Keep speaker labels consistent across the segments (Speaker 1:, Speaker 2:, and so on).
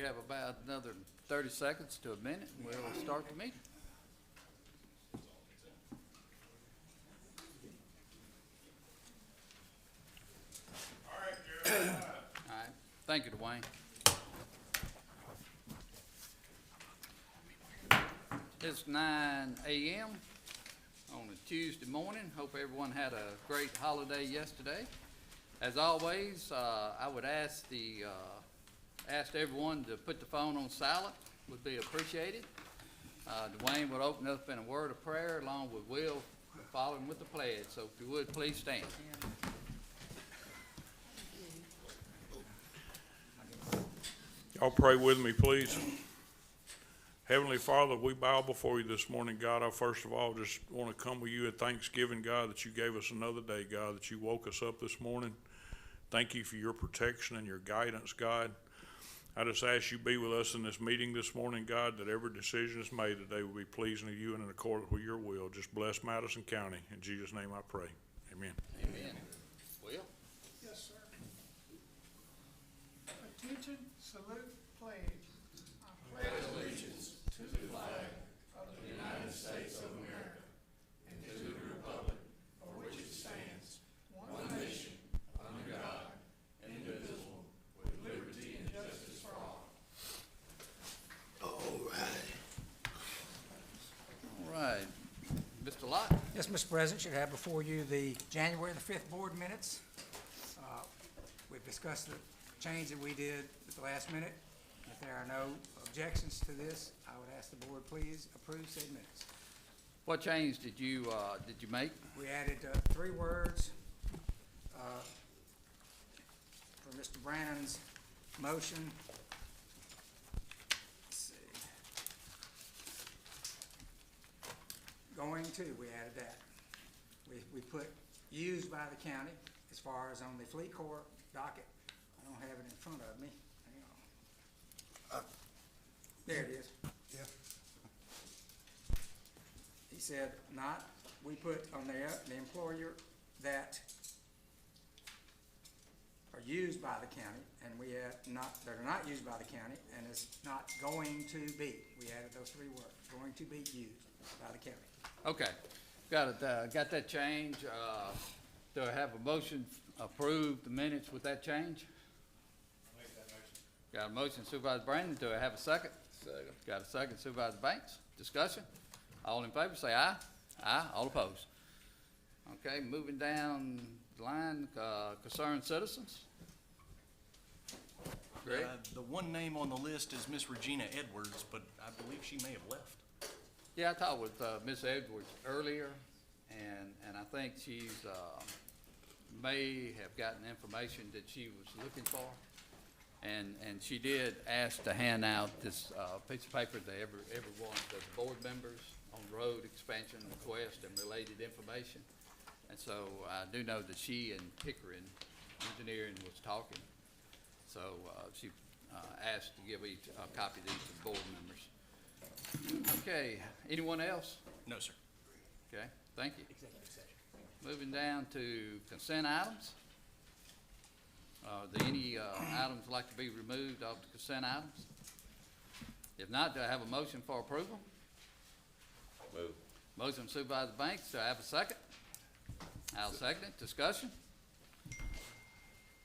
Speaker 1: have about another 30 seconds to a minute, and we'll start the meeting. All right. Thank you, Dwayne. It's 9 a.m. on a Tuesday morning. Hope everyone had a great holiday yesterday. As always, I would ask everyone to put the phone on silent. Would be appreciated. Dwayne would open up in a word of prayer along with Will following with the pledge. So if you would, please stand.
Speaker 2: Y'all pray with me, please. Heavenly Father, we bow before you this morning, God. I first of all just want to come with you in thanksgiving, God, that you gave us another day, God, that you woke us up this morning. Thank you for your protection and your guidance, God. I just ask you be with us in this meeting this morning, God, that every decision is made today will be pleasing to you and in accordance with your will. Just bless Madison County. In Jesus' name I pray. Amen.
Speaker 1: Amen. Will?
Speaker 3: Yes, sir. Attention, salute, pledge. I pledge allegiance to the flag of the United States of America and to the republic for which it stands, one nation, under God, indivisible, with liberty and justice for all.
Speaker 1: All right. Mr. Lott?
Speaker 4: Yes, Mr. President, should have before you the January the 5th board minutes. We've discussed the change that we did at the last minute. If there are no objections to this, I would ask the board please approve said minutes.
Speaker 1: What change did you make?
Speaker 4: We added 3 words for Mr. Brannon's motion. Let's see. Going to, we added that. We put used by the county as far as on the fleet corps docket. I don't have it in front of me. Hang on. There it is.
Speaker 3: Yeah.
Speaker 4: He said not, we put on there, the employer that are used by the county, and we add not, that are not used by the county, and it's not going to be. We added those 3 words, going to be used by the county.
Speaker 1: Okay, got it, got that change. Do I have a motion approve the minutes with that change?
Speaker 5: I'll make that motion.
Speaker 1: Got a motion, Supervisor Brandon. Do I have a second? Second. Got a second, Supervisor Banks. Discussion? All in favor, say aye. Aye. All opposed. Okay, moving down the line, concerned citizens. Greg?
Speaker 5: The one name on the list is Miss Regina Edwards, but I believe she may have left.
Speaker 1: Yeah, I talked with Miss Edwards earlier, and I think she's may have gotten information that she was looking for, and she did ask to hand out this piece of paper to every one of the board members on road expansion request and related information. And so I do know that she and Pickering Engineering was talking, so she asked to give each a copy to each of the board members. Okay, anyone else?
Speaker 5: No, sir.
Speaker 1: Okay, thank you.
Speaker 5: Executive session.
Speaker 1: Moving down to consent items. Are there any items like to be removed off the consent items? If not, do I have a motion for approval?
Speaker 6: Move.
Speaker 1: Motion Supervisor Banks, do I have a second? I'll second it. Discussion?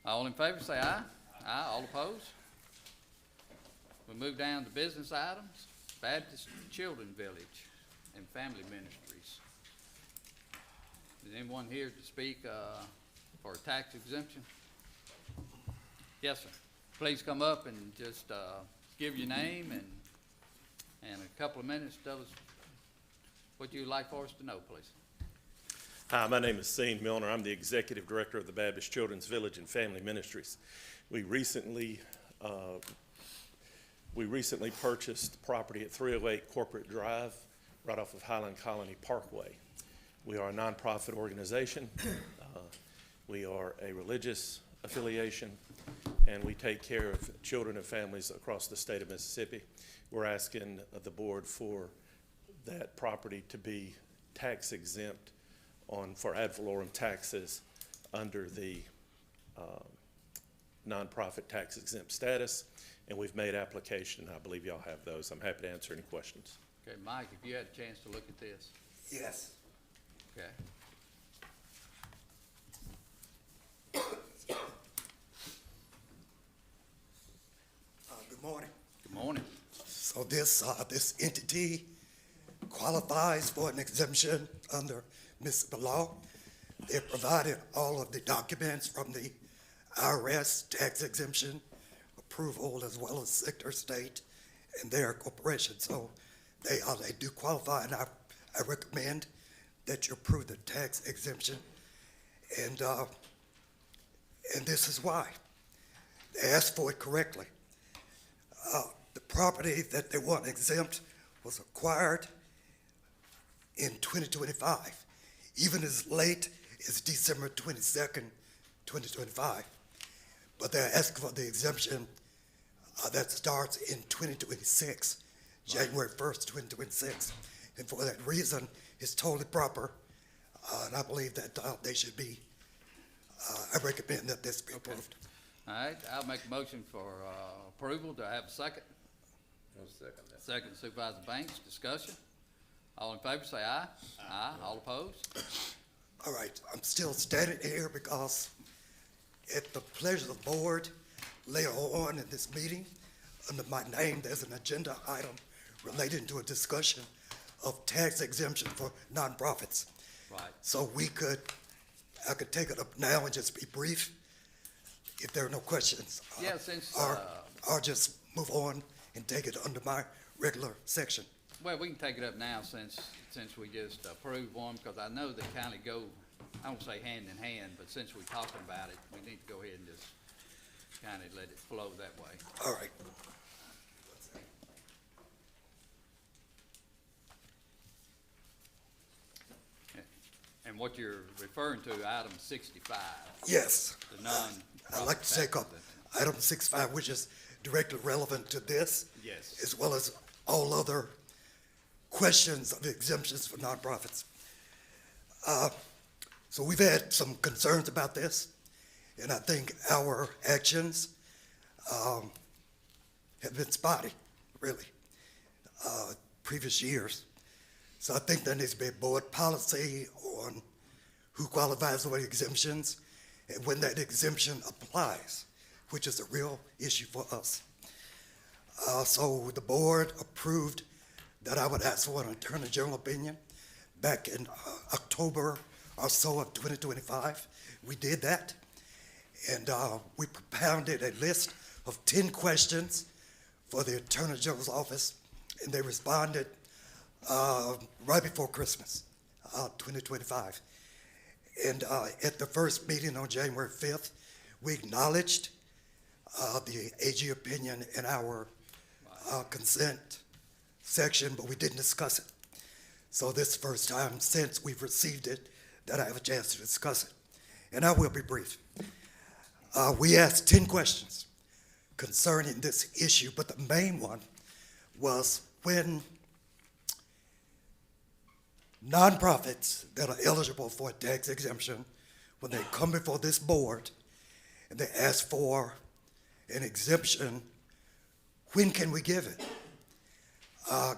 Speaker 1: All in favor say aye. Aye. All opposed? We move down to business items. Baptist Children Village and Family Ministries. Is anyone here to speak for a tax exemption? Yes, sir. Please come up and just give your name and a couple of minutes. Tell us what you'd like for us to know, please.
Speaker 6: Hi, my name is Sean Milner. I'm the Executive Director of the Baptist Children's Village and Family Ministries. We recently purchased property at 308 Corporate Drive, right off of Highland Colony Parkway. We are a nonprofit organization. We are a religious affiliation, and we take care of children and families across the state of Mississippi. We're asking the board for that property to be tax exempt for ad valorem taxes under the nonprofit tax exempt status. and we've made application. I believe y'all have those. I'm happy to answer any questions.
Speaker 1: Okay, Mike, if you had a chance to look at this,
Speaker 3: Yes.
Speaker 1: okay.
Speaker 3: Good morning.
Speaker 1: Good morning.
Speaker 3: So this entity qualifies for an exemption under Mississippi law. They provided all of the documents from the IRS tax exemption approval as well as Secretary of State and their corporation. So they do qualify, and I recommend that you approve the tax exemption. And this is why. They asked for it correctly. The property that they want exempt was acquired in 2025, even as late as December 22nd, 2025. But they're asking for the exemption that starts in 2026, January 1st, 2026. And for that reason, it's totally proper, and I believe that they should be, I recommend that this be approved.
Speaker 1: All right, I'll make a motion for approval. Do I have a second?
Speaker 7: I'll second that.
Speaker 1: Second, Supervisor Banks, discussion. All in favor, say aye. Aye. All opposed?
Speaker 3: All right, I'm still standing here because at the pleasure of the board, later on in this meeting, under my name, there's an agenda item relating to a discussion of tax exemption for nonprofits.
Speaker 1: Right.
Speaker 3: So I could take it up now and just be brief if there are no questions.
Speaker 1: Yeah, since,
Speaker 3: Or just move on and take it under my regular section.
Speaker 1: well, we can take it up now since we just approved one, because I know they kind of go, I don't say hand in hand, but since we're talking about it, we need to go ahead and just kind of let it flow that way.
Speaker 3: All right.
Speaker 1: And what you're referring to, item 65,
Speaker 3: Yes.
Speaker 1: the non.
Speaker 3: I'd like to take up item 6.5, which is directly relevant to this.
Speaker 1: Yes.
Speaker 3: As well as all other questions of exemptions for nonprofits. So we've had some concerns about this, and I think our actions have been spotty, really, previous years. So I think there needs to be a board policy on who qualifies for exemptions and when that exemption applies, which is a real issue for us. So the board approved that I would ask for an Attorney General opinion back in October or so of 2025. We did that, and we propounded a list of 10 questions for the Attorney General's office, and they responded right before Christmas, 2025. And at the first meeting on January 5th, we acknowledged the AG opinion in our consent section, but we didn't discuss it. So this is the first time since we've received it that I have a chance to discuss it. And I will be brief. We asked 10 questions concerning this issue, but the main one was when nonprofits that are eligible for a tax exemption, when they come before this board and they ask for an exemption, when can we give it?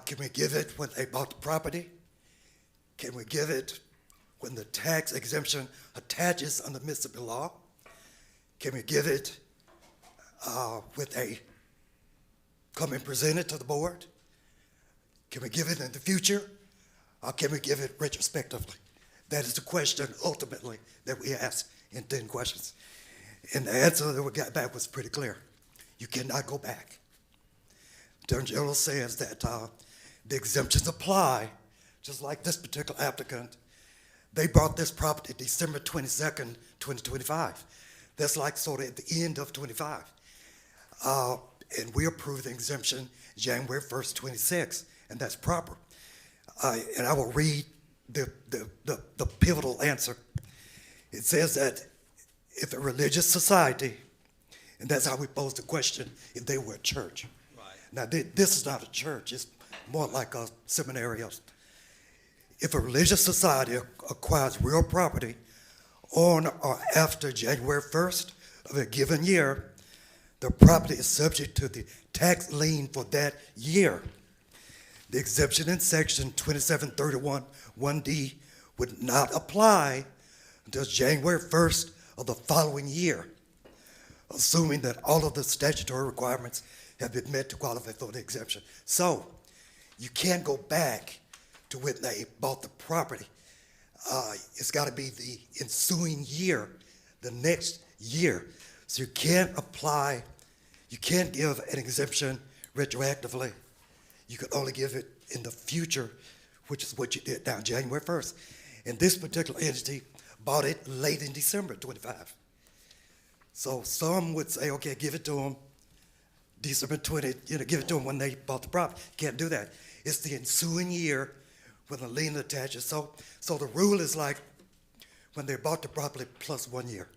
Speaker 3: Can we give it when they bought the property? Can we give it when the tax exemption attaches under Mississippi law? Can we give it with a come and present it to the board? Can we give it in the future? Or can we give it retrospectively? That is the question ultimately that we asked in 10 questions. And the answer that we got back was pretty clear. You cannot go back. Attorney General says that the exemptions apply, just like this particular applicant. They bought this property December 22nd, 2025. That's like sort of at the end of 25. And we approved the exemption January 1st, 26, and that's proper. And I will read the pivotal answer. It says that if a religious society, and that's how we posed the question, if they were a church.
Speaker 1: Right.
Speaker 3: Now, this is not a church, it's more like a seminary. If a religious society acquires real property on or after January 1st of a given year,
Speaker 8: the property is subject to the tax lien for that year. The exemption in section 2731(1)(d) would not apply until January 1st of the following year, assuming that all of the statutory requirements have been met to qualify for the exemption. So you can't go back to when they bought the property. It's got to be the ensuing year, the next year. So you can't apply, you can't give an exemption retroactively. You can only give it in the future, which is what you did now, January 1st. And this particular entity bought it late in December 25. So some would say, okay, give it to them December 20, give it to them when they bought the property. You can't do that. It's the ensuing year when the lien attaches. So the rule is like when they bought the property plus 1 year.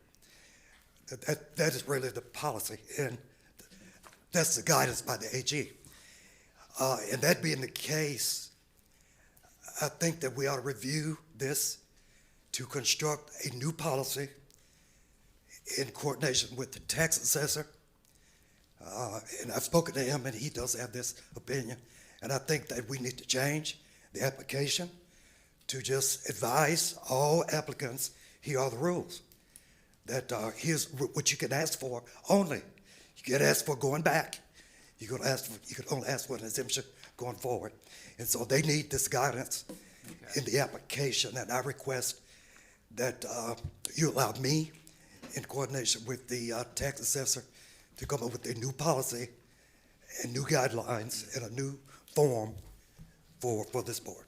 Speaker 8: That is really the policy, and that's the guidance by the AG. And that being the case, I think that we ought to review this to construct a new policy in coordination with the tax assessor. And I've spoken to him, and he does have this opinion. And I think that we need to change the application to just advise all applicants, here are the rules. That here's what you can ask for only. You can ask for going back. You could only ask for an exemption going forward. And so they need this guidance in the application, and I request that you allow me, in coordination with the tax assessor, to come up with a new policy and new guidelines and a new form for this board.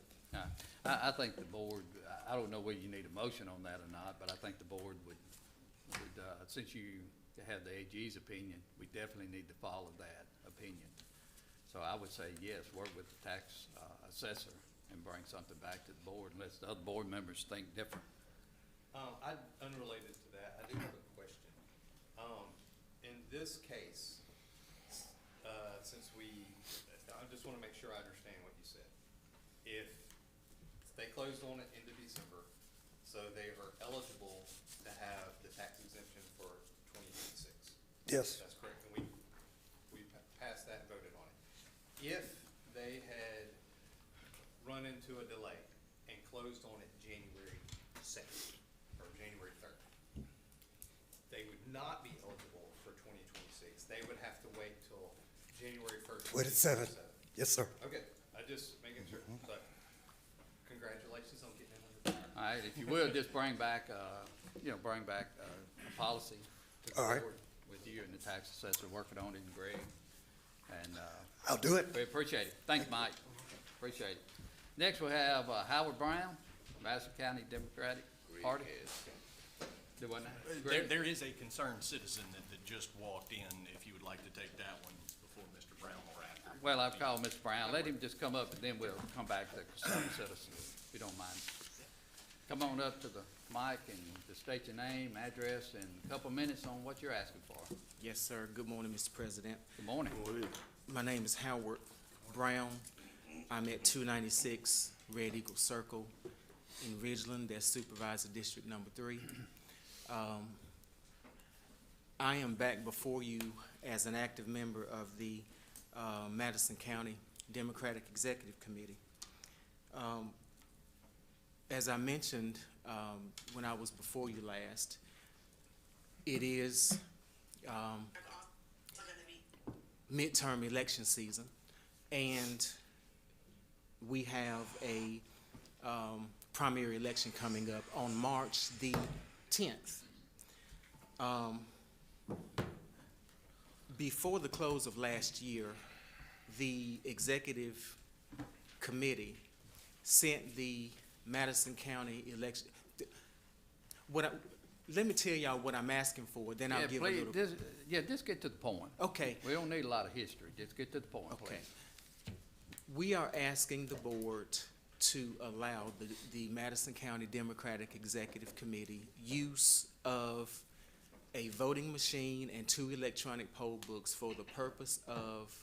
Speaker 1: I think the board, I don't know whether you need a motion on that or not, but I think the board would since you have the AG's opinion, we definitely need to follow that opinion. So I would say, yes, work with the tax assessor and bring something back to the board, unless the other board members think different.
Speaker 9: Unrelated to that, I do have a question. In this case, I just want to make sure I understand what you said. If they closed on it into December, so they are eligible to have the tax exemption for 2026.
Speaker 8: Yes.
Speaker 9: That's correct, and we passed that and voted on it. If they had run into a delay and closed on it January 2nd or January 3rd, they would not be eligible for 2026. They would have to wait till January 1st.
Speaker 8: 27. Yes, sir.
Speaker 9: Okay, I just making sure, but congratulations on getting it under.
Speaker 1: All right, if you will, just bring back, bring back a policy to the
Speaker 8: All right.
Speaker 1: board with you and the tax assessor working on it, and Greg. And
Speaker 8: I'll do it.
Speaker 1: we appreciate it. Thanks, Mike. Appreciate it. Next, we have Howard Brown, Madison County Democratic Party. Do what now? Greg?
Speaker 5: There is a concerned citizen that just walked in, if you would like to take that one before Mr. Brown or after.
Speaker 1: Well, I've called Mr. Brown. Let him just come up, and then we'll come back to concerned citizens, if you don't mind. Come on up to the mic and just state your name, address, and a couple minutes on what you're asking for.
Speaker 10: Yes, sir. Good morning, Mr. President.
Speaker 1: Good morning.
Speaker 10: My name is Howard Brown. I'm at 296 Red Eagle Circle in Ridgeland. That's Supervisor District Number 3. I am back before you as an active member of the Madison County Democratic Executive Committee. As I mentioned when I was before you last, it is midterm election season, and we have a primary election coming up on March the 10th. Before the close of last year, the executive committee sent the Madison County election. Let me tell y'all what I'm asking for, then I'll give a little.
Speaker 1: Just get to the point.
Speaker 10: Okay.
Speaker 1: We don't need a lot of history. Just get to the point,
Speaker 10: Okay.
Speaker 1: please.
Speaker 10: We are asking the board to allow the Madison County Democratic Executive Committee use of a voting machine and 2 electronic poll books for the purpose of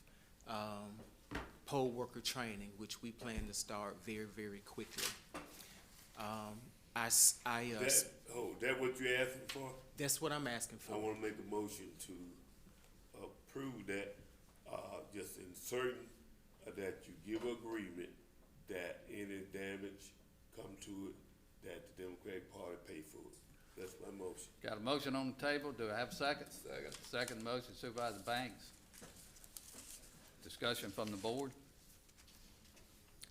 Speaker 10: poll worker training, which we plan to start very, very quickly.
Speaker 11: That what you're asking for?
Speaker 10: That's what I'm asking for.
Speaker 11: I wanna make a motion to approve that, just inserting that you give agreement that any damage come to it, that the Democratic Party pay for it. That's my motion.
Speaker 1: Got a motion on the table, do I have a second?
Speaker 7: Second.
Speaker 1: Second motion, Supervisor Banks. Discussion from the board?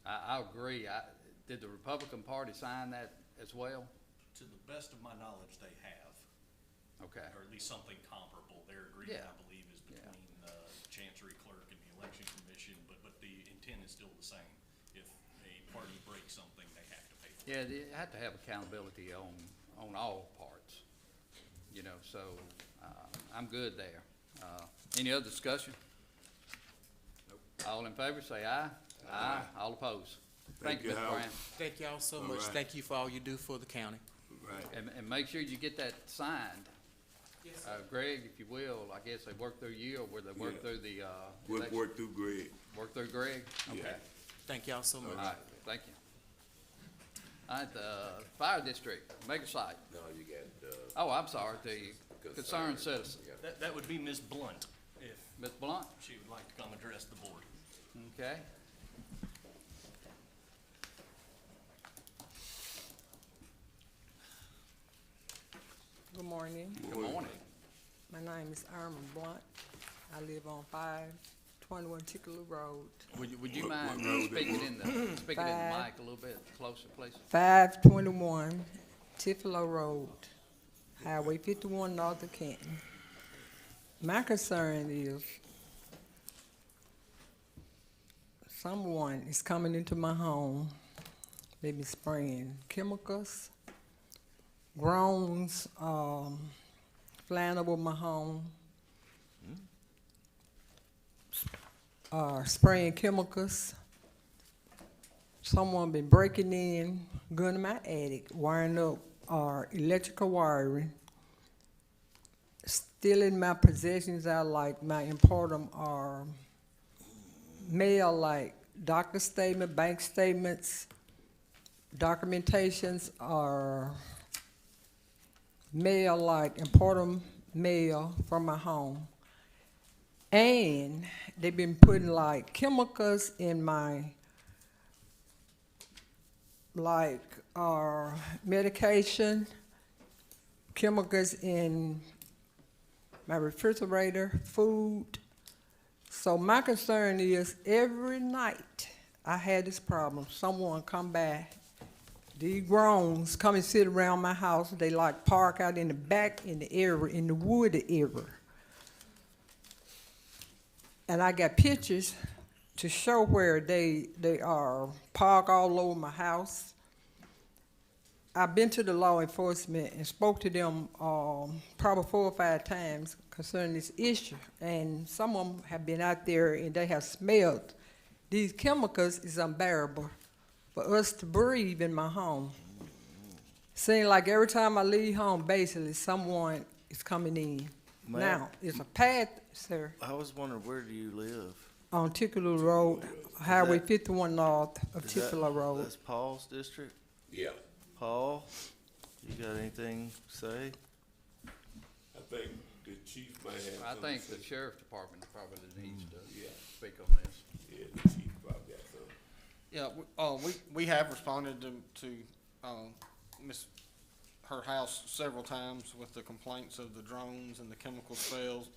Speaker 1: I agree. Did the Republican Party sign that as well?
Speaker 5: To the best of my knowledge, they have,
Speaker 1: Okay.
Speaker 5: or at least something comparable. Their agreement,
Speaker 1: Yeah.
Speaker 5: I believe, is
Speaker 1: Yeah.
Speaker 5: between the Chancery Clerk and the Election Commission, but the intent is still the same. If a party breaks something, they have to pay for it.
Speaker 1: Yeah, they have to have accountability on all parts, you know, so, I'm good there. Any other discussion? All in favor, say aye. Aye. All opposed. Thank you,
Speaker 11: you,
Speaker 1: Mr.
Speaker 11: Howard.
Speaker 1: Brown.
Speaker 10: Thank y'all so
Speaker 11: All
Speaker 10: much.
Speaker 11: right.
Speaker 10: Thank you for all you do for the county.
Speaker 11: Right.
Speaker 1: And make sure you get that signed.
Speaker 10: Yes,
Speaker 1: Greg, if you will, I guess they work through you, or where they work
Speaker 11: Yeah.
Speaker 1: through the,
Speaker 11: We'll
Speaker 1: election?
Speaker 11: work through Greg.
Speaker 1: Work through Greg?
Speaker 11: Yeah.
Speaker 1: Okay.
Speaker 10: Thank y'all so
Speaker 1: All
Speaker 10: much.
Speaker 1: right, thank you. All right, the fire district, mega site.
Speaker 7: No, you got,
Speaker 1: Oh, I'm sorry, the concerned citizen.
Speaker 5: That would be Ms. Blunt, if
Speaker 1: Ms. Blunt,
Speaker 5: she would like to come address the board.
Speaker 1: okay?
Speaker 12: Good morning.
Speaker 1: Good morning.
Speaker 12: My name is Irma Blunt. I live on 521 Tickler Road.
Speaker 1: Would you mind speaking in the mic a little bit closer, please?
Speaker 12: 521 Tickler Road, Highway 51 north of Canton. My concern is someone is coming into my home. They be spraying chemicals, groans, flying over my home, spraying chemicals. Someone been breaking in, going to my attic, wiring up electrical wiring, stealing my possessions out, like my important mail, like doctor statement, bank statements, documentations, or mail, like important mail from my home. And they've been putting like chemicals in my, like, medication, chemicals in my refrigerator, food. So my concern is every night I had this problem. Someone come by, these groans come and sit around my house. They like park out in the back in the area, in the wooded area. And I got pictures to show where they are parked all over my house. I've been to the law enforcement and spoke to them probably 4 or 5 times concerning this issue. And some of them have been out there and they have smelled these chemicals. Is unbearable for us to breathe in my home. Seems like every time I leave home, basically someone is coming in.
Speaker 6: Ma'am?
Speaker 12: Now, it's a path, sir,
Speaker 6: I was wondering, where do you live?
Speaker 12: on Tickler Road, Highway
Speaker 6: that-
Speaker 12: 51 north of
Speaker 6: Is that-
Speaker 12: Tickler Road.
Speaker 6: That's Paul's district?
Speaker 11: Yeah.
Speaker 6: Paul, you got anything to say?
Speaker 11: I think the chief might have
Speaker 1: I
Speaker 11: something
Speaker 1: think
Speaker 11: to
Speaker 1: the
Speaker 11: say.
Speaker 1: sheriff's department probably needs to
Speaker 11: Yeah.
Speaker 1: speak on this.
Speaker 11: Yeah, the chief probably got something.
Speaker 13: Yeah, we have responded to her house several times with the complaints of the drones and the chemical smells,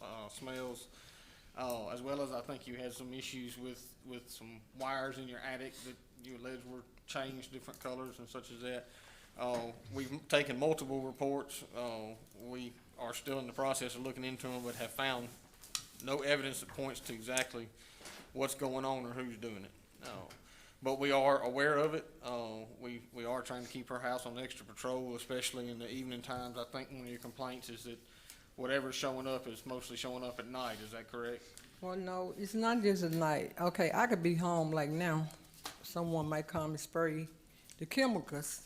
Speaker 13: as well as I think you had some issues with some wires in your attic that you alleged were changed different colors and such as that. We've taken multiple reports. We are still in the process of looking into them, but have found no evidence that points to exactly what's going on or who's doing it. But we are aware of it. We are trying to keep her house on extra patrol, especially in the evening times. I think one of your complaints is that whatever's showing up is mostly showing up at night. Is that correct?
Speaker 12: Well, no, it's not just at night. Okay, I could be home like now. Someone might come and spray the chemicals,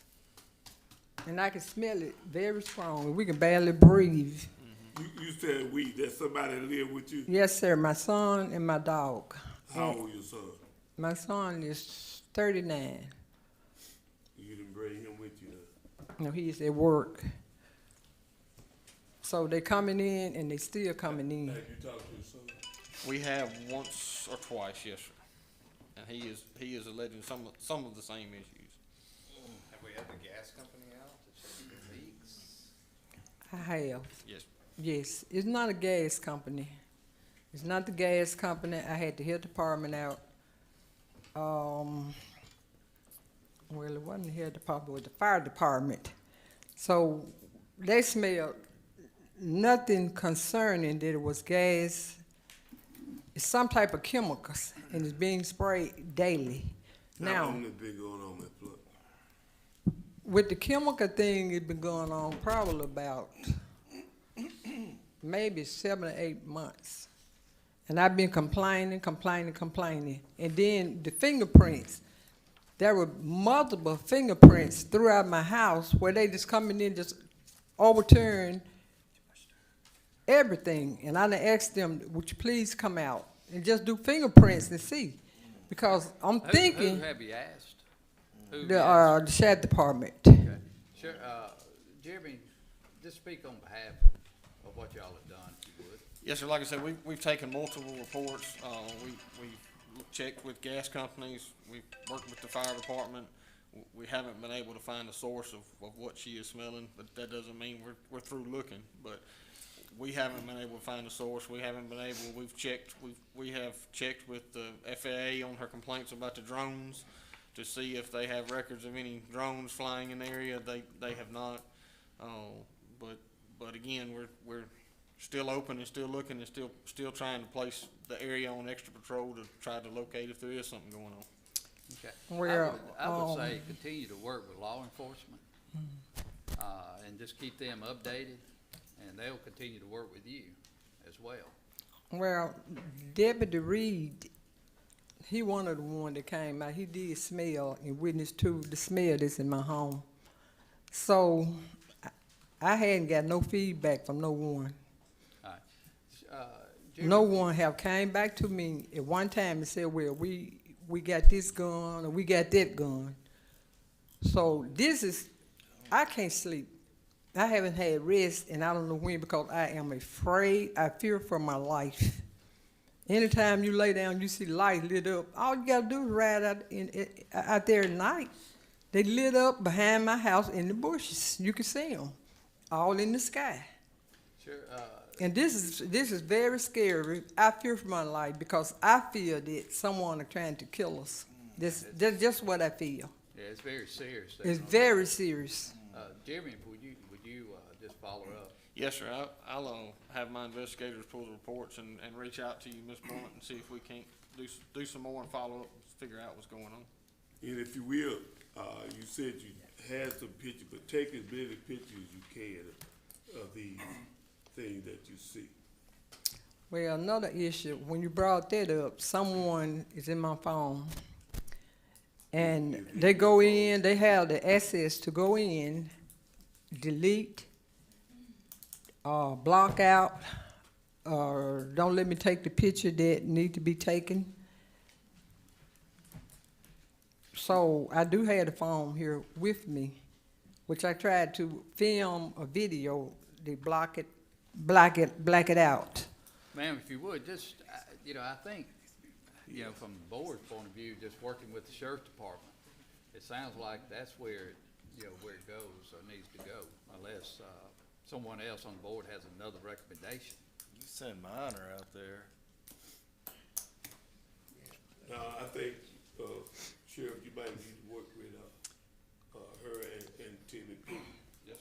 Speaker 12: and I can smell it very strong. We can barely breathe.
Speaker 11: You said that somebody live with you?
Speaker 12: Yes, sir, my son and my dog.
Speaker 11: How old your son?
Speaker 12: My son is 39.
Speaker 11: You didn't bring him with you?
Speaker 12: No, he's at work. So they coming in and they still coming in.
Speaker 11: Have you talked to your son?
Speaker 13: We have once or twice, yes, sir. And he is alleging some of the same issues.
Speaker 9: Have we had the gas company out to check the leaks?
Speaker 12: I have.
Speaker 13: Yes.
Speaker 12: Yes, it's not a gas company. It's not the gas company. I had the health department out. Well, it wasn't the health department, it was the fire department. So they smelled nothing concerning that it was gas. It's some type of chemicals, and it's being sprayed daily.
Speaker 11: How
Speaker 12: Now,
Speaker 11: long has it been going on, Ms. Flood?
Speaker 12: with the chemical thing, it's been going on probably about maybe 7 or 8 months. And I've been complaining. And then the fingerprints, there were multiple fingerprints throughout my house where they just come in and just overturn everything. And I done asked them, would you please come out and just do fingerprints and see? Because I'm thinking
Speaker 1: Who have you asked? Who have you
Speaker 12: the
Speaker 1: asked?
Speaker 12: the sheriff department.
Speaker 1: Okay. Sure, Jeremy, just speak on behalf of what y'all have done, if you would.
Speaker 13: Yes, sir. Like I said, we've taken multiple reports. We've checked with gas companies. We've worked with the fire department. We haven't been able to find the source of what she is smelling, but that doesn't mean we're through looking. But we haven't been able to find the source. We have checked with the FAA on her complaints about the drones to see if they have records of any drones flying in the area. They have not. But again, we're still open and still looking and still trying to place the area on extra patrol to try to locate if there is something going on.
Speaker 1: Okay.
Speaker 12: Well,
Speaker 1: I would say continue to work with law enforcement, and just keep them updated, and they'll continue to work with you as well.
Speaker 12: Well, Deputy Reed, he one of the one that came out. He did smell and witnessed to the smell that's in my home. So I hadn't got no feedback from no one.
Speaker 1: All right. Jeremy,
Speaker 12: No one have came back to me at one time and said, well, we got this gun or we got that gun. So I can't sleep. I haven't had rest, and I don't know when, because I am afraid. I fear for my life. Anytime you lay down, you see lights lit up. All you gotta do is ride out there at night. They lit up behind my house in the bushes. You can see them, all in the sky.
Speaker 1: Sure,
Speaker 12: And this is very scary. I fear for my life because I feel that someone is trying to kill us. That's just what I feel.
Speaker 1: yeah, it's very serious.
Speaker 12: It's very serious.
Speaker 1: Jeremy, would you just follow up?
Speaker 13: Yes, sir. I'll have my investigators pull the reports and reach out to you, Ms. Blunt, and see if we can't do some more and follow up and figure out what's going on.
Speaker 11: And if you will, you said you had some pictures, but take as many pictures as you can of the thing that you see.
Speaker 12: Well, another issue, when you brought that up, someone is in my phone. And they go in, they have the access to go in, delete, block out, or don't let me take the picture that need to be taken. So I do have the phone here with me, which I tried to film a video. They black it out.
Speaker 1: Ma'am, if you would, just, I think, from the board's point of view, just working with the sheriff's department, it sounds like that's where it goes or needs to go, unless, someone else on the board has another recommendation.
Speaker 7: You send Minor out there.
Speaker 11: I think, Sheriff, you might need to work with, her and Timmy P.
Speaker 1: Yes,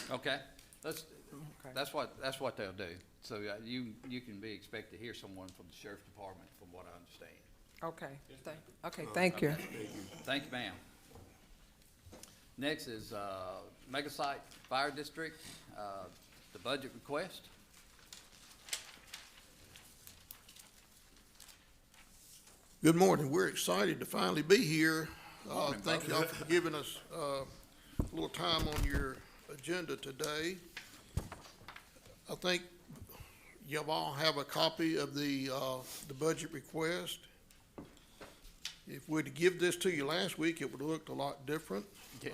Speaker 1: sir. Okay, that's what they'll do. So you can be expected to hear someone from the sheriff's department, from what I understand.
Speaker 12: Okay, thank you.
Speaker 1: Thank you, ma'am. Next is Megasite Fire District, the budget request.
Speaker 3: Good morning. We're excited to finally be here.
Speaker 1: Morning,
Speaker 3: Thank y'all for giving us a little time on your agenda today. I think you all have a copy of the budget request. If we'd give this to you last week, it would have looked a lot different.
Speaker 1: Yeah.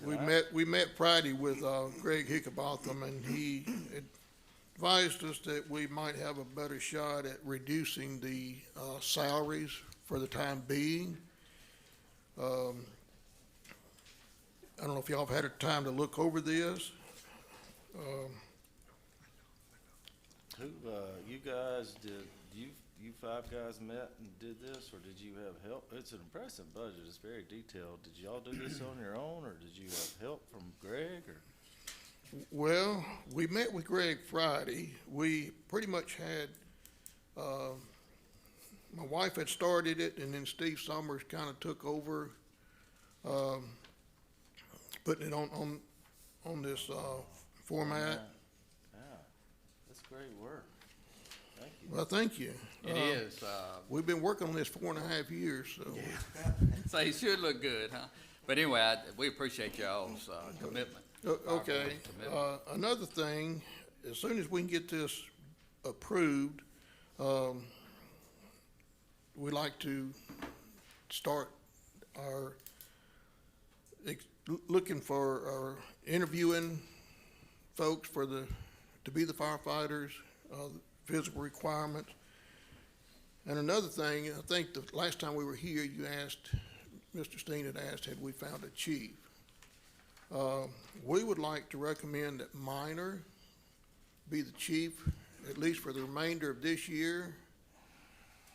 Speaker 3: We met Friday with, Greg Hickabotham, and he advised us that we might have a better shot at reducing the, salaries for the time being. I don't know if y'all have had a time to look over this.
Speaker 7: You guys you five guys met and did this, or did you have help? It's an impressive budget, it's very detailed. Did y'all do this on your own, or did you have help from Greg, or?
Speaker 3: Well, we met with Greg Friday. We pretty much had, my wife had started it, and then Steve Summers kind of took over, putting it on this, format.
Speaker 7: Yeah, that's great work. Thank you.
Speaker 3: Well, thank you.
Speaker 1: It is,
Speaker 3: We've been working on this 4.5 years, so.
Speaker 1: so it should look good, huh? But anyway, we appreciate y'all's, commitment.
Speaker 3: Okay, another thing, as soon as we can get this approved, we'd like to start our, looking for, our interviewing folks for to be the firefighters, physical requirements. And another thing, I think the last time we were here, you asked, Mr. Steen had asked, had we found a chief? We would like to recommend that Minor be the chief, at least for the remainder of this year.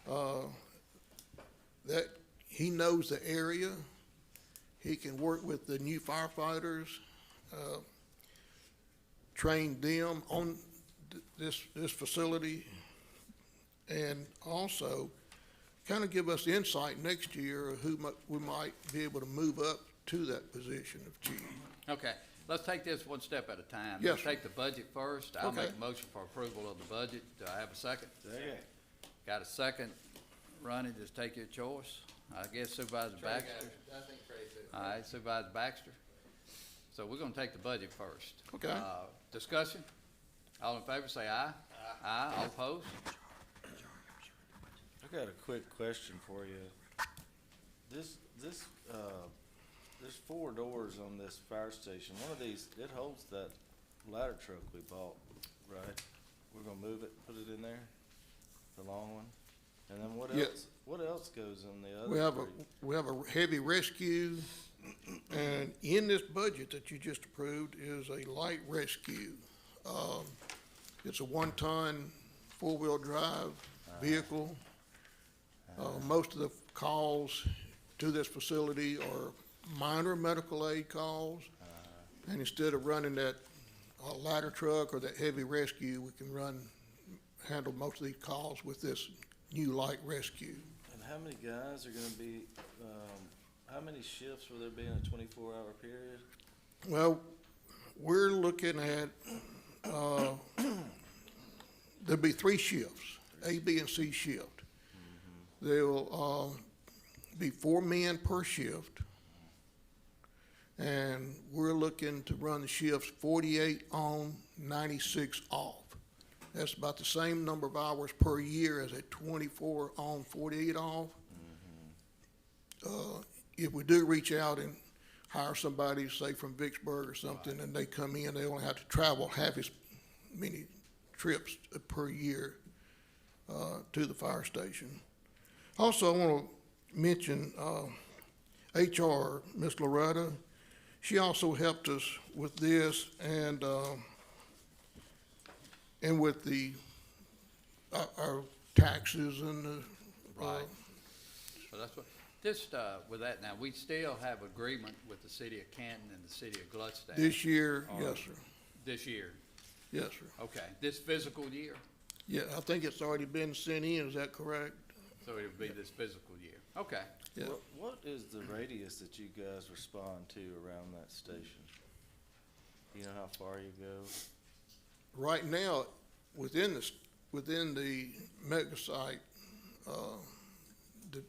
Speaker 3: That he knows the area. He can work with the new firefighters, train them on this facility, and also kind of give us insight next year of who we might be able to move up to that position of chief.
Speaker 1: Okay, let's take this one step at a time.
Speaker 3: Yes,
Speaker 1: Let's
Speaker 3: sir.
Speaker 1: take the budget first. I'll
Speaker 3: Okay.
Speaker 1: make a motion for approval of the budget. Do I have a second?
Speaker 7: Second.
Speaker 1: Got a second? Ronnie, just take your choice. I guess Supervisor Baxter.
Speaker 9: I think Trey did.
Speaker 1: All right, Supervisor Baxter. So we're gonna take the budget first.
Speaker 3: Okay.
Speaker 1: Discussion? All in favor, say aye. Aye. All opposed?
Speaker 7: I got a quick question for you. There's 4 doors on this fire station. One of these, it holds that ladder truck we bought, right? We're gonna move it, put it in there, the long one? And then what
Speaker 3: Yeah.
Speaker 7: else, what else goes in the other
Speaker 3: We have
Speaker 7: three?
Speaker 3: we have a heavy rescue, and in this budget that you just approved is a light rescue. It's a 1-ton, 4-wheel drive vehicle. Most of the calls to this facility are minor medical aid calls. And instead of running that ladder truck or that heavy rescue, we can handle most of these calls with this new light rescue.
Speaker 7: And how many guys are gonna be, how many shifts will there be in a 24-hour period?
Speaker 3: Well, we're looking at, there'll be 3 shifts, A, B, and C shift. There'll, be 4 men per shift. And we're looking to run the shifts 48 on, 96 off. That's about the same number of hours per year as a 24 on, 48 off. If we do reach out and hire somebody, say from Vicksburg or something, and they come in, they only have to travel half as many trips per year to the fire station. Also, I want to mention HR, Miss Loretta. She also helped us with this and with the our taxes and the
Speaker 1: Right. So that's what, just, with that now, we still have agreement with the city of Canton and the city of Gluckstadt.
Speaker 3: this year, yes, sir.
Speaker 1: This year.
Speaker 3: Yes, sir.
Speaker 1: Okay, this physical year,
Speaker 3: Yeah, I think it's already been sent in, is that correct?
Speaker 1: so it'll be this physical year. Okay.
Speaker 3: Yeah.
Speaker 7: What is the radius that you guys respond to around that station? You know how far you go?
Speaker 3: Right now, within the mega site, the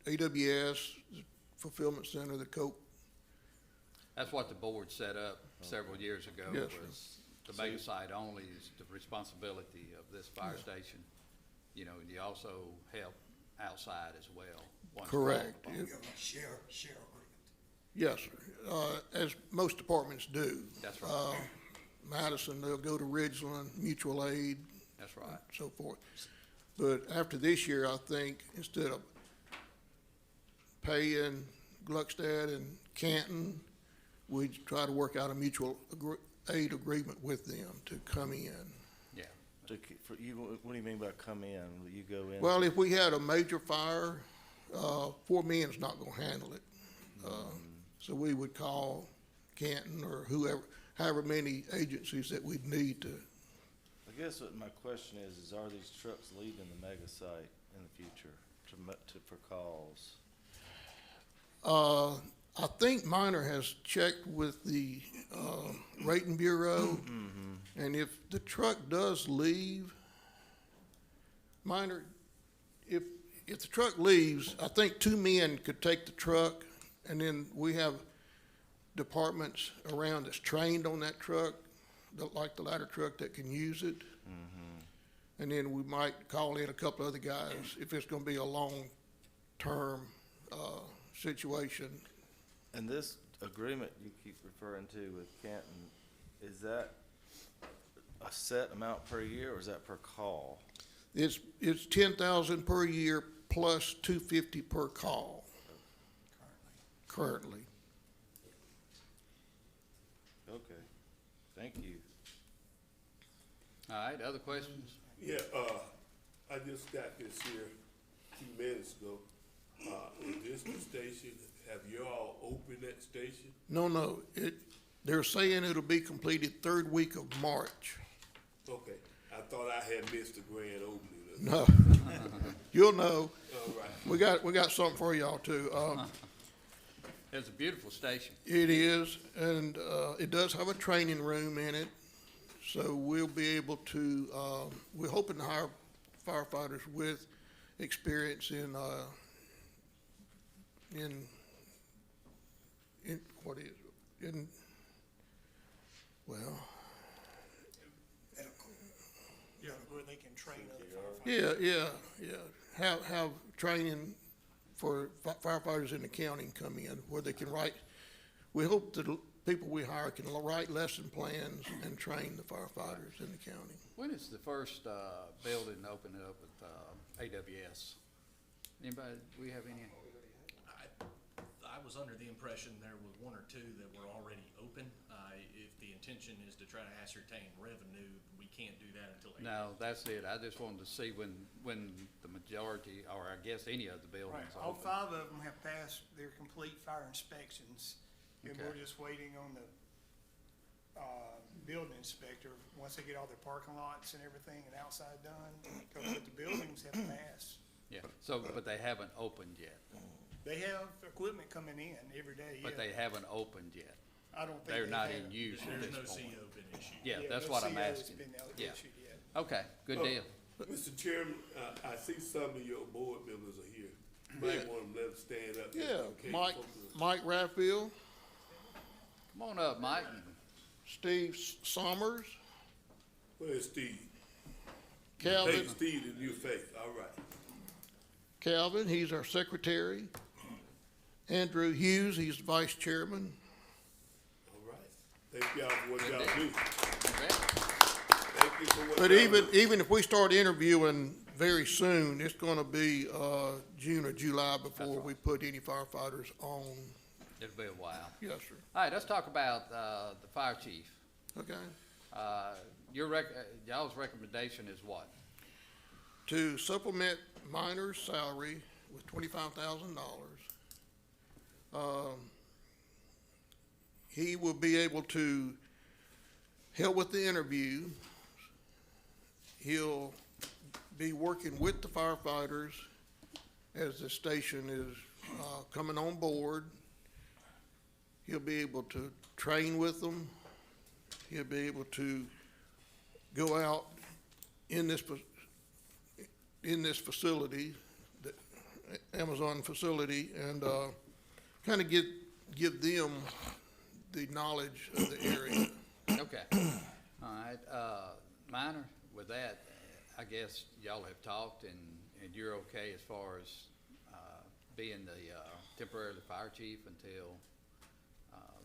Speaker 3: AWS, the fulfillment center, the Coke,
Speaker 1: That's what the board set up several years ago.
Speaker 3: Yes, sir.
Speaker 1: Was the mega site only is the responsibility of this fire station. You know, and you also help outside as well. once called
Speaker 3: correct.
Speaker 1: upon.
Speaker 3: It-
Speaker 8: Share agreement.
Speaker 3: Yes, sir, as most departments do.
Speaker 1: That's right.
Speaker 3: Madison, they'll go to Ridgeland, Mutual Aid,
Speaker 1: That's right.
Speaker 3: so forth. But after this year, I think instead of paying Gluckstadt and Canton, we try to work out a mutual aid agreement with them to come in.
Speaker 1: Yeah.
Speaker 7: For you, what do you mean by come in? Will you go in?
Speaker 3: Well, if we had a major fire, 4 men's not gonna handle it. So we would call Canton or whoever, however many agencies that we'd need to.
Speaker 7: I guess what my question is are these trucks leaving the mega site in the future for calls?
Speaker 3: I think Minor has checked with the Rating Bureau, and if the truck does leave, Minor, if the truck leaves, I think 2 men could take the truck, and then we have departments around that's trained on that truck, like the ladder truck, that can use it. And then we might call in a couple other guys if it's gonna be a long-term situation.
Speaker 7: And this agreement you keep referring to with Canton, is that a set amount per year or is that per call?
Speaker 3: It's 10,000 per year plus 250 per call. Currently.
Speaker 7: Okay, thank you.
Speaker 1: All right, other questions?
Speaker 11: Yeah, I just got this here a few minutes ago. Is this the station, have you all opened that station?
Speaker 3: No, they're saying it'll be completed 3rd week of March.
Speaker 11: Okay, I thought I had missed the grand opening.
Speaker 3: No, you'll know.
Speaker 11: All right.
Speaker 3: We got something for y'all too.
Speaker 1: It's a beautiful station.
Speaker 3: It is, and it does have a training room in it, so we'll be able to, we're hoping to hire firefighters with experience in what is, well,
Speaker 4: Yeah, where they can train other
Speaker 3: yeah. Have training for firefighters in the county and come in where they can write. We hope that the people we hire can write lesson plans and train the firefighters in the county.
Speaker 1: When is the first building open up with AWS? Anybody, do we have any?
Speaker 5: I was under the impression there was 1 or 2 that were already open. If the intention is to try to ascertain revenue, we can't do that until April.
Speaker 1: No, that's it. I just wanted to see when the majority, or I guess any of the
Speaker 3: Oh,
Speaker 4: Right,
Speaker 1: buildings
Speaker 4: all
Speaker 1: open.
Speaker 4: 5 of them have passed their complete fire inspections, and we're
Speaker 1: Okay.
Speaker 4: just waiting on the, building inspector, once they get all their parking lots and everything and outside done, because the buildings have passed.
Speaker 1: Yeah, so, but they haven't opened yet.
Speaker 4: They have equipment coming in every day, yeah.
Speaker 1: But they haven't opened yet.
Speaker 4: I don't think
Speaker 1: They're
Speaker 4: they
Speaker 1: not
Speaker 4: have.
Speaker 1: in use at
Speaker 5: There's
Speaker 1: this
Speaker 5: no
Speaker 1: point.
Speaker 5: CO been issued.
Speaker 1: Yeah, that's
Speaker 4: no
Speaker 1: what I'm
Speaker 4: CO's
Speaker 1: asking.
Speaker 4: been
Speaker 1: Yeah.
Speaker 4: issued yet.
Speaker 1: Okay, good deal.
Speaker 11: Mr. Chairman, I see some of your board members are here. Might want to let them stand up. just
Speaker 3: Yeah,
Speaker 11: in case
Speaker 3: Mike
Speaker 11: folks
Speaker 3: Rathfield,
Speaker 1: Come on up, Mike.
Speaker 3: Steve Sommers,
Speaker 11: Where's Steve?
Speaker 3: Calvin,
Speaker 11: Take Steve in your face, all right.
Speaker 3: Calvin, he's our secretary. Andrew Hughes, he's the vice chairman.
Speaker 11: All right. Thank y'all for what y'all do.
Speaker 1: You bet.
Speaker 11: Thank you for what
Speaker 3: But
Speaker 11: y'all do.
Speaker 3: even if we start interviewing very soon, it's gonna be, June or July before we put any firefighters on.
Speaker 1: It'll be a while.
Speaker 3: Yes, sir.
Speaker 1: All right, let's talk about the fire chief.
Speaker 3: Okay.
Speaker 1: Y'all's recommendation is what?
Speaker 3: To supplement Minor's salary with $25,000. He will be able to help with the interview. He'll be working with the firefighters as the station is coming on board. He'll be able to train with them. He'll be able to go out in this facility, the Amazon facility, and kind of give them the knowledge of the area.
Speaker 1: Okay. All right, Minor, with that, I guess y'all have talked and you're okay as far as being the temporary fire chief until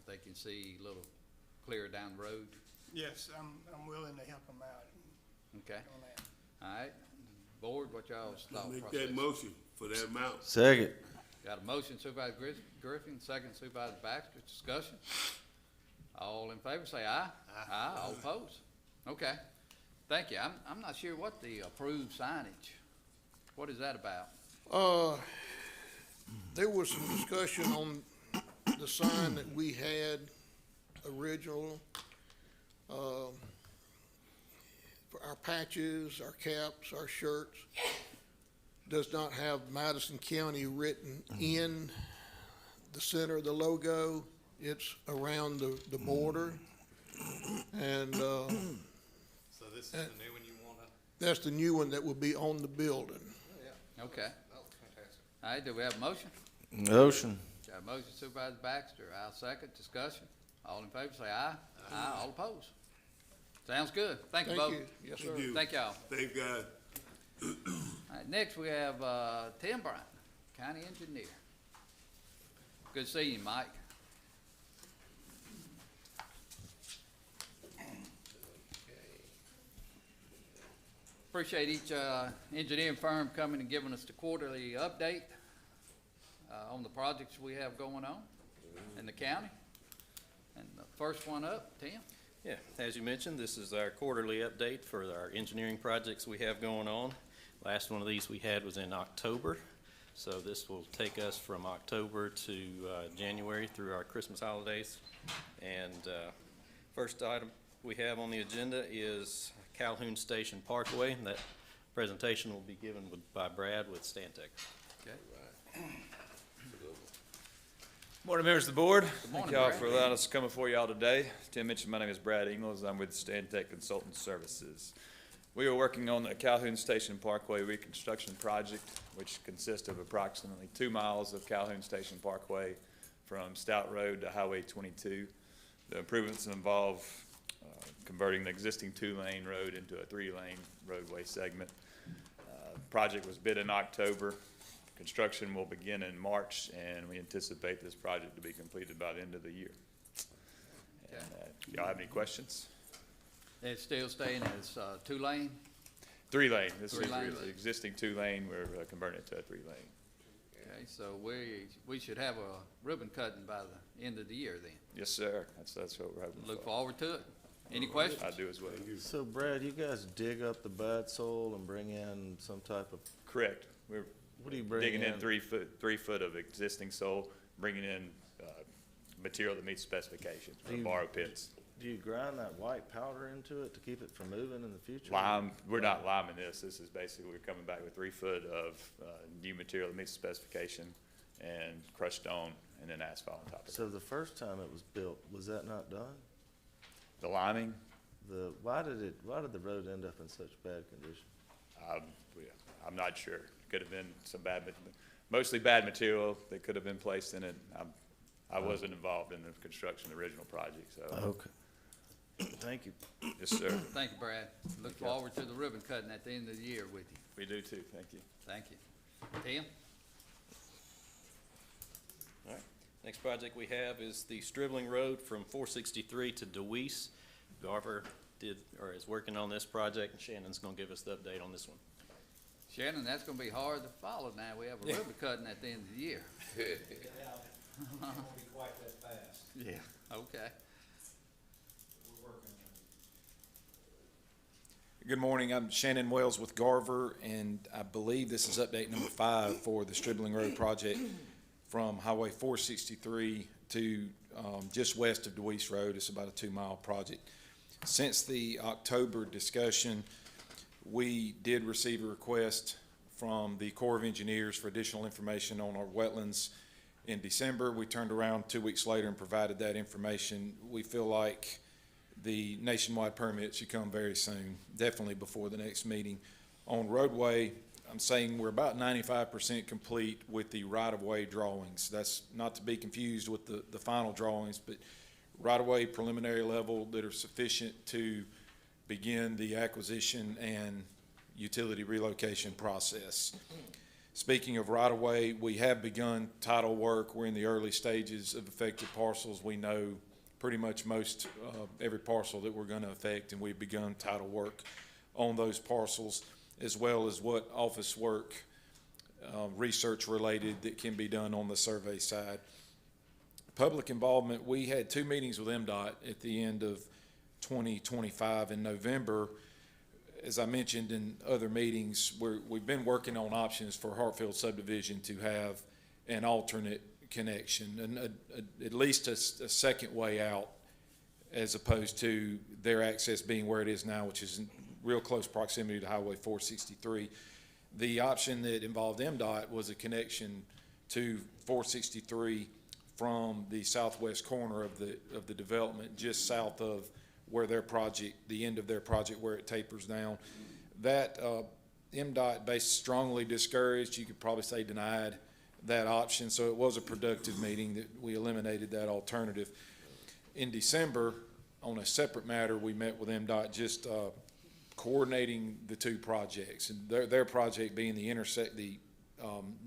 Speaker 1: they can see a little clearer down the road?
Speaker 3: Yes, I'm willing to help them out
Speaker 1: Okay,
Speaker 3: on that.
Speaker 1: all right. Board, what y'all's thought
Speaker 11: Make
Speaker 1: process?
Speaker 11: that motion for that amount.
Speaker 7: Second.
Speaker 1: Got a motion Supervisor Griffin, second Supervisor Baxter, discussion. All in favor, say aye. Aye. All opposed? Okay, thank you. I'm not sure what the approved signage, what is that about?
Speaker 14: There was some discussion on the sign that we had original, for our patches, our caps, our shirts, does not have Madison County written in the center of the logo. It's around the border. And,
Speaker 9: So this is the new one you wanna?
Speaker 14: that's the new one that will be on the building.
Speaker 1: Okay,
Speaker 9: Oh, fantastic.
Speaker 1: all right, do we have a motion?
Speaker 7: Motion.
Speaker 1: Got a motion Supervisor Baxter, I'll second, discussion. All in favor, say aye. Aye. All opposed? Sounds good. Thank you
Speaker 14: Thank
Speaker 1: both.
Speaker 14: you. Yes, sir.
Speaker 11: Thank you.
Speaker 1: Thank y'all.
Speaker 11: Thank God.
Speaker 1: All right, next we have, Tim Bryant, County Engineer. Good seeing you, Mike. Appreciate each, engineering firm coming and giving us the quarterly update, on the projects we have going on in the county. And the first one up, Tim?
Speaker 15: Yeah, as you mentioned, this is our quarterly update for our engineering projects we have going on. Last one of these we had was in October, so this will take us from October to January through our Christmas holidays. And first item we have on the agenda is Calhoun Station Parkway, and that presentation will be given by Brad with Stantec.
Speaker 1: Okay.
Speaker 16: Morning, members of the board.
Speaker 1: morning,
Speaker 16: Thank y'all
Speaker 1: Brad.
Speaker 16: for allowing us to come before y'all today. As Tim mentioned, my name is Brad Ingles. I'm with Stantec Consultant Services. We are working on the Calhoun Station Parkway reconstruction project, which consists of approximately 2 miles of Calhoun Station Parkway from Stout Road to Highway 22. The improvements involve converting the existing 2-lane road into a 3-lane roadway segment. Project was bid in October. Construction will begin in March, and we anticipate this project to be completed by the end of the year.
Speaker 1: Okay.
Speaker 16: And, y'all have any questions?
Speaker 1: It's still staying as, 2-lane?
Speaker 16: 3-lane. This is
Speaker 1: 3-lane.
Speaker 16: the existing 2-lane. We're converting it to a 3-lane.
Speaker 1: Okay, so we should have a ribbon cutting by the end of the year then.
Speaker 16: Yes, sir. That's what we're hoping for.
Speaker 1: Look forward to it. Any questions?
Speaker 16: I do as well.
Speaker 7: So Brad, you guys dig up the bad soil and bring in some type of,
Speaker 16: Correct. We're
Speaker 7: what do you bring
Speaker 16: digging in
Speaker 7: in?
Speaker 16: 3 foot of existing soil, bringing in material that meets specifications,
Speaker 7: Do you-
Speaker 16: borrow pits.
Speaker 7: Do you grind that white powder into it to keep it from moving in the future?
Speaker 16: Lime, we're not liming this. This is basically, we're coming back with 3 foot of new material that meets specification and crushed stone and then asphalt on top of it.
Speaker 7: So the first time it was built, was that not done?
Speaker 16: The liming,
Speaker 7: Why did the road end up in such bad condition?
Speaker 16: I'm not sure. Could have been some mostly bad material that could have been placed in it. I wasn't involved in the construction of the original project, so.
Speaker 7: Okay. Thank you.
Speaker 16: Yes, sir.
Speaker 1: Thank you, Brad. Look forward to the ribbon cutting at the end of the year with you.
Speaker 16: We do too. Thank you.
Speaker 1: Thank you. Tim?
Speaker 15: All right. Next project we have is the Stribling Road from 463 to DeWeese. Garver is working on this project, and Shannon's gonna give us the update on this one.
Speaker 1: Shannon, that's gonna be hard to follow now. We have a ribbon cutting at the end of the year.
Speaker 4: It won't be quite that fast.
Speaker 1: Yeah. Okay.
Speaker 4: We're working on it.
Speaker 17: Good morning, I'm Shannon Wells with Garver, and I believe this is update number 5 for the Stribling Road project from Highway 463 to just west of DeWeese Road. It's about a 2-mile project. Since the October discussion, we did receive a request from the Corps of Engineers for additional information on our wetlands. In December, we turned around 2 weeks later and provided that information. We feel like the nationwide permit should come very soon, definitely before the next meeting. On roadway, I'm saying we're about 95% complete with the right-of-way drawings. That's not to be confused with the final drawings, but right-of-way preliminary level that are sufficient to begin the acquisition and utility relocation process. Speaking of right-of-way, we have begun title work. We're in the early stages of affected parcels. We know pretty much most, every parcel that we're gonna affect, and we've begun title work on those parcels, as well as what office work, research related that can be done on the survey side. Public involvement, we had 2 meetings with MDOT at the end of 2025 in November. As I mentioned in other meetings, we've been working on options for Hartfield subdivision to have an alternate connection, and at least a second way out, as opposed to their access being where it is now, which is in real close proximity to Highway 463. The option that involved MDOT was a connection to 463 from the southwest corner of the development, just south of where their project, the end of their project where it tapers down. That MDOT based strongly discouraged, you could probably say denied that option, so it was a productive meeting that we eliminated that alternative. In December, on a separate matter, we met with MDOT just coordinating the 2 projects, and their project being the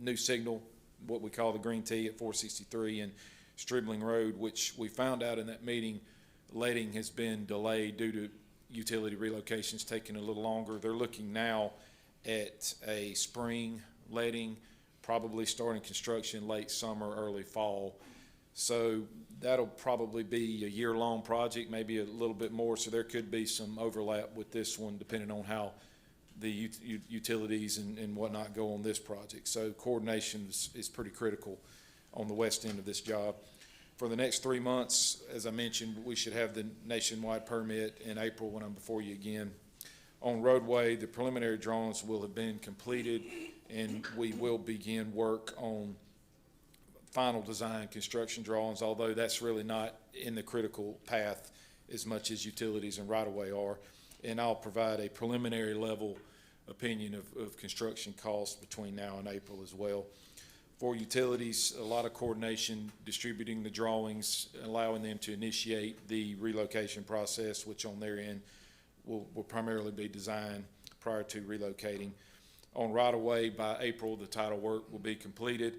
Speaker 17: new signal, what we call the green T at 463 and Stribling Road, which we found out in that meeting, letting has been delayed due to utility relocations taking a little longer. They're looking now at a spring letting, probably starting construction late summer, early fall. So that'll probably be a year-long project, maybe a little bit more, so there could be some overlap with this one depending on how the utilities and whatnot go on this project. So coordination is pretty critical on the west end of this job. For the next 3 months, as I mentioned, we should have the nationwide permit in April when I'm before you again. On roadway, the preliminary drawings will have been completed, and we will begin work on final design construction drawings, although that's really not in the critical path as much as utilities and right-of-way are. And I'll provide a preliminary level opinion of construction costs between now and April as well. For utilities, a lot of coordination, distributing the drawings, allowing them to initiate the relocation process, which on their end will primarily be designed prior to relocating. On right-of-way, by April, the title work will be completed,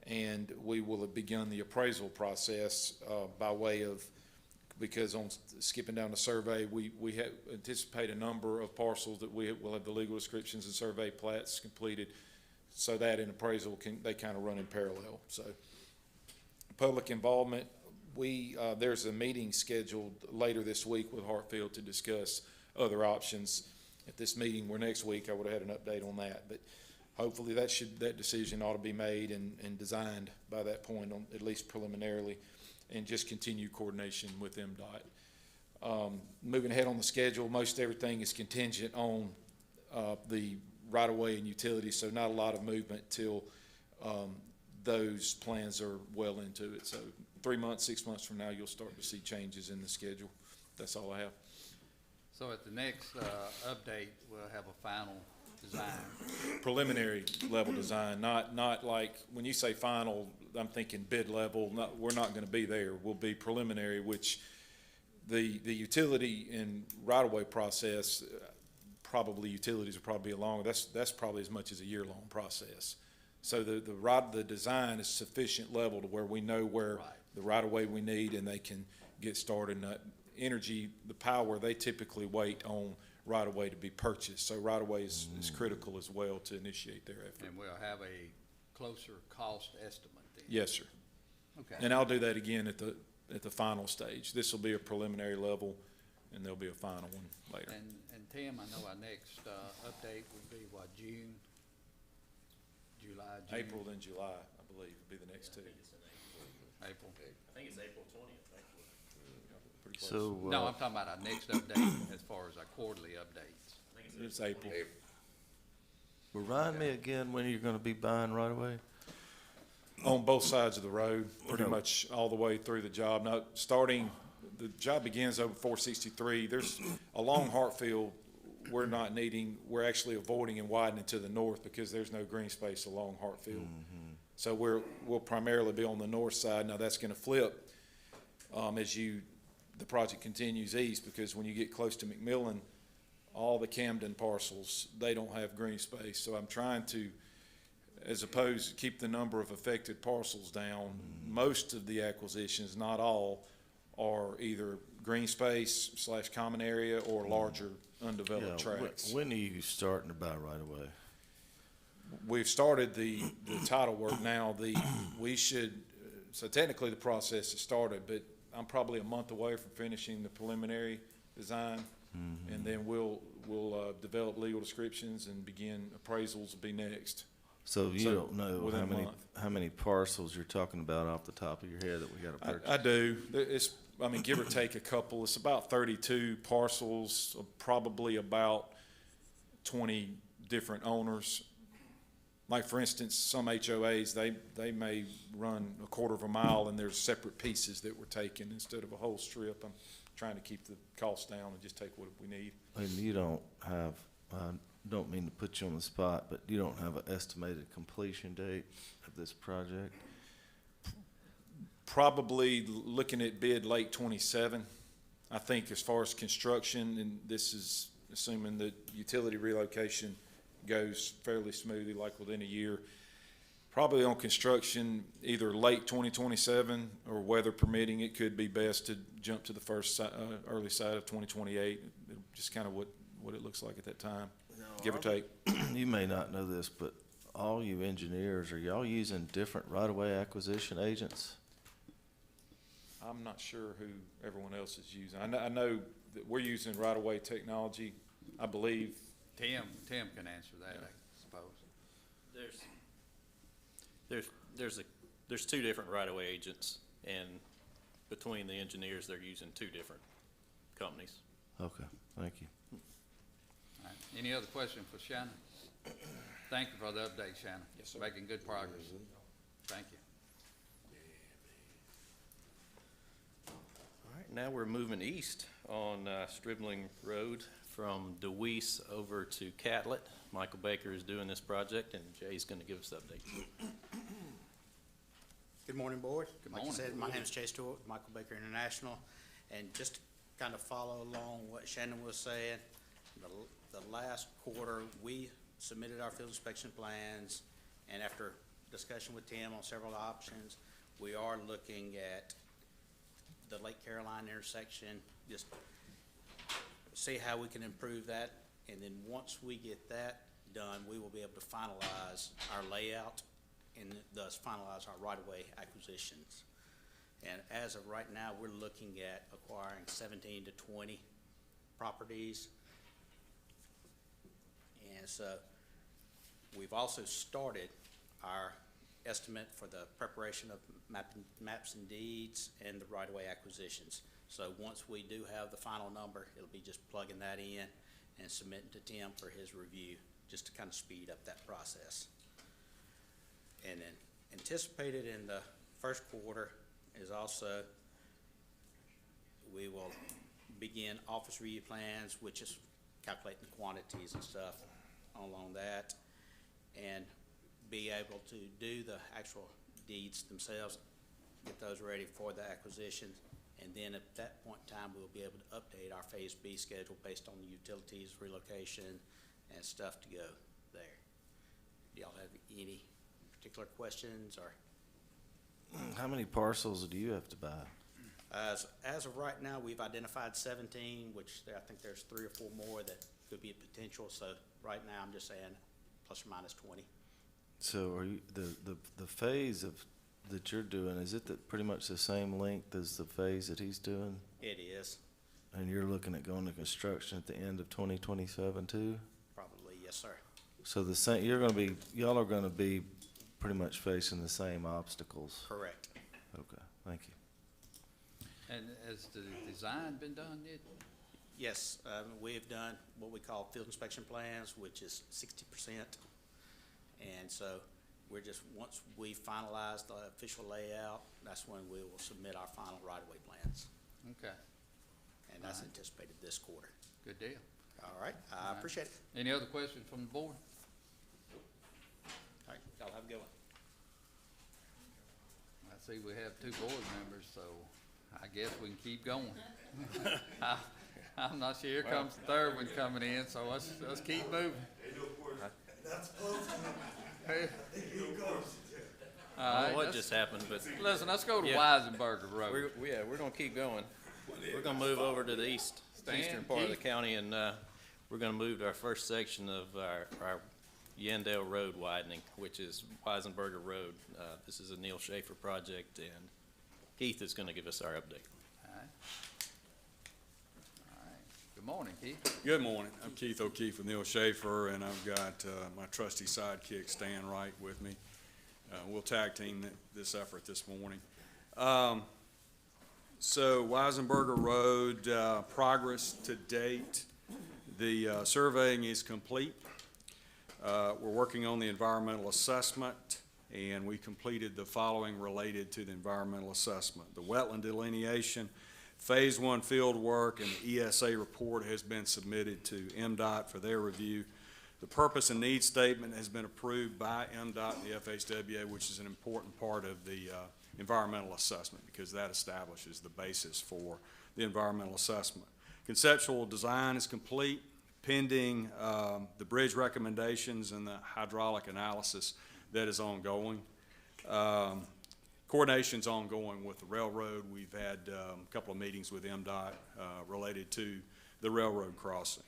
Speaker 17: and we will have begun the appraisal process by way of, because on skipping down the survey, we anticipate a number of parcels that we will have the legal descriptions and survey plats completed, so that in appraisal they kind of run in parallel. So public involvement, there's a meeting scheduled later this week with Hartfield to discuss other options. At this meeting, where next week I would have had an update on that, but hopefully that decision ought to be made and designed by that point, on at least preliminarily, and just continue coordination with MDOT. Moving ahead on the schedule, most everything is contingent on the right-of-way and utilities, so not a lot of movement till those plans are well into it. So 3 months, 6 months from now, you'll start to see changes in the schedule. That's all I have.
Speaker 1: So at the next update, we'll have a final design.
Speaker 17: Preliminary level design, not like, when you say final, I'm thinking bid level. We're not gonna be there. We'll be preliminary, which the utility and right-of-way process, probably utilities will probably be along. That's probably as much as a year-long process. So the design is sufficient level to where we know where the right-of-way we need, and they can get started. And energy, the power, they typically wait on right-of-way to be purchased. So right-of-way is critical as well to initiate their effort.
Speaker 1: And we'll have a closer cost estimate then?
Speaker 17: Yes, sir.
Speaker 1: Okay.
Speaker 17: And I'll do that again at the final stage. This will be a preliminary level, and there'll be a final one later.
Speaker 1: And Tim, I know our next update will be what, June? July, June?
Speaker 17: April, then July, I believe, will be the next two.
Speaker 1: April.
Speaker 5: I think it's April 20th, actually.
Speaker 17: Pretty close.
Speaker 7: So,
Speaker 1: No, I'm talking about our next update as far as our quarterly updates.
Speaker 17: It's April.
Speaker 7: remind me again when you're gonna be buying right away?
Speaker 17: On both sides of the road, pretty much all the way through the job. Now, the job begins over 463. There's along Hartfield, we're actually avoiding and widening to the north because there's no green space along Hartfield. So we'll primarily be on the north side. Now, that's gonna flip as the project continues east, because when you get close to McMillan, all the Camden parcels, they don't have green space. So I'm trying to as opposed to keep the number of affected parcels down. Most of the acquisitions, not all, are either green space / common area or larger undeveloped tracts.
Speaker 7: When are you starting to buy right away?
Speaker 17: We've started the title work now. So technically the process has started, but I'm probably a month away from finishing the preliminary design. And then we'll develop legal descriptions and begin appraisals will be next.
Speaker 7: So you don't know
Speaker 17: within a month.
Speaker 7: how many parcels you're talking about off the top of your head that we gotta purchase?
Speaker 17: I do. Give or take a couple. It's about 32 parcels, probably about 20 different owners. Like, for instance, some HOAs, they may run a quarter of a mile and there's separate pieces that we're taking instead of a whole strip. I'm trying to keep the cost down and just take what we need.
Speaker 7: And you don't have, I don't mean to put you on the spot, but you don't have an estimated completion date of this project?
Speaker 17: Probably looking at bid late 27. I think as far as construction, and this is assuming that utility relocation goes fairly smoothly, like within a year. Probably on construction, either late 2027 or weather permitting, it could be best to jump to the early side of 2028. Just kind of what it looks like at that time, give or take.
Speaker 7: You may not know this, but all you engineers, are y'all using different right-of-way acquisition agents?
Speaker 17: I'm not sure who everyone else is using. I know that we're using right-of-way technology, I believe.
Speaker 1: Tim can answer that, I suppose.
Speaker 15: There's two different right-of-way agents, and between the engineers, they're using two different companies.
Speaker 7: Okay, thank you.
Speaker 1: All right. Any other question for Shannon? Thank you for the update, Shannon.
Speaker 17: Yes, sir.
Speaker 1: Making good progress. Thank you.
Speaker 15: All right, now we're moving east on Stribling Road from DeWeese over to Catlett. Michael Baker is doing this project, and Jay's going to give us the update.
Speaker 18: Good morning, Board.
Speaker 1: Good
Speaker 18: Like you
Speaker 1: morning.
Speaker 18: said, my name is Chase Stewart, Michael Baker International, and just to kind of follow along what Shannon was saying, the last quarter, we submitted our field inspection plans, and after discussion with Tim on several options, we are looking at the Lake Caroline intersection, just see how we can improve that, and then once we get that done, we will be able to finalize our layout and thus finalize our right-of-way acquisitions. And as of right now, we're looking at acquiring 17 to 20 properties. And so we've also started our estimate for the preparation of maps and deeds and the right-of-way acquisitions. So once we do have the final number, it'll be just plugging that in and submitting to Tim for his review, just to kind of speed up that process. And then anticipated in the first quarter is also, we will begin office review plans, which is calculating the quantities and stuff along that, and be able to do the actual deeds themselves, get those ready for the acquisition. And then at that point in time, we'll be able to update our Phase B schedule based on the utilities, relocation, and stuff to go there. Do y'all have any particular questions, or?
Speaker 7: How many parcels do you have to buy?
Speaker 18: As of right now, we've identified 17, which I think there's 3 or 4 more that could be a potential. So right now, I'm just saying plus or minus 20.
Speaker 7: So are you, the phase that you're doing, is it pretty much the same length as the phase that he's doing?
Speaker 18: It is.
Speaker 7: And you're looking at going to construction at the end of 2027 too?
Speaker 18: Probably, yes, sir.
Speaker 7: So y'all are gonna be pretty much facing the same obstacles?
Speaker 18: Correct.
Speaker 7: Okay, thank you.
Speaker 1: And has the design been done yet?
Speaker 18: Yes, we have done what we call field inspection plans, which is 60%. And so we're just, once we finalize the official layout, that's when we will submit our final right-of-way plans.
Speaker 1: Okay,
Speaker 18: And that's anticipated this quarter.
Speaker 1: good deal.
Speaker 18: All right, I appreciate it.
Speaker 1: Any other questions from the board?
Speaker 18: All right, y'all have a good one.
Speaker 1: I see we have 2 board members, so I guess we can keep going. I'm not sure, here comes the third one coming in, so let's keep moving.
Speaker 15: I
Speaker 1: All
Speaker 15: don't
Speaker 1: right,
Speaker 15: know what
Speaker 1: let's-
Speaker 15: just happened, but
Speaker 1: Listen, let's go to
Speaker 15: Yeah.
Speaker 1: Weisenberger Road.
Speaker 15: we're gonna keep going. We're gonna move over to the eastern part of the
Speaker 1: Keith.
Speaker 15: county, and, we're gonna move to our first section of our Yandell Road widening, which is Weisenberger Road. This is a Neil Schaefer project, and Keith is gonna give us our update.
Speaker 1: All right. All right. Good morning, Keith.
Speaker 19: Good morning. I'm Keith O'Keefe with Neil Schaefer, and I've got my trusty sidekick Stan Wright with me. We'll tag team this effort this morning. So Weisenberger Road, progress to date. The surveying is complete. We're working on the environmental assessment, and we completed the following related to the environmental assessment. The wetland delineation, Phase 1 field work, and the ESA report has been submitted to MDOT for their review. The purpose and needs statement has been approved by MDOT and the FHWA, which is an important part of the environmental assessment because that establishes the basis for the environmental assessment. Conceptual design is complete, pending the bridge recommendations and the hydraulic analysis that is ongoing. Coordination's ongoing with the railroad. We've had a couple of meetings with MDOT related to the railroad crossing.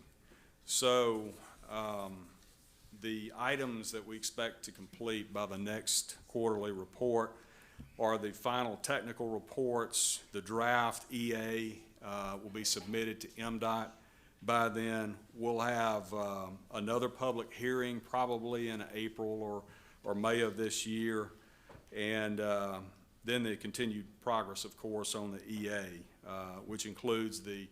Speaker 19: So the items that we expect to complete by the next quarterly report are the final technical reports. The draft EA will be submitted to MDOT. By then, we'll have another public hearing probably in April or May of this year. And then the continued progress, of course, on the EA, which includes the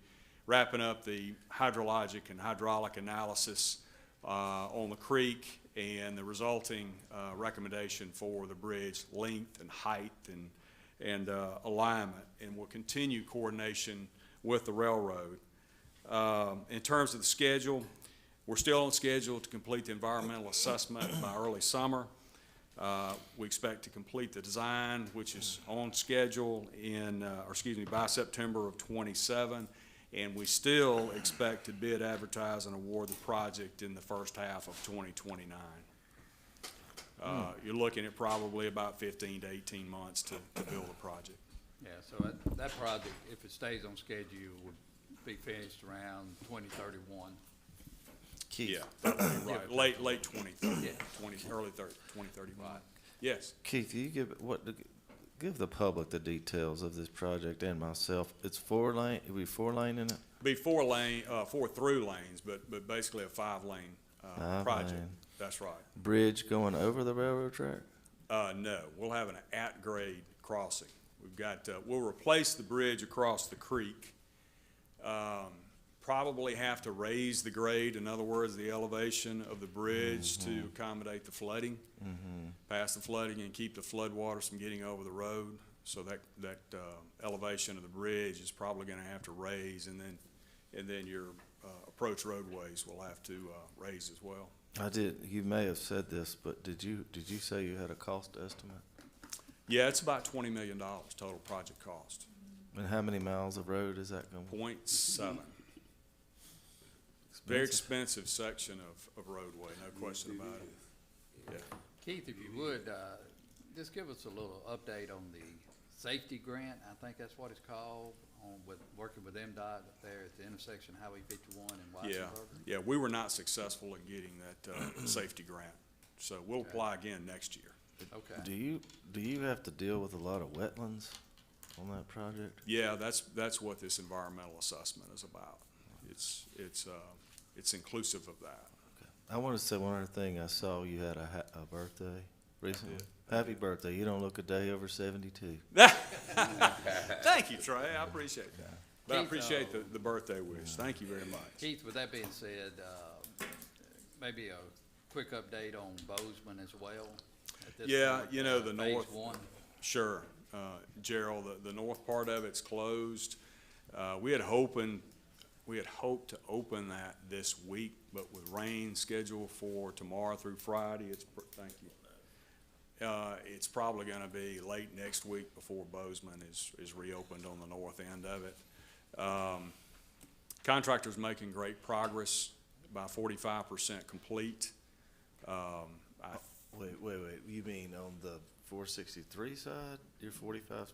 Speaker 19: wrapping up the hydrologic and hydraulic analysis on the creek and the resulting recommendation for the bridge length and height and alignment. And we'll continue coordination with the railroad. In terms of the schedule, we're still on schedule to complete the environmental assessment by early summer. We expect to complete the design, which is on schedule by September of '27. And we still expect to bid, advertise, and award the project in the first half of 2029. You're looking at probably about 15 to 18 months to build a project.
Speaker 1: Yeah, so that project, if it stays on schedule, would be finished around 2031.
Speaker 7: Keith,
Speaker 19: Right, late 2030,
Speaker 1: Yeah.
Speaker 19: early 2031. Right. Yes.
Speaker 7: Keith, you give the public the details of this project and myself. It's four lane, it'll be 4 lane in it?
Speaker 19: Be 4 through lanes, but basically a 5-lane project.
Speaker 7: lane.
Speaker 19: That's right.
Speaker 7: Bridge going over the railroad track?
Speaker 19: No, we'll have an at-grade crossing. We've got, we'll replace the bridge across the creek. Probably have to raise the grade, in other words, the elevation of the bridge to accommodate the flooding, pass the flooding and keep the floodwaters from getting over the road. So that elevation of the bridge is probably gonna have to raise, and then your approach roadways will have to raise as well.
Speaker 7: You may have said this, but did you say you had a cost estimate?
Speaker 19: Yeah, it's about $20 million total project cost.
Speaker 7: And how many miles of road is that going to be?
Speaker 19: 0.7. Very expensive section of roadway, no question about it. Yeah.
Speaker 1: Keith, if you would, just give us a little update on the safety grant, I think that's what it's called, working with MDOT up there at the intersection of Highway 51 and Weisenberger.
Speaker 19: Yeah, we were not successful in getting that safety grant, so we'll apply again next year.
Speaker 1: Okay.
Speaker 7: Do you have to deal with a lot of wetlands on that project?
Speaker 19: Yeah, that's what this environmental assessment is about. It's inclusive of that.
Speaker 7: Okay. I want to say one other thing. I saw you had a birthday recently. Happy birthday. You don't look a day over 72.
Speaker 19: Thank you, Trey. I appreciate that. But I appreciate the birthday wish. Thank you very much.
Speaker 1: Keith, with that being said, maybe a quick update on Bozeman as well? at this
Speaker 19: Yeah,
Speaker 1: point,
Speaker 19: you know, the
Speaker 1: phase
Speaker 19: north.
Speaker 1: 1?
Speaker 19: Sure. Gerald, the north part of it's closed. We had hoped to open that this week, but with rain scheduled for tomorrow through Friday, thank you. It's probably gonna be late next week before Bozeman is reopened on the north end of it. Contractor's making great progress, about 45% complete. I
Speaker 7: Wait, you mean on the 463 side, you're 45%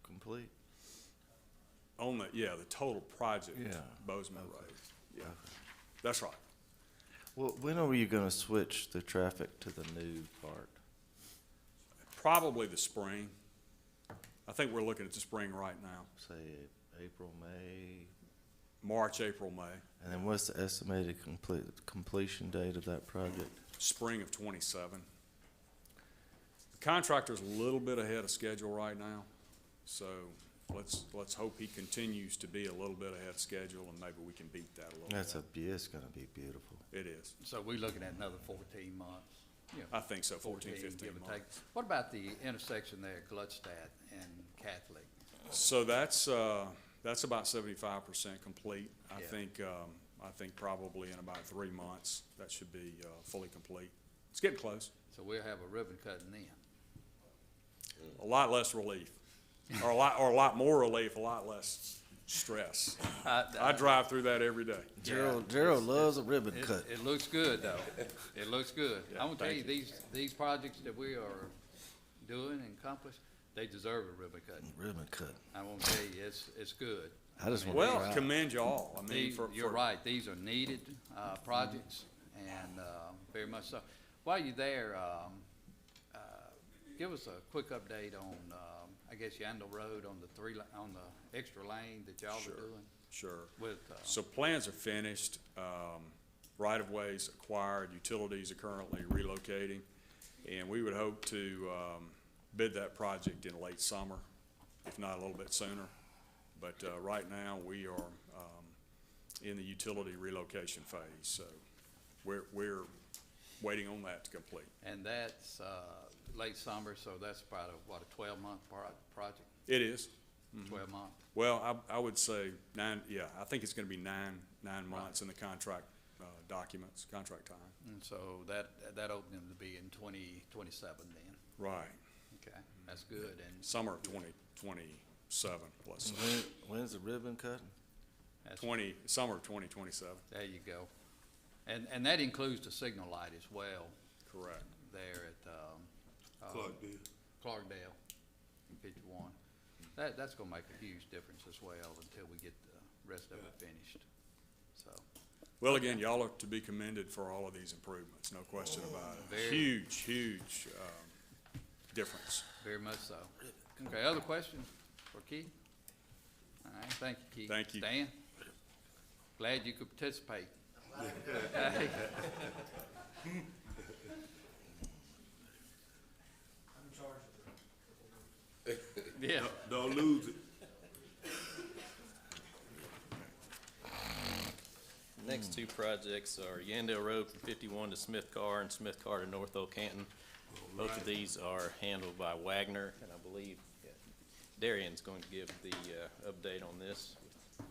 Speaker 7: complete?
Speaker 19: On the, yeah, the total project,
Speaker 7: Yeah.
Speaker 19: Bozeman Road. Yeah, that's right.
Speaker 7: Well, when are you gonna switch the traffic to the new part?
Speaker 19: Probably the spring. I think we're looking at the spring right now.
Speaker 7: Say April, May?
Speaker 19: March, April, May.
Speaker 7: And then what's the estimated completion date of that project?
Speaker 19: Spring of '27. The contractor's a little bit ahead of schedule right now, so let's hope he continues to be a little bit ahead of schedule, and maybe we can beat that a little bit.
Speaker 7: It's gonna be beautiful.
Speaker 19: It is.
Speaker 1: So we're looking at another 14 months. You know,
Speaker 19: I think so, 14, 15
Speaker 1: give or take.
Speaker 19: months.
Speaker 1: What about the intersection there, Gluckstadt and Catholic?
Speaker 19: So that's about 75% complete. I
Speaker 1: Yeah.
Speaker 19: think probably in about 3 months, that should be fully complete. It's getting close.
Speaker 1: So we'll have a ribbon cutting then.
Speaker 19: A lot less relief, or a lot more relief, a lot less stress. I drive through that every day.
Speaker 7: Gerald loves a ribbon cut.
Speaker 1: It looks good, though. It looks good.
Speaker 19: Yeah,
Speaker 1: I'm gonna tell
Speaker 19: thank
Speaker 1: you, these projects that we are doing and accomplishing, they deserve a ribbon cutting.
Speaker 7: Ribbon cut.
Speaker 1: I want to tell you, it's good.
Speaker 7: I just want
Speaker 19: Well, commend you all. I mean,
Speaker 1: You're right, these are needed, projects, and, very much so. While you're there, give us a quick update on, I guess Yandle Road on on the extra lane that y'all
Speaker 19: Sure.
Speaker 1: are doing
Speaker 19: Sure.
Speaker 1: with,
Speaker 19: So plans are finished, right-of-ways acquired, utilities are currently relocating, and we would hope to bid that project in late summer, if not a little bit sooner. But right now, we are in the utility relocation phase, so we're waiting on that to complete.
Speaker 1: and that's, late summer, so that's about a 12-month project?
Speaker 19: It is.
Speaker 1: 12 months?
Speaker 19: Well, I would say I think it's gonna be nine months in the contract documents, contract time.
Speaker 1: And so that opening will be in 2027 then?
Speaker 19: Right.
Speaker 1: Okay, that's good, and
Speaker 19: Summer of 2027 plus
Speaker 7: When's the ribbon cutting?
Speaker 1: that's,
Speaker 19: summer of 2027.
Speaker 1: there you go. And that includes the signal light as well,
Speaker 19: Correct.
Speaker 1: there at, Clarkdale in 51. That's gonna make a huge difference as well until we get the rest of it finished, so.
Speaker 19: Well, again, y'all are to be commended for all of these improvements, no question about it.
Speaker 1: Very.
Speaker 19: Huge difference.
Speaker 1: Very much so. Okay, other questions for Keith? All right, thank you, Keith.
Speaker 19: Thank you.
Speaker 1: Dan? Glad you could participate. Okay. Yeah.
Speaker 11: Don't lose it.
Speaker 15: Next two projects are Yandell Road from 51 to Smith Car and Smith Car to North Oak Canton. Both of these are handled by Wagner, and I believe Darian's going to give the update on this with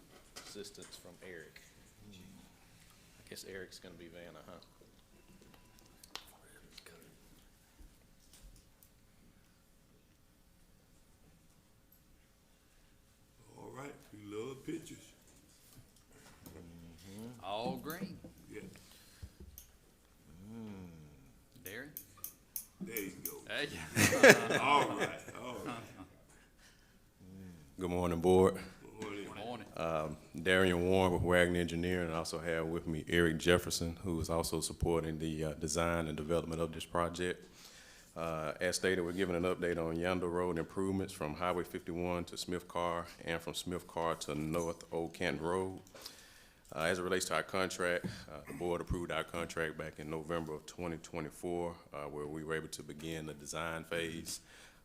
Speaker 15: assistance from Eric. I guess Eric's going to be Vanna, huh?
Speaker 11: All right, we love pictures.
Speaker 1: All green.
Speaker 11: Yeah,
Speaker 1: Darren?
Speaker 11: there you go.
Speaker 1: Hey.
Speaker 11: All right.
Speaker 20: Good morning, Board.
Speaker 11: Morning.
Speaker 1: Morning.
Speaker 20: Darian Warren with Wagner Engineering, and I also have with me Eric Jefferson, who is also supporting the design and development of this project. As stated, we're giving an update on Yandell Road improvements from Highway 51 to Smith Car and from Smith Car to North Old Canton Road. As it relates to our contract, the board approved our contract back in November of 2024, where we were able to begin the design phase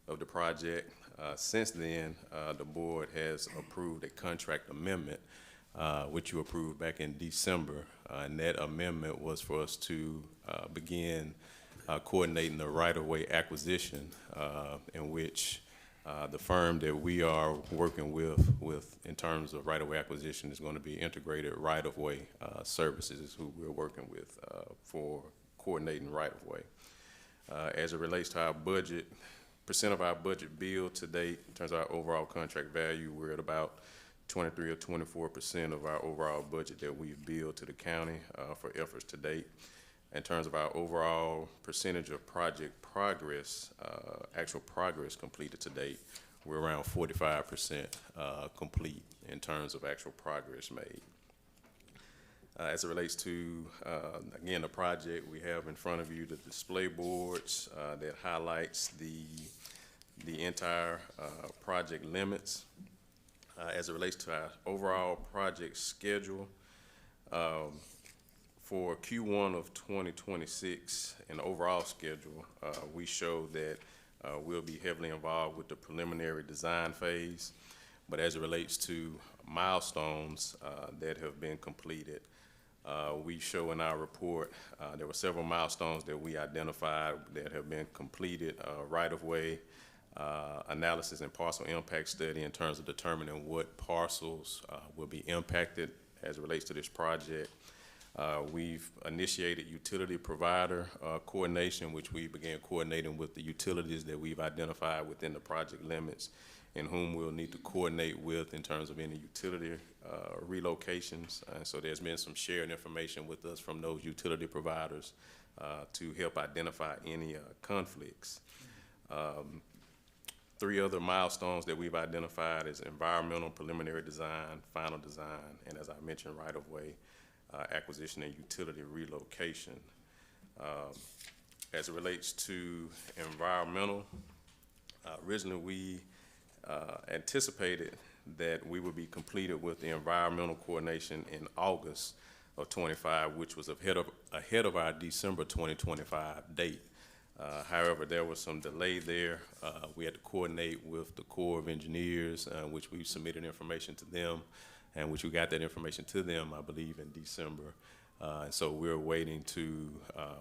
Speaker 20: of the project. Since then, the board has approved a contract amendment, which you approved back in December, and that amendment was for us to begin coordinating the right-of-way acquisition, in which the firm that we are working with in terms of right-of-way acquisition is going to be Integrated Right-of-Way Services is who we're working with for coordinating right-of-way. As it relates to our budget, percent of our budget billed to date, in terms of our overall contract value, we're at about 23 or 24% of our overall budget that we've billed to the county for efforts to date. In terms of our overall percentage of project progress, actual progress completed to date, we're around 45% complete in terms of actual progress made. As it relates to, again, the project, we have in front of you the display boards that highlights the entire project limits. As it relates to our overall project schedule, for Q1 of 2026 and the overall schedule, we show that we'll be heavily involved with the preliminary design phase. But as it relates to milestones that have been completed, we show in our report there were several milestones that we identified that have been completed, right-of-way analysis and parcel impact study in terms of determining what parcels will be impacted as it relates to this project. We've initiated utility provider coordination, which we began coordinating with the utilities that we've identified within the project limits and whom we'll need to coordinate with in terms of any utility relocations. So there's been some shared information with us from those utility providers to help identify any conflicts. 3 other milestones that we've identified is environmental preliminary design, final design, and as I mentioned, right-of-way acquisition and utility relocation. As it relates to environmental, originally we anticipated that we would be completed with the environmental coordination in August of 25, which was ahead of our December 2025 date. However, there was some delay there. We had to coordinate with the Corps of Engineers, which we submitted information to them, and which we got that information to them, I believe, in December. And so we're waiting to,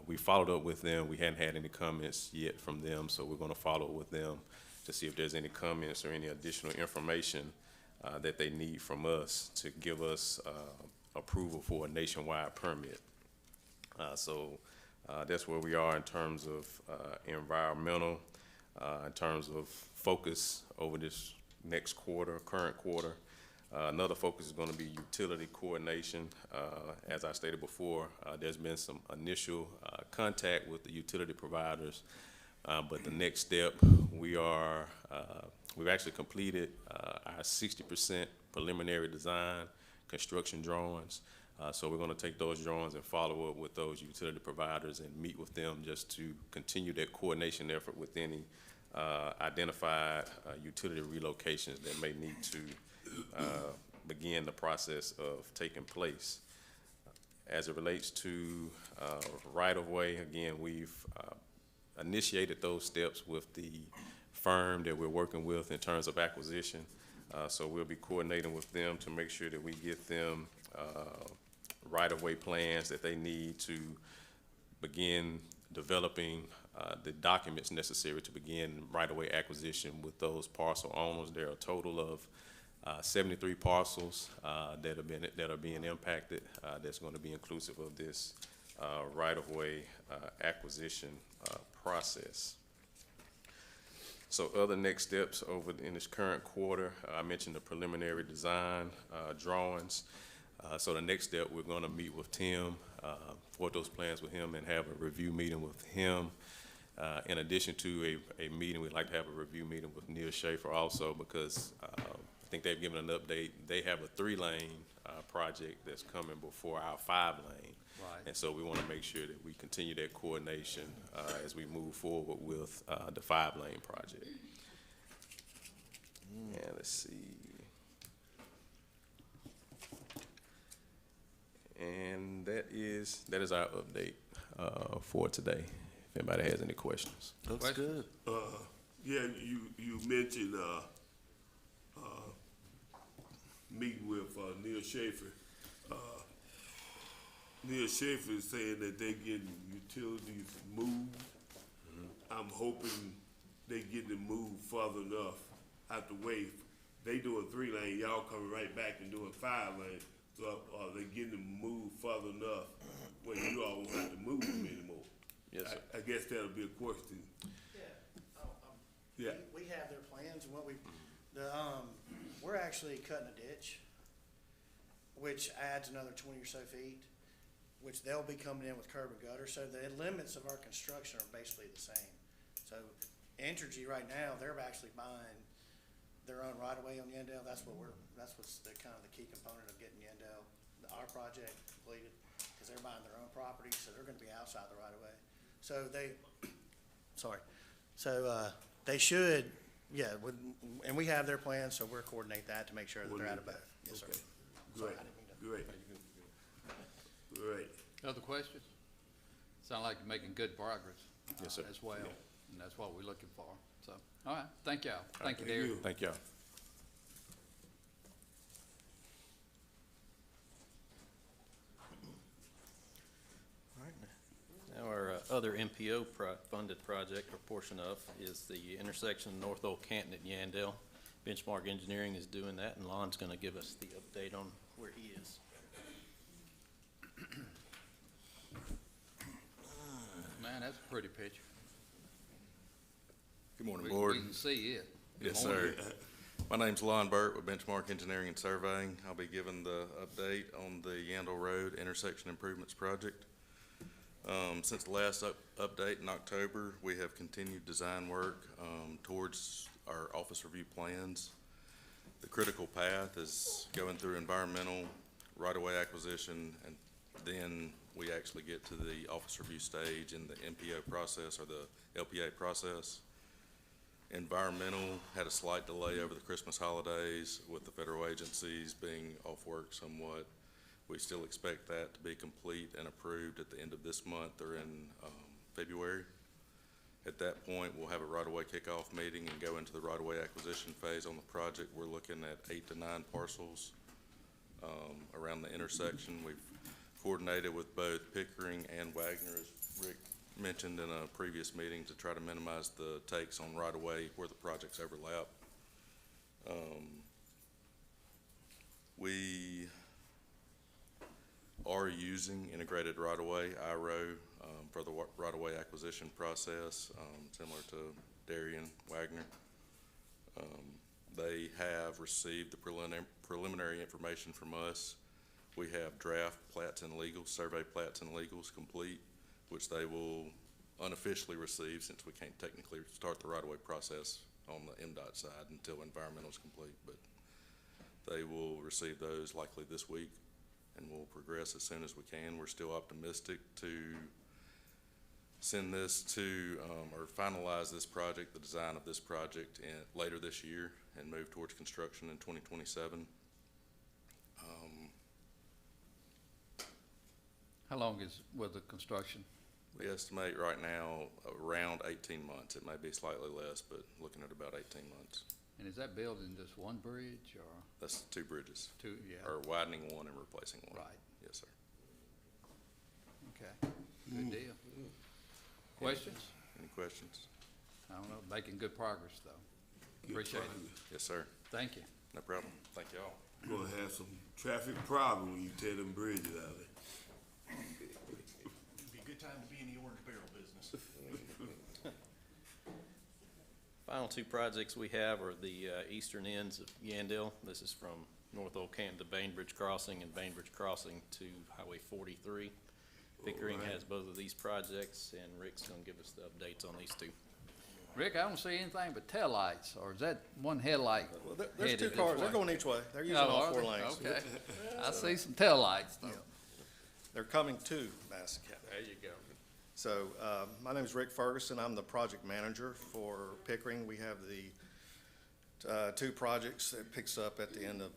Speaker 20: we followed up with them. We hadn't had any comments yet from them, so we're going to follow up with them to see if there's any comments or any additional information that they need from us to give us approval for a nationwide permit. So that's where we are in terms of environmental, in terms of focus over this next quarter, current quarter. Another focus is going to be utility coordination. As I stated before, there's been some initial contact with the utility providers, but the next step, we've actually completed our 60% preliminary design construction drawings. So we're going to take those drawings and follow up with those utility providers and meet with them just to continue that coordination effort with any identified utility relocations that may need to begin the process of taking place. As it relates to right-of-way, again, we've initiated those steps with the firm that we're working with in terms of acquisition. So we'll be coordinating with them to make sure that we get them right-of-way plans that they need to begin developing the documents necessary to begin right-of-way acquisition with those parcel owners. There are a total of 73 parcels that are being impacted. That's going to be inclusive of this right-of-way acquisition process. So other next steps over in this current quarter, I mentioned the preliminary design drawings. So the next step, we're going to meet with Tim, for those plans with him, and have a review meeting with him. In addition to a meeting, we'd like to have a review meeting with Neil Schaefer also, because I think they've given an update. They have a 3-lane project that's coming before our 5-lane. Right. And so we want to make sure that we continue that coordination as we move forward with the 5-lane project. And let's see. And that is our update for today. If anybody has any questions.
Speaker 7: Looks good.
Speaker 11: Yeah, you mentioned meeting with Neil Schaefer. Neil Schaefer is saying that they're getting utilities moved. I'm hoping they getting it moved further enough out the way. They doing 3-lane, y'all coming right back and doing 5-lane. So are they getting them moved further enough where you all won't have to move them anymore?
Speaker 20: Yes, sir.
Speaker 11: I guess that'll be a question. Yeah.
Speaker 21: We have their plans, and we're actually cutting a ditch, which adds another 20 or so feet. which they'll be coming in with curb and gutter, so the limits of our construction are basically the same. So Entergy right now, they're actually buying their own right-of-way on Yandell. That's what's the kind of the key component of getting Yandell, our project completed, because they're buying their own property, so they're gonna be outside the right-of-way. So they should, yeah, and we have their plans, so we'll coordinate that to make sure that they're out of both. Yes, sir.
Speaker 11: Okay.
Speaker 21: Sorry,
Speaker 11: Great,
Speaker 21: I didn't mean to-
Speaker 11: great. Great.
Speaker 1: Other questions? Sound like you're making good progress.
Speaker 20: Yes, sir.
Speaker 1: As well,
Speaker 20: Yeah.
Speaker 1: and that's what we're looking for, so, all right, thank y'all. Thank you, Derek.
Speaker 20: Thank y'all.
Speaker 15: Now, our other MPO funded project, or portion of, is the intersection of North Old Canton at Yandell. Benchmark Engineering is doing that, and Lon's gonna give us the update on where he is.
Speaker 1: Man, that's a pretty picture.
Speaker 2: Good morning,
Speaker 1: We-
Speaker 2: Board.
Speaker 1: We can see it. Good
Speaker 2: Yes,
Speaker 1: morning.
Speaker 2: sir. My name's Lon Burt with Benchmark Engineering and Surveying. I'll be giving the update on the Yandell Road Intersection Improvements Project. Since the last update in October, we have continued design work towards our office review plans. The critical path is going through environmental, right-of-way acquisition, and then we actually get to the office review stage in the MPO process or the LPA process. Environmental had a slight delay over the Christmas holidays with the federal agencies being off work somewhat. We still expect that to be complete and approved at the end of this month or in February. At that point, we'll have a right-of-way kickoff meeting and go into the right-of-way acquisition phase on the project. We're looking at 8 to 9 parcels around the intersection. We've coordinated with both Pickering and Wagner, as Rick mentioned in a previous meeting, to try to minimize the takes on right-of-way where the projects overlap. We are using integrated right-of-way, IRO, for the right-of-way acquisition process, similar to Darien, Wagner. They have received the preliminary information from us. We have draft plats and legals, survey plats and legals complete, which they will unofficially receive since we can't technically start the right-of-way process on the MDOT side until environmental is complete. But they will receive those likely this week, and we'll progress as soon as we can. We're still optimistic to send this to, or finalize this project, the design of this project later this year, and move towards construction in 2027.
Speaker 1: How long is with the construction?
Speaker 2: We estimate right now around 18 months. It may be slightly less, but looking at about 18 months.
Speaker 1: And is that building just one bridge or
Speaker 2: That's 2 bridges.
Speaker 1: two? Yeah.
Speaker 2: Or widening one and replacing one.
Speaker 1: Right.
Speaker 2: Yes, sir.
Speaker 1: Okay, good deal. Questions?
Speaker 2: Any questions?
Speaker 1: I don't know, making good progress though. Appreciate it.
Speaker 2: Yes, sir.
Speaker 1: Thank you.
Speaker 2: No problem. Thank you all.
Speaker 11: Gonna have some traffic problem when you tear them bridges out there.
Speaker 5: It'd be a good time to be in the orange barrel business.
Speaker 15: Final two projects we have are the eastern ends of Yandell. This is from North Old Canton to Bainbridge Crossing and Bainbridge Crossing to Highway 43. Pickering has both of these projects, and Rick's gonna give us the updates on these two.
Speaker 1: Rick, I don't see anything but taillights, or is that one headlight?
Speaker 21: Well, there's
Speaker 1: headed
Speaker 21: two
Speaker 1: this
Speaker 21: cars, they're
Speaker 1: way?
Speaker 21: going each way, they're using
Speaker 1: Oh,
Speaker 21: all
Speaker 1: are
Speaker 21: 4
Speaker 1: they?
Speaker 21: lanes.
Speaker 1: Okay. I see some taillights though.
Speaker 21: Yeah. They're coming to Madison County.
Speaker 1: There you go.
Speaker 21: So, my name is Rick Ferguson. I'm the project manager for Pickering. We have the 2 projects that picks up at the end of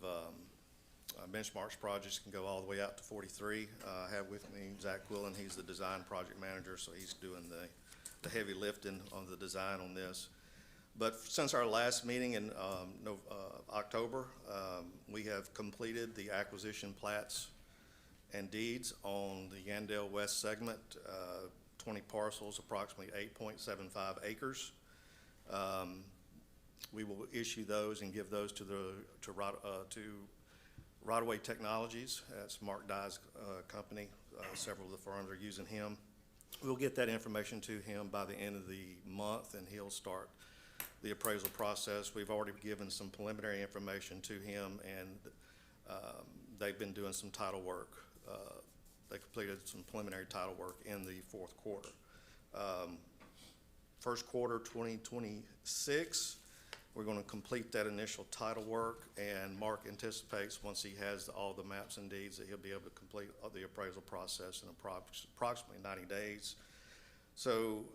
Speaker 21: Benchmark's projects, can go all the way out to 43. I have with me Zach Quillen. He's the design project manager, so he's doing the heavy lifting on the design on this. But since our last meeting in October, we have completed the acquisition plats and deeds on the Yandell West segment, 20 parcels, approximately 8.75 acres. We will issue those and give those to Right-of-Way Technologies. That's Mark Dye's company. Several of the firms are using him. We'll get that information to him by the end of the month, and he'll start the appraisal process. We've already given some preliminary information to him, and they've been doing some title work. They completed some preliminary title work in the fourth quarter. First quarter 2026, we're going to complete that initial title work, and Mark anticipates, once he has all the maps and deeds, that he'll be able to complete the appraisal process in approximately 90 days. So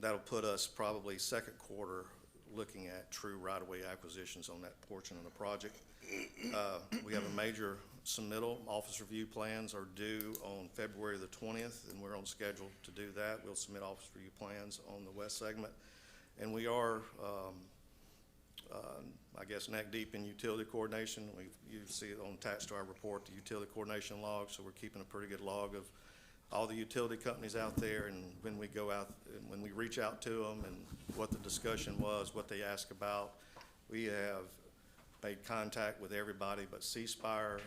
Speaker 21: that'll put us probably second quarter looking at true right-of-way acquisitions on that portion of the project. We have a major submittal. Office review plans are due on February the 20th, and we're on schedule to do that. We'll submit office review plans on the west segment. And we are, I guess, neck deep in utility coordination. You see it attached to our report, the utility coordination log, so we're keeping a pretty good log of all the utility companies out there, and when we go out, and when we reach out to them, and what the discussion was, what they ask about. We have made contact with everybody but C-Spire.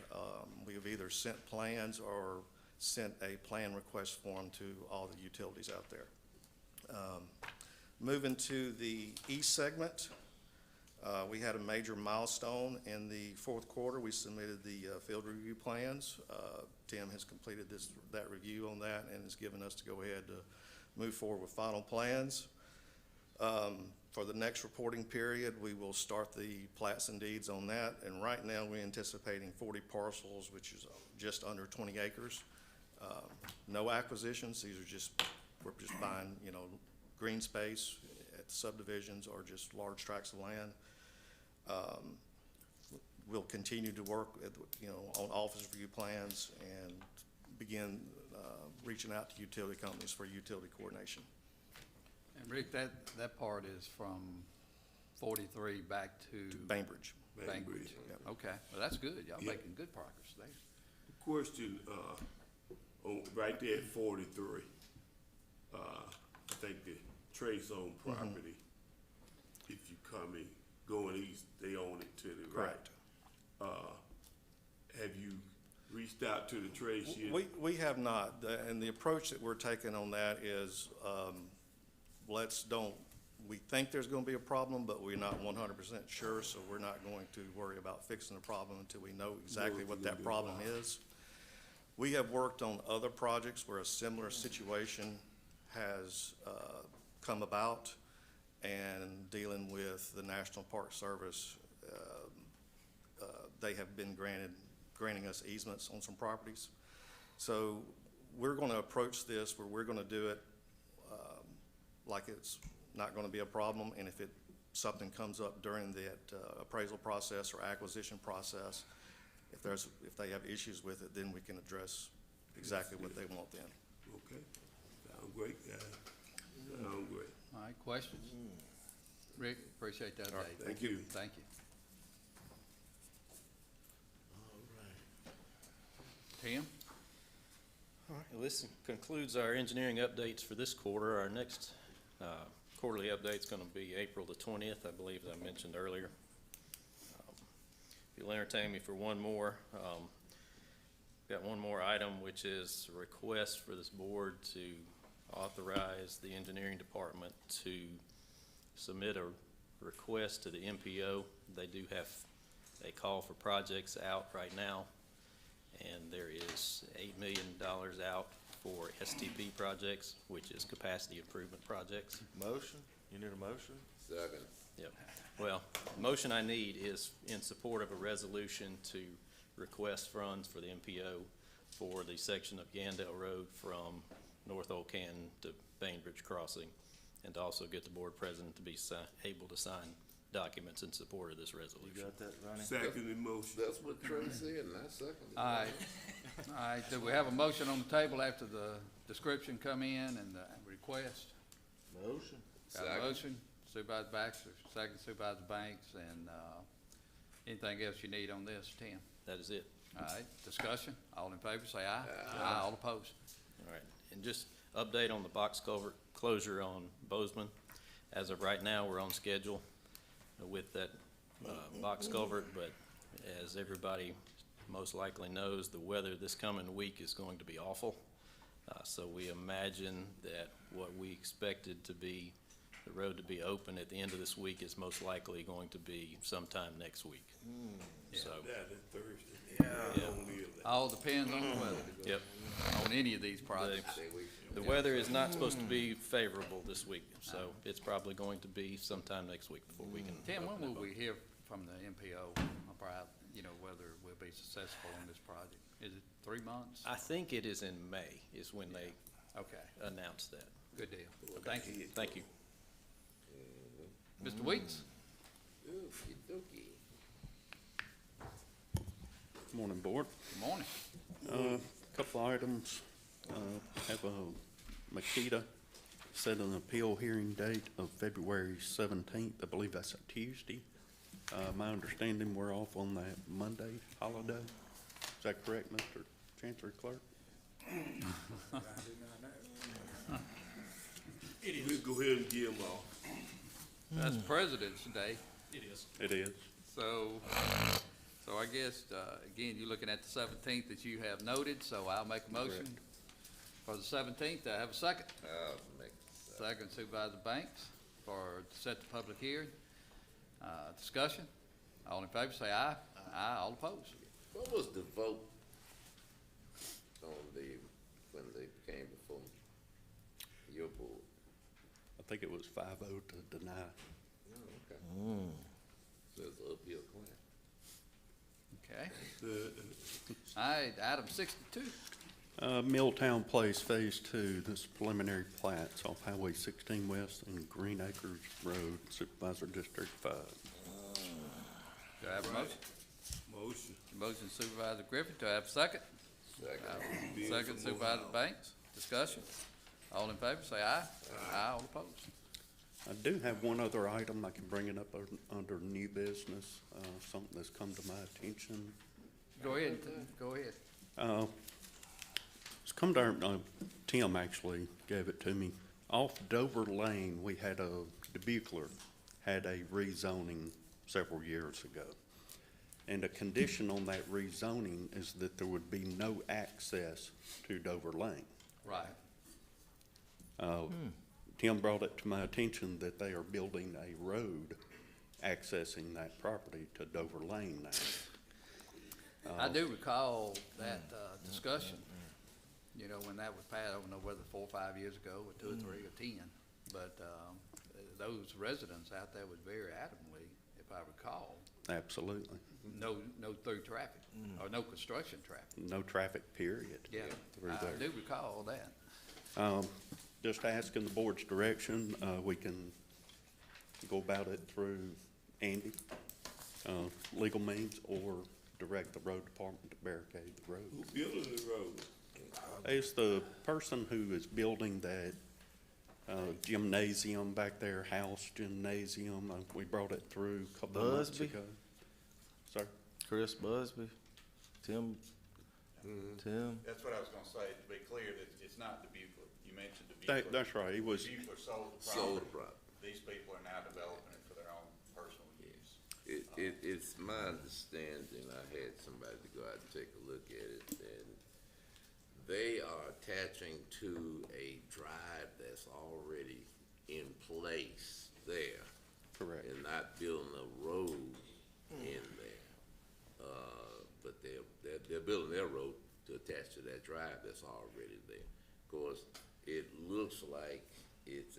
Speaker 21: We have either sent plans or sent a plan request form to all the utilities out there. Moving to the east segment, we had a major milestone in the fourth quarter. We submitted the field review plans. Tim has completed that review on that and has given us to go ahead to move forward with final plans. For the next reporting period, we will start the plats and deeds on that, and right now we're anticipating 40 parcels, which is just under 20 acres. No acquisitions. These are just, we're just buying, green space at subdivisions or just large tracts of land. We'll continue to work on office review plans and begin reaching out to utility companies for utility coordination.
Speaker 1: And Rick, that part is from 43 back to?
Speaker 11: Bainbridge.
Speaker 1: Bainbridge.
Speaker 11: Yeah.
Speaker 1: Okay, well, that's good. Y'all
Speaker 11: Yeah.
Speaker 1: making good progress there.
Speaker 11: Question, right there at 43, I think the Trace owned property, if you come in, going east, they own it to the right.
Speaker 21: Correct.
Speaker 11: Have you reached out to the Trace yet?
Speaker 21: We have not, and the approach that we're taking on that is, we think there's gonna be a problem, but we're not 100% sure, so we're not going to worry about fixing the problem until we know exactly what that problem is. We have worked on other projects where a similar situation has come about, and dealing with the National Park Service, they have been granting us easements on some properties. So we're gonna approach this where we're gonna do it like it's not gonna be a problem, and if something comes up during that appraisal process or acquisition process, if they have issues with it, then we can address exactly what they want then.
Speaker 11: Okay, sound great, guys. Sound great.
Speaker 1: All right, questions? Rick, appreciate that update.
Speaker 11: Thank you.
Speaker 1: Thank you. Tim?
Speaker 15: All right, well, this concludes our engineering updates for this quarter. Our next quarterly update's gonna be April the 20th, I believe, as I mentioned earlier. If you'll entertain me for one more, got one more item, which is a request for this board to authorize the engineering department to submit a request to the MPO. They do have a call for projects out right now, and there is $8 million out for STP projects, which is capacity improvement projects.
Speaker 7: Motion? You need a motion?
Speaker 11: Second.
Speaker 15: Yep. Well, the motion I need is in support of a resolution to request funds for the MPO for the section of Yandell Road from North Old Canton to Bainbridge Crossing, and to also get the board president to be able to sign documents in support of this resolution.
Speaker 7: You got that, Ronnie?
Speaker 11: Second motion.
Speaker 10: That's what Trey said, and I seconded it.
Speaker 1: All right, all right, do we have a motion on the table after the description come in and the request?
Speaker 7: Motion.
Speaker 1: Got a motion, Supervisor Baxter, second Supervisor Banks, and, anything else you need on this, Tim?
Speaker 15: That is it.
Speaker 1: All right, discussion, all in favor, say aye. Aye. All opposed.
Speaker 15: All right, and just update on the box culvert closure on Bozeman. As of right now, we're on schedule with that box culvert, but as everybody most likely knows, the weather this coming week is going to be awful. So we imagine that what we expected to be the road to be open at the end of this week is most likely going to be sometime next week. So,
Speaker 11: That is Thursday.
Speaker 15: yeah.
Speaker 1: All depends on the weather.
Speaker 15: Yep.
Speaker 1: All on any of these projects.
Speaker 15: The weather is not supposed to be favorable this week, so it's probably going to be sometime next week before we can.
Speaker 1: Tim, when
Speaker 15: open it
Speaker 1: will
Speaker 15: up.
Speaker 1: we hear from the MPO about, you know, whether we'll be successful on this project? Is it 3 months?
Speaker 15: I think it is in May is when they
Speaker 1: Okay,
Speaker 15: announce that.
Speaker 1: good deal. Well, thank you.
Speaker 15: Thank you.
Speaker 1: Mr. Weeks?
Speaker 10: Okey-dokey.
Speaker 6: Morning, Board.
Speaker 1: Good morning.
Speaker 6: Couple items. Have a Makita set an appeal hearing date of February 17th. I believe that's a Tuesday. My understanding, we're off on that Monday holiday. Is that correct, Mr. Chancery Clerk?
Speaker 11: We'll go ahead and give them all.
Speaker 1: That's President's Day.
Speaker 5: It is.
Speaker 6: It is.
Speaker 1: So I guess, again, you're looking at the 17th that you have noted, so I'll make a motion for the 17th. Do I have a second?
Speaker 10: I'll make
Speaker 1: Second Supervisor Banks to set the public hearing. Discussion. All in favor, say aye. Aye. All opposed.
Speaker 10: What was the vote on when they came before your board?
Speaker 6: I think it was 5-0 to deny.
Speaker 10: Oh, okay. So it's an uphill climb.
Speaker 1: Okay. All right, item 62.
Speaker 6: Milltown Place Phase 2, this preliminary plat's off Highway 16 West and Green Acres Road, Supervisor District 5.
Speaker 1: Do I have a motion?
Speaker 11: Motion.
Speaker 1: Motion Supervisor Griffith. Do I have a second? Second Supervisor Banks. Discussion. All in favor, say aye. Aye. All opposed.
Speaker 6: I do have one other item. I can bring it up under new business, something that's come to my attention.
Speaker 1: Go ahead. Go ahead.
Speaker 6: It's come to Tim actually gave it to me. Off Dover Lane, we had DeBuchler had a rezoning several years ago. And a condition on that rezoning is that there would be no access to Dover Lane.
Speaker 1: Right.
Speaker 6: Tim brought it to my attention that they are building a road accessing that property to Dover Lane now.
Speaker 1: I do recall that discussion, you know, when that was passed. I don't know whether 4 or 5 years ago, or 2 or 3 or 10. But those residents out there was very adamantly, if I recall,
Speaker 6: Absolutely.
Speaker 1: no through traffic, or no construction traffic.
Speaker 6: No traffic, period.
Speaker 1: Yeah,
Speaker 6: through
Speaker 1: I
Speaker 6: there.
Speaker 1: do recall that.
Speaker 6: Just asking the board's direction, we can go about it through Andy, legal means, or direct the road department to barricade the road.
Speaker 11: Who building the road?
Speaker 6: It's the person who is building that gymnasium back there, house gymnasium. We brought it through a couple of months
Speaker 7: Busby?
Speaker 6: ago. Sir?
Speaker 7: Chris Busby, Tim.
Speaker 22: That's what I was gonna say, to be clear, that it's not DeBuchler. You mentioned DeBuchler.
Speaker 6: That's right, he was,
Speaker 22: DeBuchler sold the
Speaker 10: Sold the
Speaker 22: property.
Speaker 10: property.
Speaker 22: These people are now developing it for their own personal use.
Speaker 10: It's my understanding, I had somebody to go out and take a look at it, and they are attaching to a drive that's already in place there.
Speaker 6: correct.
Speaker 10: And not building a road in there. But they're building their road to attach to that drive that's already there. Of course, it looks like it's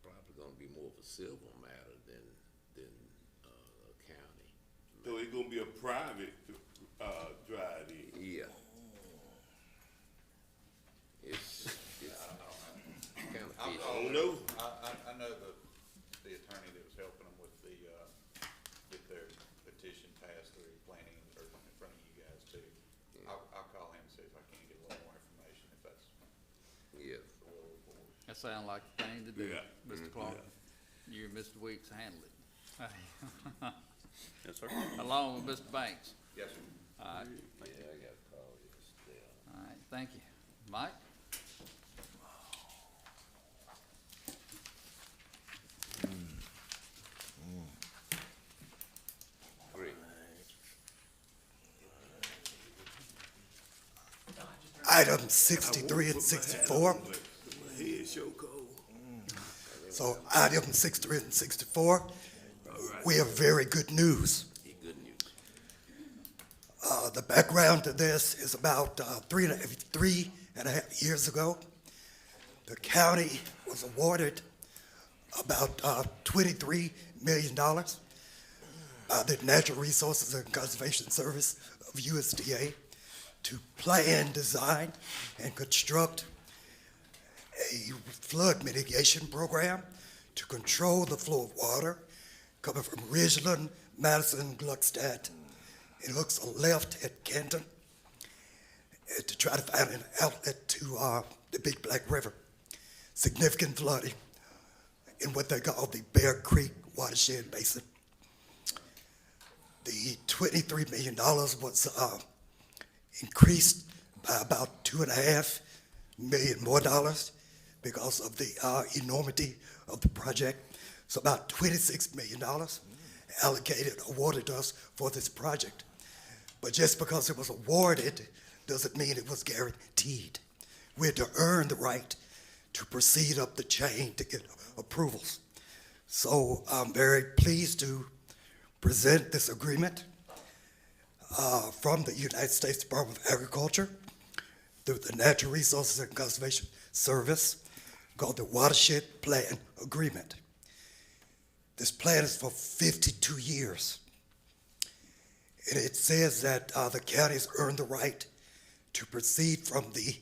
Speaker 10: probably gonna be more of a civil matter than a county.
Speaker 11: So it's gonna be a private, drive-in?
Speaker 10: Yeah. It's kind of
Speaker 11: I don't know.
Speaker 22: I know the attorney that was helping them with get their petition passed through planning or in front of you guys too. I'll call him and see if I can get a little more information, if that's
Speaker 10: Yes.
Speaker 22: the will of the board.
Speaker 1: That sounds like the thing to do,
Speaker 11: Yeah.
Speaker 1: Mr. Clark. You and Mr. Weeks handle it.
Speaker 6: Yes, sir.
Speaker 1: Along with Mr. Banks.
Speaker 22: Yes, sir.
Speaker 1: All right,
Speaker 10: Yeah, I got a call yesterday.
Speaker 1: all right, thank you. Mike?
Speaker 10: Great.
Speaker 8: Item 63 and 64.
Speaker 11: My head so cold.
Speaker 8: So item 63 and 64, we have very good news.
Speaker 10: Good news.
Speaker 8: The The background to this is about 3.5 years ago, the county was awarded about $23 million by the Natural Resources and Conservation Service of USDA to plan, design, and construct a flood mitigation program to control the flow of water coming from Ridgeland, Madison, Gluckstadt, and hooks a left at Canton to try to find an outlet to the Big Black River. Significant flooding in what they call the Bear Creek watershed basin. The $23 million was increased by about $2.5 million more dollars because of the enormity of the project. So about $26 million allocated, awarded us for this project. But just because it was awarded doesn't mean it was guaranteed. We had to earn the right to proceed up the chain to get approvals. So I'm very pleased to present this agreement from the United States Department of Agriculture through the Natural Resources and Conservation Service called the Watershed Plan Agreement. This plan is for 52 years. And it says that the counties earn the right to proceed from the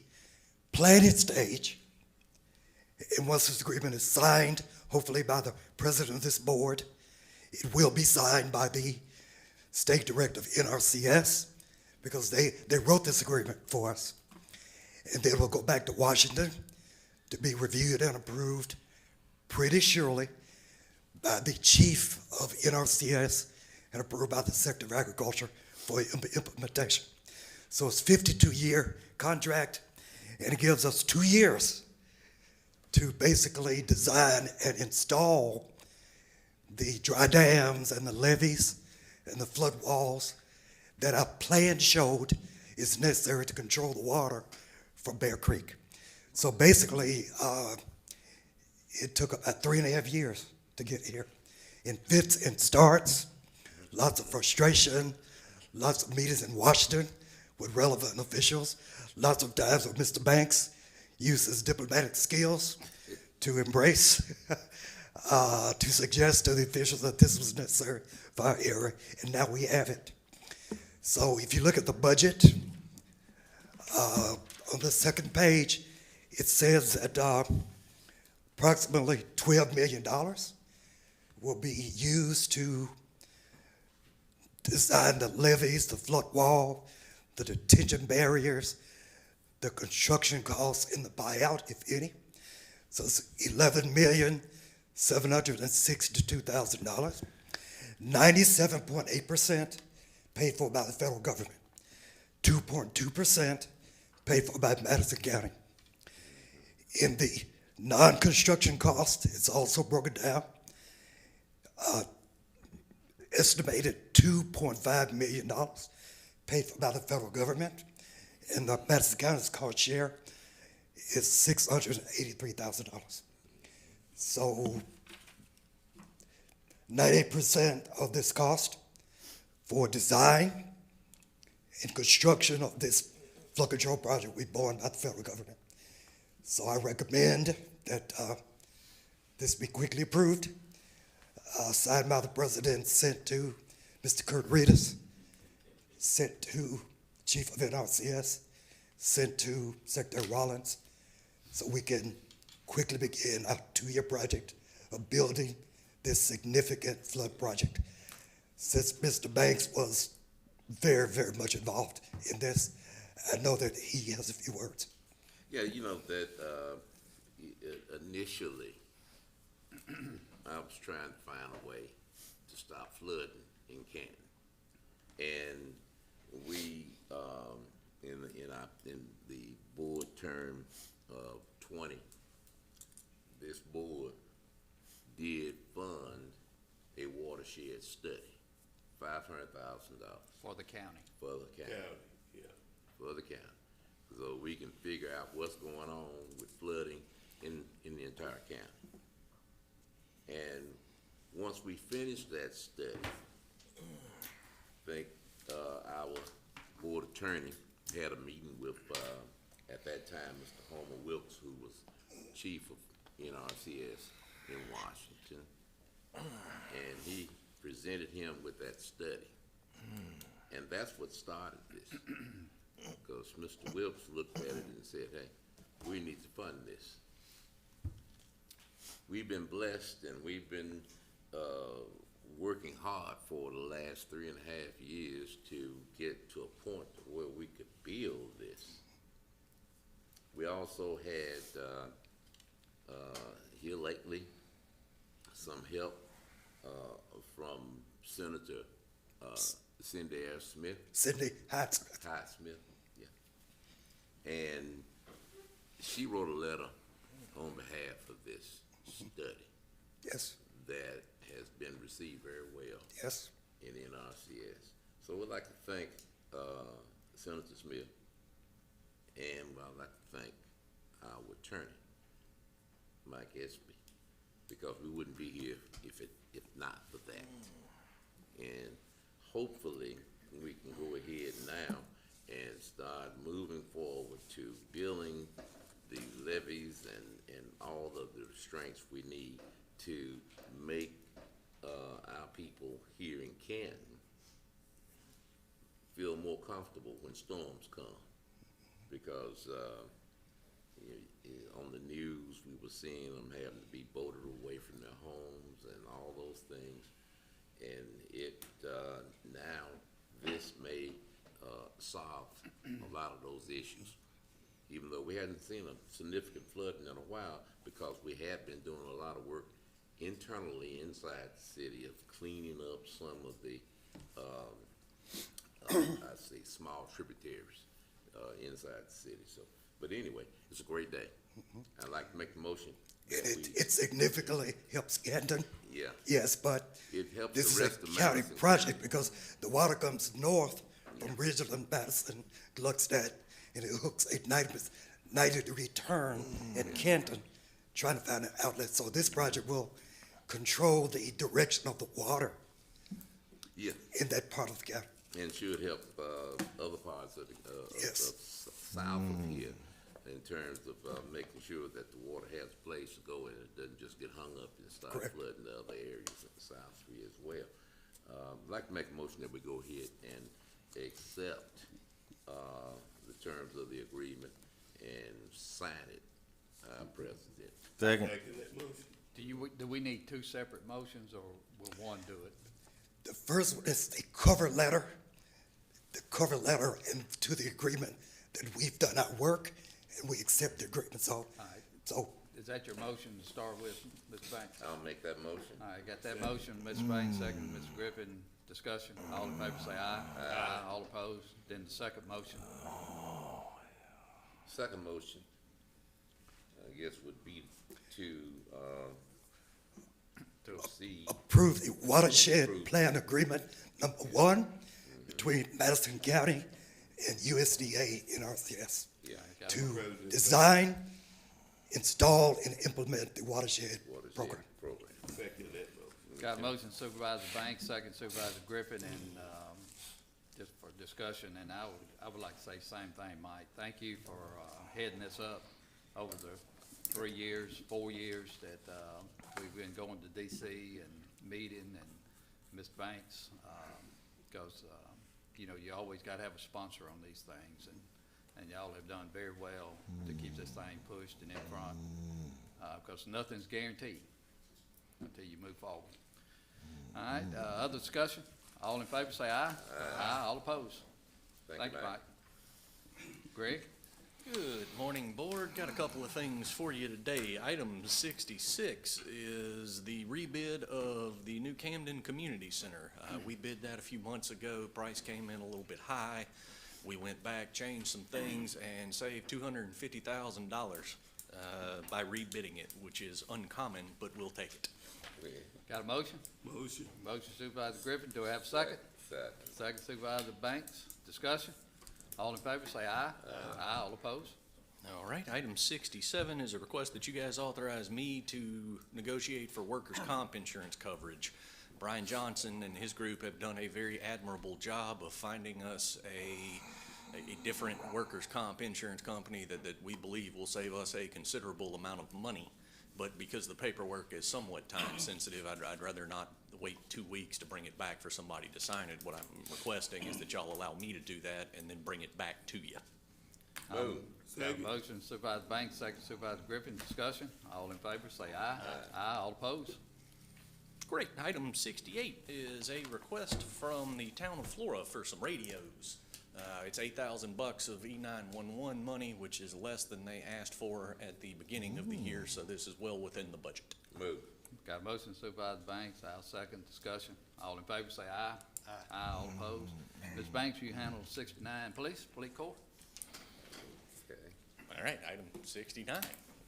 Speaker 8: planning stage. And once this agreement is signed, hopefully by the president of this board, it will be signed by the state director of NRCS because they wrote this agreement for us. And then we'll go back to Washington to be reviewed and approved pretty surely by the chief of NRCS and approved by the Secretary of Agriculture for implementation. So it's a 52-year contract, and it gives us 2 years to basically design and install the dry dams and the levees and the flood walls that our plan showed is necessary to control the water from Bear Creek. So basically, it took about 3.5 years to get here in fits and starts, lots of frustration, lots of meetings in Washington with relevant officials, lots of times with Mr. Banks used his diplomatic skills to embrace, to suggest to the officials that this was necessary for our area, and now we have it. So if you look at the budget, on the second page, it says that approximately $12 million will be used to design the levees, the flood wall, the detention barriers, the construction costs, and the buyout, if any. So it's $11,762,000. 97.8% paid for by the federal government. 2.2% paid for by Madison County. In the non-construction cost, it's also broken down. Estimated $2.5 million paid for by the federal government, and the Madison County's cost share is $683,000. So 98% of this cost for design and construction of this flood control project we borne by the federal government. So I recommend that this be quickly approved, signed by the president, sent to Mr. Kurt Reedus, sent to Chief of NRCS, sent to Secretary Rollins, so we can quickly begin our 2-year project of building this significant flood project. Since Mr. Banks was very, very much involved in this, I know that he has a few words.
Speaker 10: Yeah, you know that initially, I was trying to find a way to stop flooding in Canton, and we in the board term of 20, this board did fund a watershed study, $500,000
Speaker 1: For the county.
Speaker 10: for the county. For the county, so we can figure out what's going on with flooding in the entire county. And once we finish that study, I think our board attorney had a meeting with, at that time, Mr. Homer Wilkes, who was chief of NRCS in Washington. And he presented him with that study. And that's what started this. Because Mr. Wilkes looked at it and said, hey, we need to fund this. We've been blessed and we've been working hard for the last 3.5 years to get to a point where we could build this. We also had here lately some help from Senator Cindy R. Smith.
Speaker 8: Sidney Hyde-Smith.
Speaker 10: Hyde-Smith, yeah. And she wrote a letter on behalf of this study.
Speaker 8: Yes.
Speaker 10: That has been received very well.
Speaker 8: Yes.
Speaker 10: In NRCS. So we'd like to thank Senator Smith, and I'd like to thank our attorney, Mike Espy, because we wouldn't be here if not for that. And hopefully we can go ahead now and start moving forward to building the levees and all of the restraints we need to make our people here in Canton feel more comfortable when storms come. Because on the news we were seeing them having to be boated away from their homes and all those things. And it now this may solve a lot of those issues. Even though we hadn't seen a significant flooding in a while, because we have been doing a lot of work internally inside the city of cleaning up some of the, I'd say, small tributaries inside the city. So, but anyway, it's a great day. I'd like to make the motion.
Speaker 8: It significantly helps Canton.
Speaker 10: Yeah.
Speaker 8: Yes, but
Speaker 10: it helps
Speaker 8: this
Speaker 10: the
Speaker 8: is
Speaker 10: rest
Speaker 8: a
Speaker 10: of
Speaker 8: county
Speaker 10: Madison
Speaker 8: project because the water comes north from Ridgeland, Madison, Gluckstadt, and it hooks a 90-degree turn at Canton, trying to find an outlet. So this project will control the direction of the water in that part of the county.
Speaker 10: And should help other parts of the south of here in terms of making sure that the water has a place to go and it doesn't just get hung up and start flooding the other areas of the South Street as well. I'd like to make a motion that we go ahead and accept the terms of the agreement and sign it, President.
Speaker 7: Second.
Speaker 1: Do we need two separate motions, or will one do it?
Speaker 8: The first one is the cover letter and to the agreement that we've done our work and we accept the agreement. So, so
Speaker 1: is that your motion to start with, Mr. Banks?
Speaker 10: I'll make that motion.
Speaker 1: All right, got that motion, Mr. Banks, second, Mr. Griffin. Discussion. All in favor say aye. Aye. All opposed. Then the second motion.
Speaker 10: Second motion, I guess, would be to proceed.
Speaker 8: approve the watershed plan agreement number 1 between Madison County and USDA NRCS to design, install, and implement the watershed program.
Speaker 1: Got a motion Supervisor Banks, second Supervisor Griffin, and just for discussion, and I would like to say the same thing, Mike. Thank you for heading this up over the 4 years that we've been going to DC and meeting, and Ms. Banks, because you always got to have a sponsor on these things, and y'all have done very well to keep this thing pushed and in front, because nothing's guaranteed until you move forward. All right, other discussion? All in favor say aye. Aye. All opposed? Thank you, Mike. Greg?
Speaker 5: Good morning, Board. Got a couple of things for you today. Item 66 is the rebid of the New Camden Community Center. We bid that a few months ago. Price came in a little bit high. We went back, changed some things, and saved $250,000 by rebidding it, which is uncommon, but we'll take it.
Speaker 1: Got a motion? Motion Supervisor Griffin. Do I have a second?
Speaker 10: Second.
Speaker 1: Second Supervisor Banks. Discussion? All in favor say aye. Aye. All opposed?
Speaker 5: All right, item 67 is a request that you guys authorize me to negotiate for workers' comp insurance coverage. Brian Johnson and his group have done a very admirable job of finding us a different workers' comp insurance company that we believe will save us a considerable amount of money. But because the paperwork is somewhat time sensitive, I'd rather not wait 2 weeks to bring it back for somebody to sign it. What I'm requesting is that y'all allow me to do that and then bring it back to you.
Speaker 1: Got a motion, Supervisor Banks, second Supervisor Griffin, discussion. All in favor, say aye. Aye. All opposed?
Speaker 5: Great. Item 68 is a request from the town of Flora for some radios. It's $8,000 of E911 money, which is less than they asked for at the beginning of the year, so this is well within the budget.
Speaker 10: Move.
Speaker 1: Got a motion, Supervisor Banks, I'll second, discussion. All in favor, say aye. Aye. All opposed? Ms. Banks, you handle 69, please, Fleet Corps.
Speaker 10: Okay.
Speaker 5: All right, item 69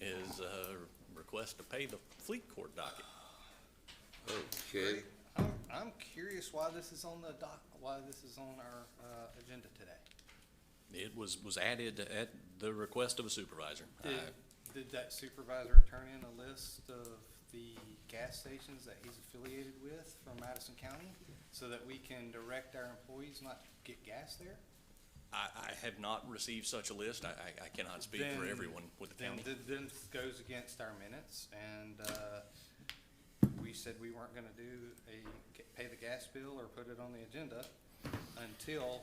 Speaker 5: is a request to pay the fleet court docket.
Speaker 10: Okay.
Speaker 9: I'm curious why this is on the why this is on our, agenda today.
Speaker 5: It was added at the request of a supervisor.
Speaker 9: Did that supervisor turn in a list of the gas stations that he's affiliated with from Madison County so that we can direct our employees not to get gas there?
Speaker 5: I have not received such a list. I cannot speak for everyone with the county.
Speaker 9: Then this goes against our minutes, and we said we weren't gonna pay the gas bill or put it on the agenda until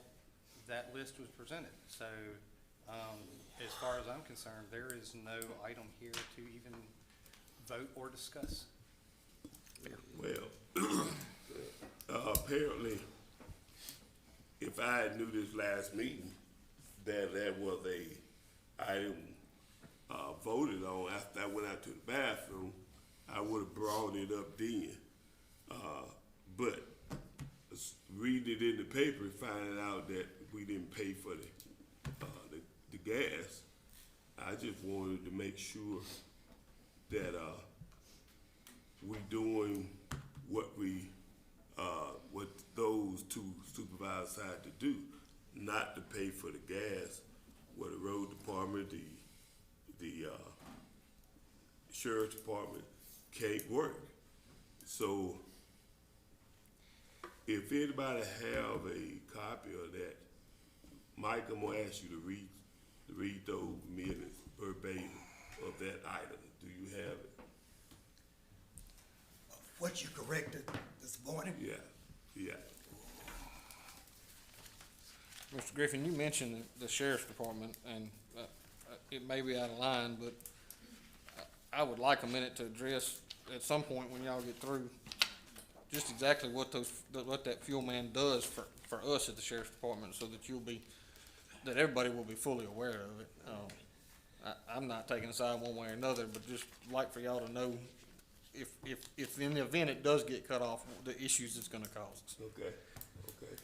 Speaker 9: that list was presented. So, as far as I'm concerned, there is no item here to even vote or discuss.
Speaker 11: Well, apparently, if I had knew this last meeting, that was a item, voted on after I went out to the bathroom, I would have brought it up then. But reading it in the paper, finding out that we didn't pay for the gas, I just wanted to make sure that, we doing what what those two supervisors had to do, not to pay for the gas, where the road department, the sheriff's department can't work. So if anybody have a copy of that, Mike, I'm gonna ask you to read those minutes verbatim of that item. Do you have it?
Speaker 8: What you corrected this morning?
Speaker 11: Yeah, yeah.
Speaker 12: Mr. Griffin, you mentioned the sheriff's department, and it may be out of line, but I would like a minute to address at some point when y'all get through just exactly what that fuel man does for us at the sheriff's department, so that everybody will be fully aware of it. I'm not taking a side one way or another, but just like for y'all to know if in the event it does get cut off, the issues it's gonna cause us.
Speaker 11: Okay, okay.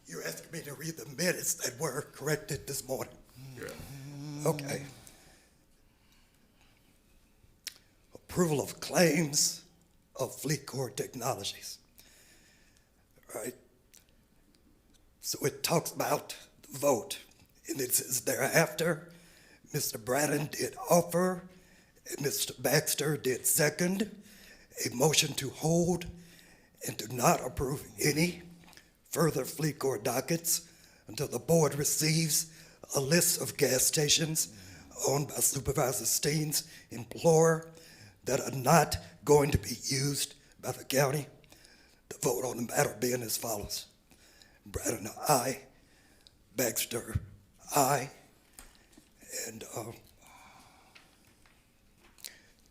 Speaker 8: You're asking me to read the minutes that were corrected this morning?
Speaker 11: Yeah.
Speaker 8: Okay. Approval of claims of Fleet Corps Technologies. All right. So it talks about the vote, and it says thereafter, Mr. Braden did offer, and Mr. Baxter did second, a motion to hold and to not approve any further Fleet Corps dockets until the board receives a list of gas stations owned by Supervisor Steen's employer that are not going to be used by the county. The vote on the matter being as follows. Braden, aye. Baxter, aye. And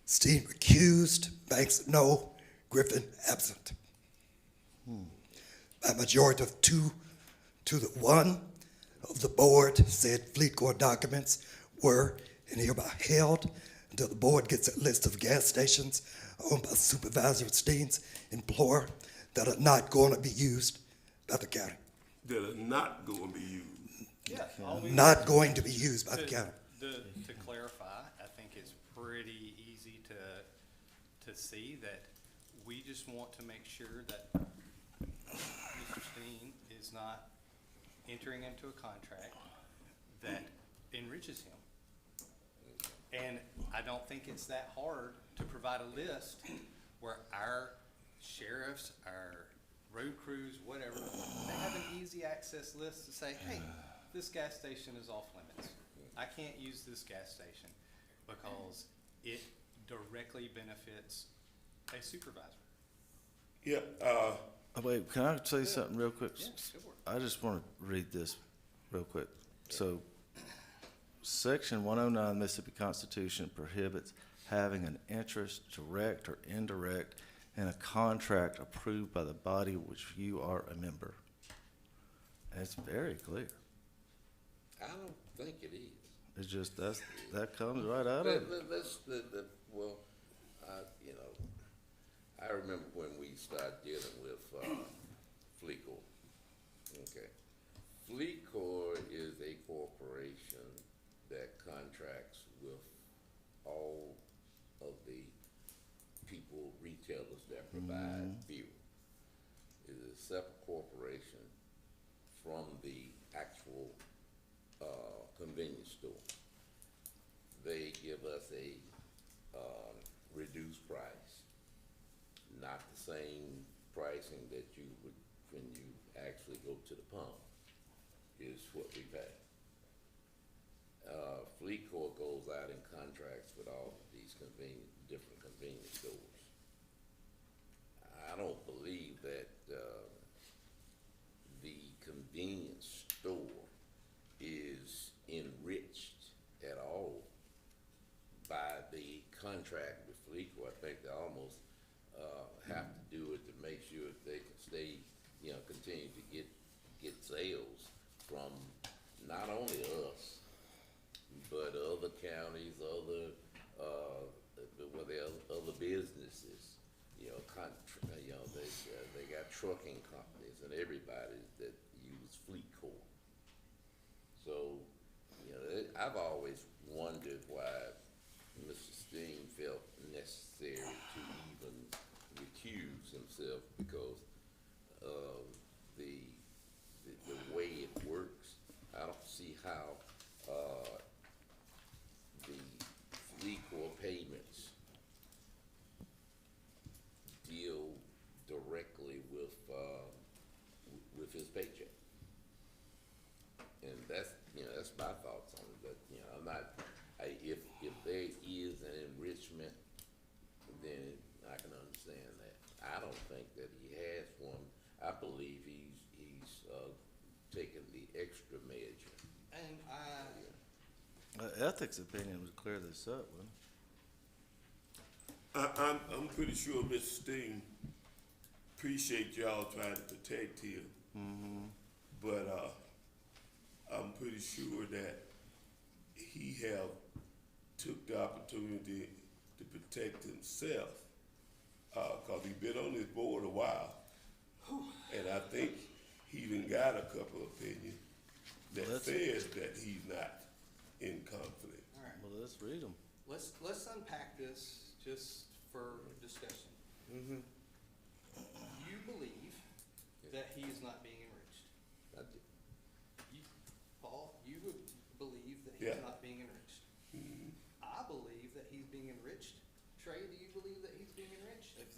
Speaker 8: Steen recused. Banks, no. Griffin, absent. By majority of 2 to the 1 of the board said Fleet Corps documents were and hereby held until the board gets a list of gas stations owned by Supervisor Steen's employer that are not going to be used by the county.
Speaker 11: That are not going to be used.
Speaker 9: Yeah.
Speaker 8: Not going to be used by the county.
Speaker 9: To clarify, I think it's pretty easy to see that we just want to make sure that Mr. Steen is not entering into a contract that enriches him. And I don't think it's that hard to provide a list where our sheriffs, our road crews, whatever, they have an easy access list to say, hey, this gas station is off limits. I can't use this gas station because it directly benefits a supervisor.
Speaker 11: Yeah,
Speaker 7: Wait, can I say something real quick?
Speaker 9: Yeah, go for it.
Speaker 7: I just want to read this real quick. So, Section 109 Mississippi Constitution prohibits having an interest, direct or indirect, in a contract approved by the body which you are a member. And it's very clear.
Speaker 10: I don't think it is.
Speaker 7: It's just, that comes right out of it.
Speaker 10: Well, you know, I remember when we started dealing with, FleetCor. Okay. FleetCor is a corporation that contracts with all of the people, retailers that provide fuel. It is a separate corporation from the actual, convenience store. They give us a, reduced price, not the same pricing that you would when you actually go to the pump, is what we pay. FleetCor goes out in contracts with all of these different convenience stores. I don't believe that, the convenience store is enriched at all by the contract with FleetCor. I think they almost, have to do it to make sure that they can stay, you know, continue to get sales from not only us, but other counties, other, other businesses, you know, they got trucking companies and everybody that use FleetCor. So, you know, I've always wondered why Mr. Steen felt necessary to even recuse himself because of the way it works. I don't see how, the FleetCor payments deal directly with his paycheck. And that's, you know, that's my thoughts on it, but, you know, I'm not, if there is an enrichment, then I can understand that. I don't think that he has one. I believe he's taken the extra measure.
Speaker 9: And
Speaker 7: Ethics opinion would clear this up, wouldn't it?
Speaker 11: I'm pretty sure Mr. Steen appreciate y'all trying to protect him. But, I'm pretty sure that he have took the opportunity to protect himself, cause he been on this board a while. And I think he even got a couple opinions that says that he's not in conflict.
Speaker 9: all right,
Speaker 7: Well, let's read them.
Speaker 9: let's unpack this just for discussion. You believe that he is not being enriched.
Speaker 10: I do.
Speaker 9: Paul, you would believe that he's
Speaker 11: Yeah.
Speaker 9: not being enriched. I believe that he's being enriched. Trey, do you believe that he's being enriched?
Speaker 7: If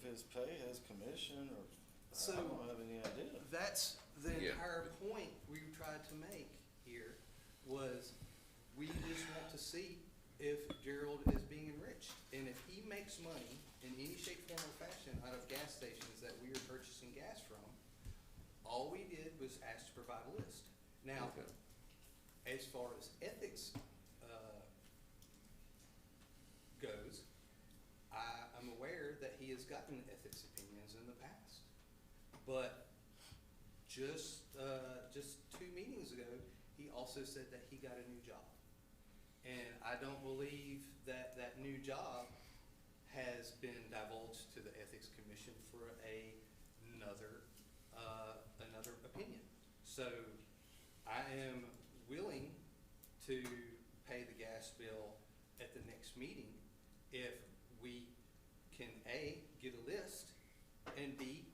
Speaker 7: his pay has commission or,
Speaker 9: So-
Speaker 7: I don't have any idea.
Speaker 9: That's the
Speaker 10: Yeah.
Speaker 9: entire point we tried to make here, was we just want to see if Gerald is being enriched. And if he makes money in any shape, form, or fashion out of gas stations that we are purchasing gas from, all we did was ask to provide a list. Now,
Speaker 10: Okay.
Speaker 9: as far as ethics, goes, I'm aware that he has gotten ethics opinions in the past. But just 2 meetings ago, he also said that he got a new job. And I don't believe that that new job has been divulged to the Ethics Commission for another opinion. So I am willing to pay the gas bill at the next meeting if we can A, get a list, and B,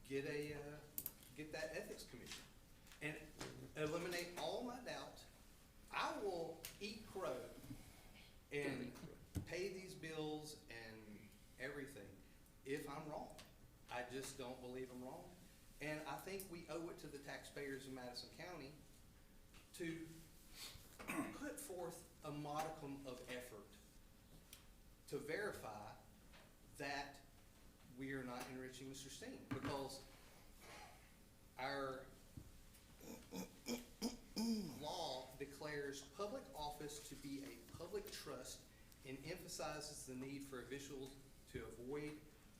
Speaker 9: get that ethics commission, and eliminate all my doubt. I will eat crow and pay these bills and everything if I'm wrong. I just don't believe I'm wrong. And I think we owe it to the taxpayers in Madison County to put forth a modicum of effort to verify that we are not enriching Mr. Steen, because our law declares public office to be a public trust and emphasizes the need for officials to avoid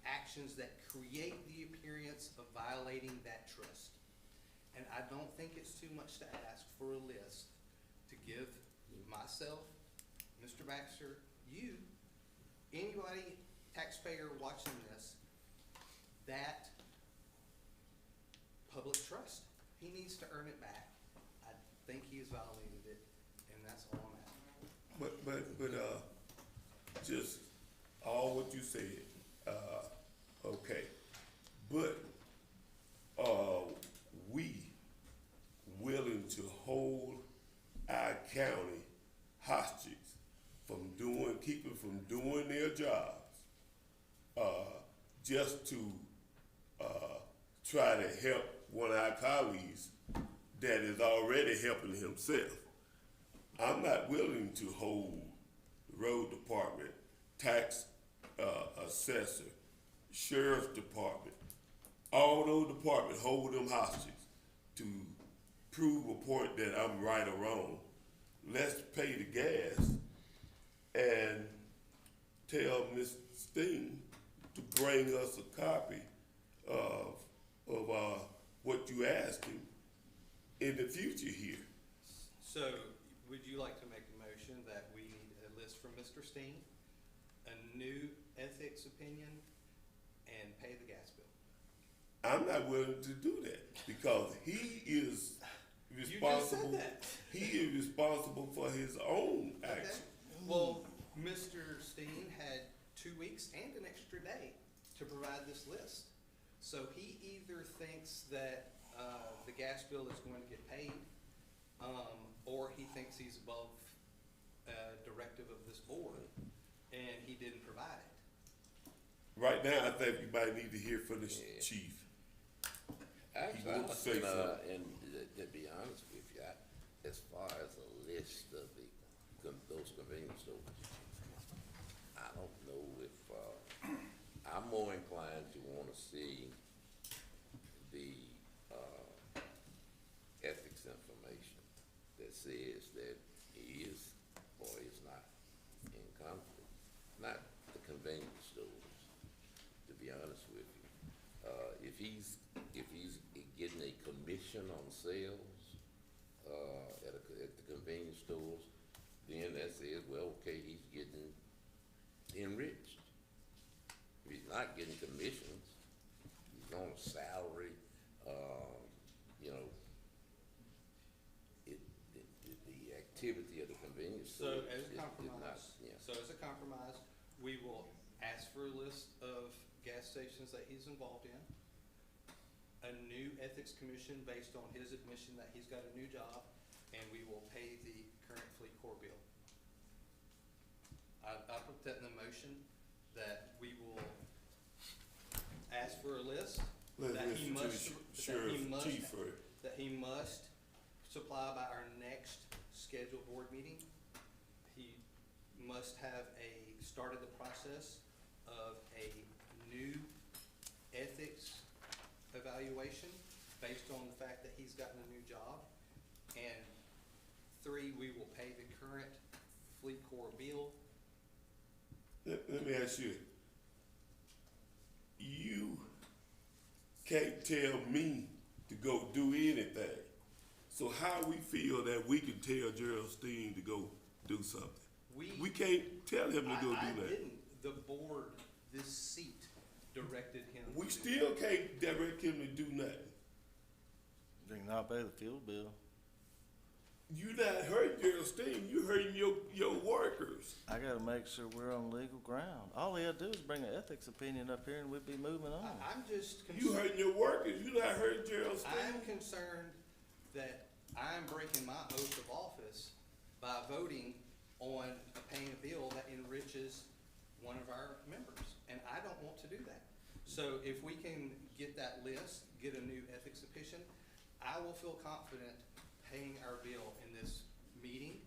Speaker 9: actions that create the appearance of violating that trust. And I don't think it's too much to ask for a list to give myself, Mr. Baxter, you, anybody, taxpayer watching this, that public trust. He needs to earn it back. I think he has violated it, and that's all I'm asking.
Speaker 11: But, just all what you said, okay. But, we willing to hold our county hostage from keeping from doing their jobs, just to, try to help one of our colleagues that is already helping himself. I'm not willing to hold the road department, tax, assessor, sheriff's department, all those departments, hold them hostage to prove a point that I'm right or wrong. Let's pay the gas and tell Ms. Steen to bring us a copy of what you asked him in the future here.
Speaker 9: So, would you like to make a motion that we need a list from Mr. Steen, a new ethics opinion, and pay the gas bill?
Speaker 11: I'm not willing to do that because he is responsible.
Speaker 9: You just said that.
Speaker 11: He is responsible for his own action.
Speaker 9: Well, Mr. Steen had 2 weeks and an extra day to provide this list. So he either thinks that the gas bill is going to get paid, or he thinks he's above directive of this board, and he didn't provide it.
Speaker 11: Right now, I think you might need to hear from the chief.
Speaker 10: Actually,
Speaker 11: wants to say something.
Speaker 10: and to be honest with you, as far as a list of those convenience stores, I don't know if, I'm more inclined to wanna see the, ethics information that says that he is or is not in conflict, not the convenience stores, to be honest with you. If he's getting a commission on sales, at the convenience stores, then that says, well, okay, he's getting enriched. If he's not getting commissions, he's on a salary, you know, the activity of the convenience store
Speaker 9: So as
Speaker 10: is
Speaker 9: a
Speaker 10: not,
Speaker 9: compromise, we will ask for a list of gas stations that he's involved in, a new ethics commission based on his admission that he's got a new job, and we will pay the current fleet core bill. I put that in the motion, that we will ask for a list that he must supply by our next scheduled board meeting. He must have started the process of a new ethics evaluation based on the fact that he's gotten a new job. And 3, we will pay the current fleet core bill.
Speaker 11: Let me ask you, you can't tell me to go do anything. So how we feel that we can tell Gerald Steen to go do something? We can't tell him to go do
Speaker 9: I
Speaker 11: that.
Speaker 9: didn't. The board, this seat, directed him.
Speaker 11: We still can't direct him to do nothing.
Speaker 7: You can not pay the fuel bill.
Speaker 11: You not hurting Gerald Steen, you hurting your workers.
Speaker 7: I gotta make sure we're on legal ground. All he had to do is bring an ethics opinion up here and we'd be moving on.
Speaker 9: I'm just concerned.
Speaker 11: You hurting your workers, you not hurting Gerald Steen.
Speaker 9: I'm concerned that I'm breaking my oath of office by voting
Speaker 12: on paying a bill that enriches one of our members, and I don't want to do that. So if we can get that list, get a new ethics petition, I will feel confident paying our bill in this meeting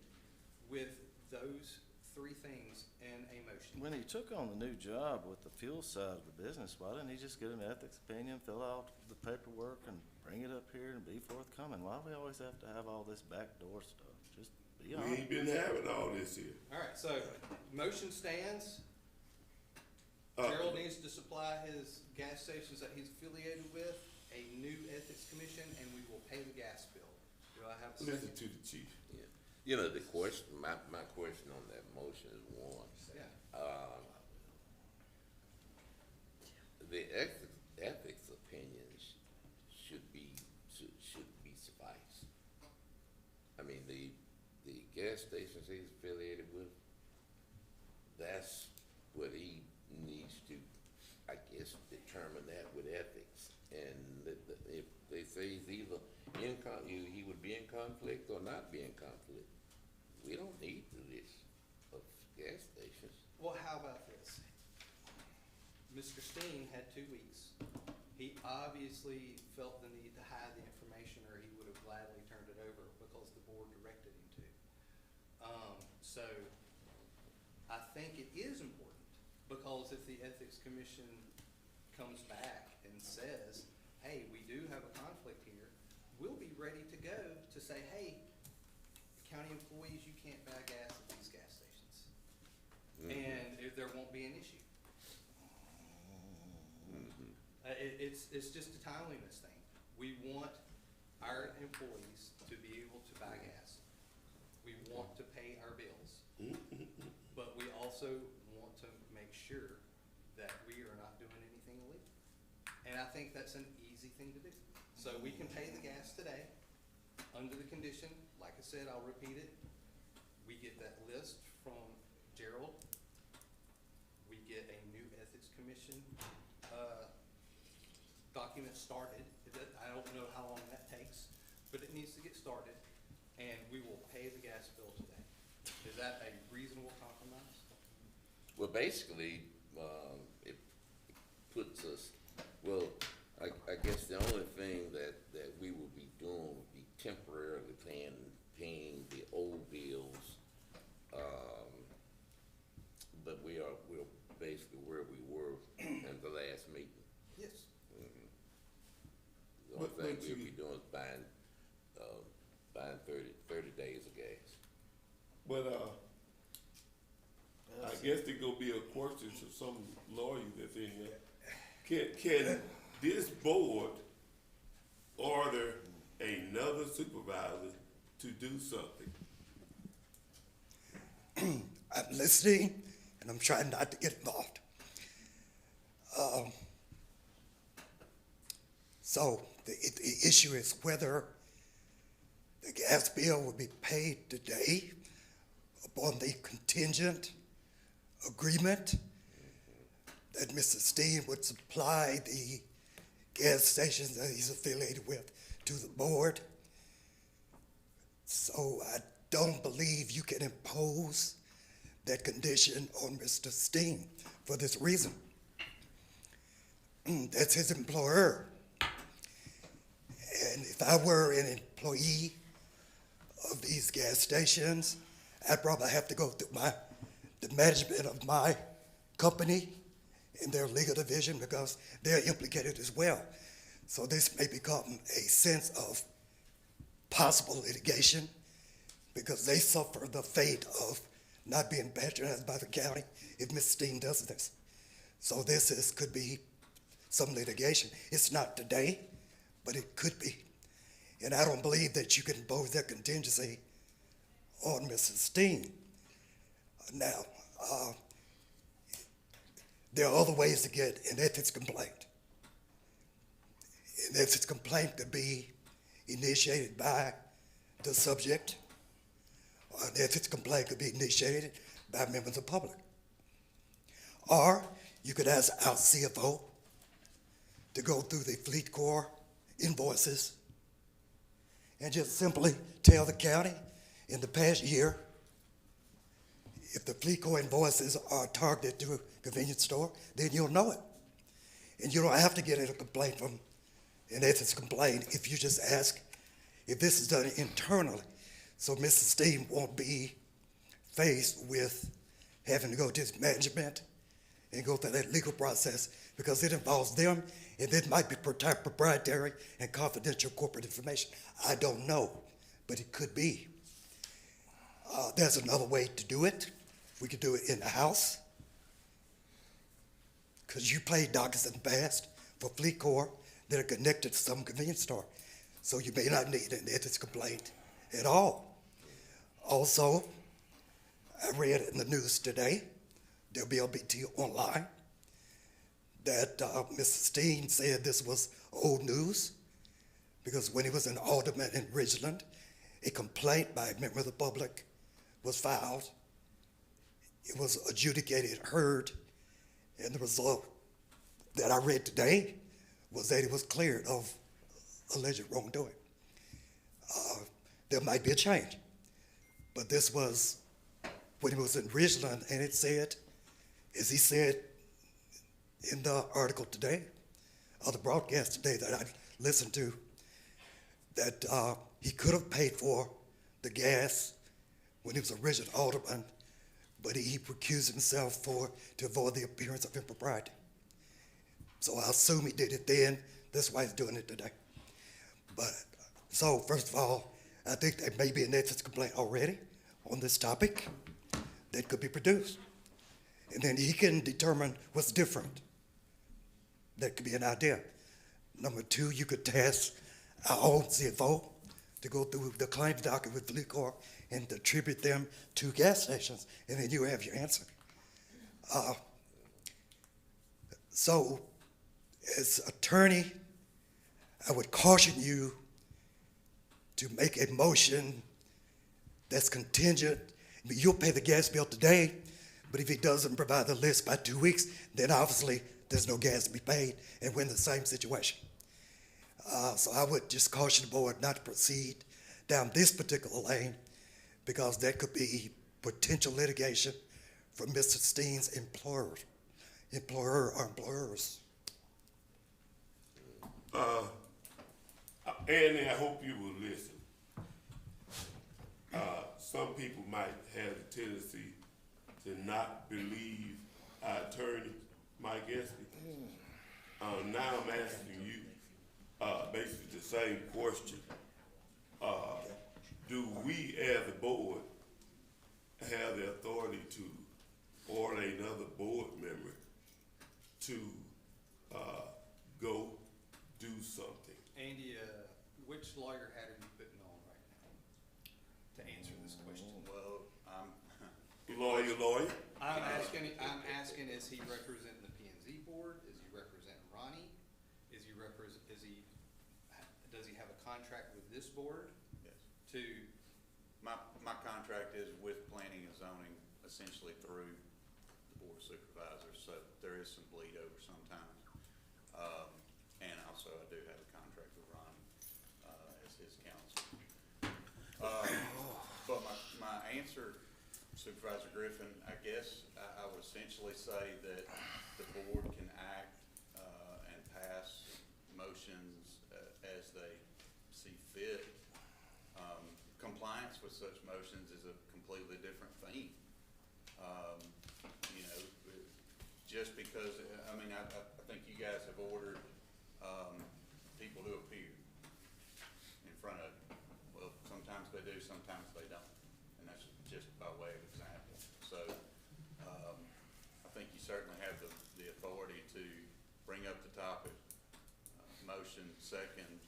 Speaker 12: with those three things in a motion.
Speaker 7: When he took on the new job with the fuel side of the business, why didn't he just get an ethics opinion, fill out the paperwork, and bring it up here and be forthcoming? Why do we always have to have all this backdoor stuff? Just be
Speaker 11: We
Speaker 7: honest.
Speaker 11: ain't been having all this here.
Speaker 12: All right, so motion stands. Gerald needs to supply his gas stations that he's affiliated with a new ethics commission, and we will pay the gas bill. Do I have a
Speaker 11: Listen
Speaker 12: second?
Speaker 11: to the chief.
Speaker 10: Yeah. You know, the question, my question on that motion is one.
Speaker 12: Yeah.
Speaker 10: The ethics opinions should be suffice. I mean, the gas stations he's affiliated with, that's what he needs to, I guess, determine that with ethics. And if they say he's either he would be in conflict or not be in conflict, we don't need the list of gas stations.
Speaker 12: Well, how about this? Mr. Steen had 2 weeks. He obviously felt the need to hide the information, or he would have gladly turned it over because the board directed him to. So I think it is important, because if the Ethics Commission comes back and says, hey, we do have a conflict here, we'll be ready to go to say, hey, county employees, you can't buy gas at these gas stations. And there won't be an issue. It's just a timeliness thing. We want our employees to be able to buy gas. We want to pay our bills. But we also want to make sure that we are not doing anything illegal. And I think that's an easy thing to do. So we can pay the gas today under the condition, like I said, I'll repeat it. We get that list from Gerald. We get a new ethics commission document started. I don't know how long that takes, but it needs to get started, and we will pay the gas bill today. Is that a reasonable compromise?
Speaker 10: Well, basically, it puts us, well, I guess the only thing that we will be doing would be temporarily paying the old bills. But we're basically where we were in the last meeting.
Speaker 12: Yes.
Speaker 10: The only thing we'll be doing is buying 30 days of gas.
Speaker 11: But, I guess there's gonna be a question to some lawyer that's in here. Can this board order another supervisor to do something?
Speaker 8: I'm listening, and I'm trying not to get involved. So the issue is whether the gas bill will be paid today upon the contingent agreement that Mr. Steen would supply the gas stations that he's affiliated with to the board. So I don't believe you can impose that condition on Mr. Steen for this reason. That's his employer. And if I were an employee of these gas stations, I'd probably have to go through the management of my company in their legal division, because they're implicated as well. So this may become a sense of possible litigation, because they suffer the fate of not being patronized by the county if Ms. Steen does this. So this could be some litigation. It's not today, but it could be. And I don't believe that you can impose that contingency on Mrs. Steen. Now, there are other ways to get an ethics complaint. An ethics complaint could be initiated by the subject, or an ethics complaint could be initiated by members of the public. Or you could ask our CFO to go through the Fleet Corps invoices and just simply tell the county, in the past year, If the FLECO invoices are targeted to a convenience store, then you'll know it. And you don't have to get a complaint from an ethics complaint if you just ask if this is done internally. So Mrs. Steen won't be faced with having to go to his management and go through that legal process because it involves them and it might be proprietary and confidential corporate information. I don't know, but it could be. There's another way to do it. We could do it in the house. Because you played dockets in the past for FleetCor that are connected to some convenience store. So you may not need an ethics complaint at all. Also, I read in the news today, WLBT Online, that Mr. Steen said this was old news because when he was an alderman in Ridgeland, a complaint by a member of the public was filed. It was adjudicated, heard, and the result that I read today was that he was cleared of alleged wrongdoing. There might be a change, but this was when he was in Ridgeland, and it said, as he said in the article today, or the broadcast today that I listened to, that he could have paid for the gas when he was a Ridgeland alderman, but he recused himself to avoid the appearance of impropriety. So I assume he did it then. That's why he's doing it today. But so first of all, I think there may be an ethics complaint already on this topic that could be produced. And then he can determine what's different. That could be an idea. Number two, you could task our own CFO to go through the claims docket with FleetCor and attribute them to gas stations, and then you have your answer. So, as attorney, I would caution you to make a motion that's contingent. I mean, you'll pay the gas bill today, but if he doesn't provide the list by 2 weeks, then obviously there's no gas to be paid, and we're in the same situation. So I would just caution the board not to proceed down this particular lane because that could be potential litigation from Mr. Steen's employer or employers.
Speaker 11: Andy, I hope you will listen. Some people might have a tendency to not believe our attorney, Mike Esty. Now I'm asking you basically the same question. Do we as a board have the authority to order another board member to go do something?
Speaker 9: Andy, which lawyer hat are you putting on right now to answer this question?
Speaker 22: Well,
Speaker 11: Lawyer?
Speaker 9: I'm asking, is he representing the P and Z board? Is he representing Ronnie? Does he have a contract with this board?
Speaker 22: Yes.
Speaker 9: To,
Speaker 22: My contract is with planning and zoning essentially through the board of supervisors, so there is some bleed over sometimes. And also I do have a contract with Ronnie, as his counsel. But my answer, Supervisor Griffin, I guess I would essentially say that the board can act, and pass motions, as they see fit. Compliance with such motions is a completely different thing. Just because, I think you guys have ordered, people to appear in front of you. Well, sometimes they do, sometimes they don't. And that's just by way of example. So, I think you certainly have the authority to bring up the topic, motion, second,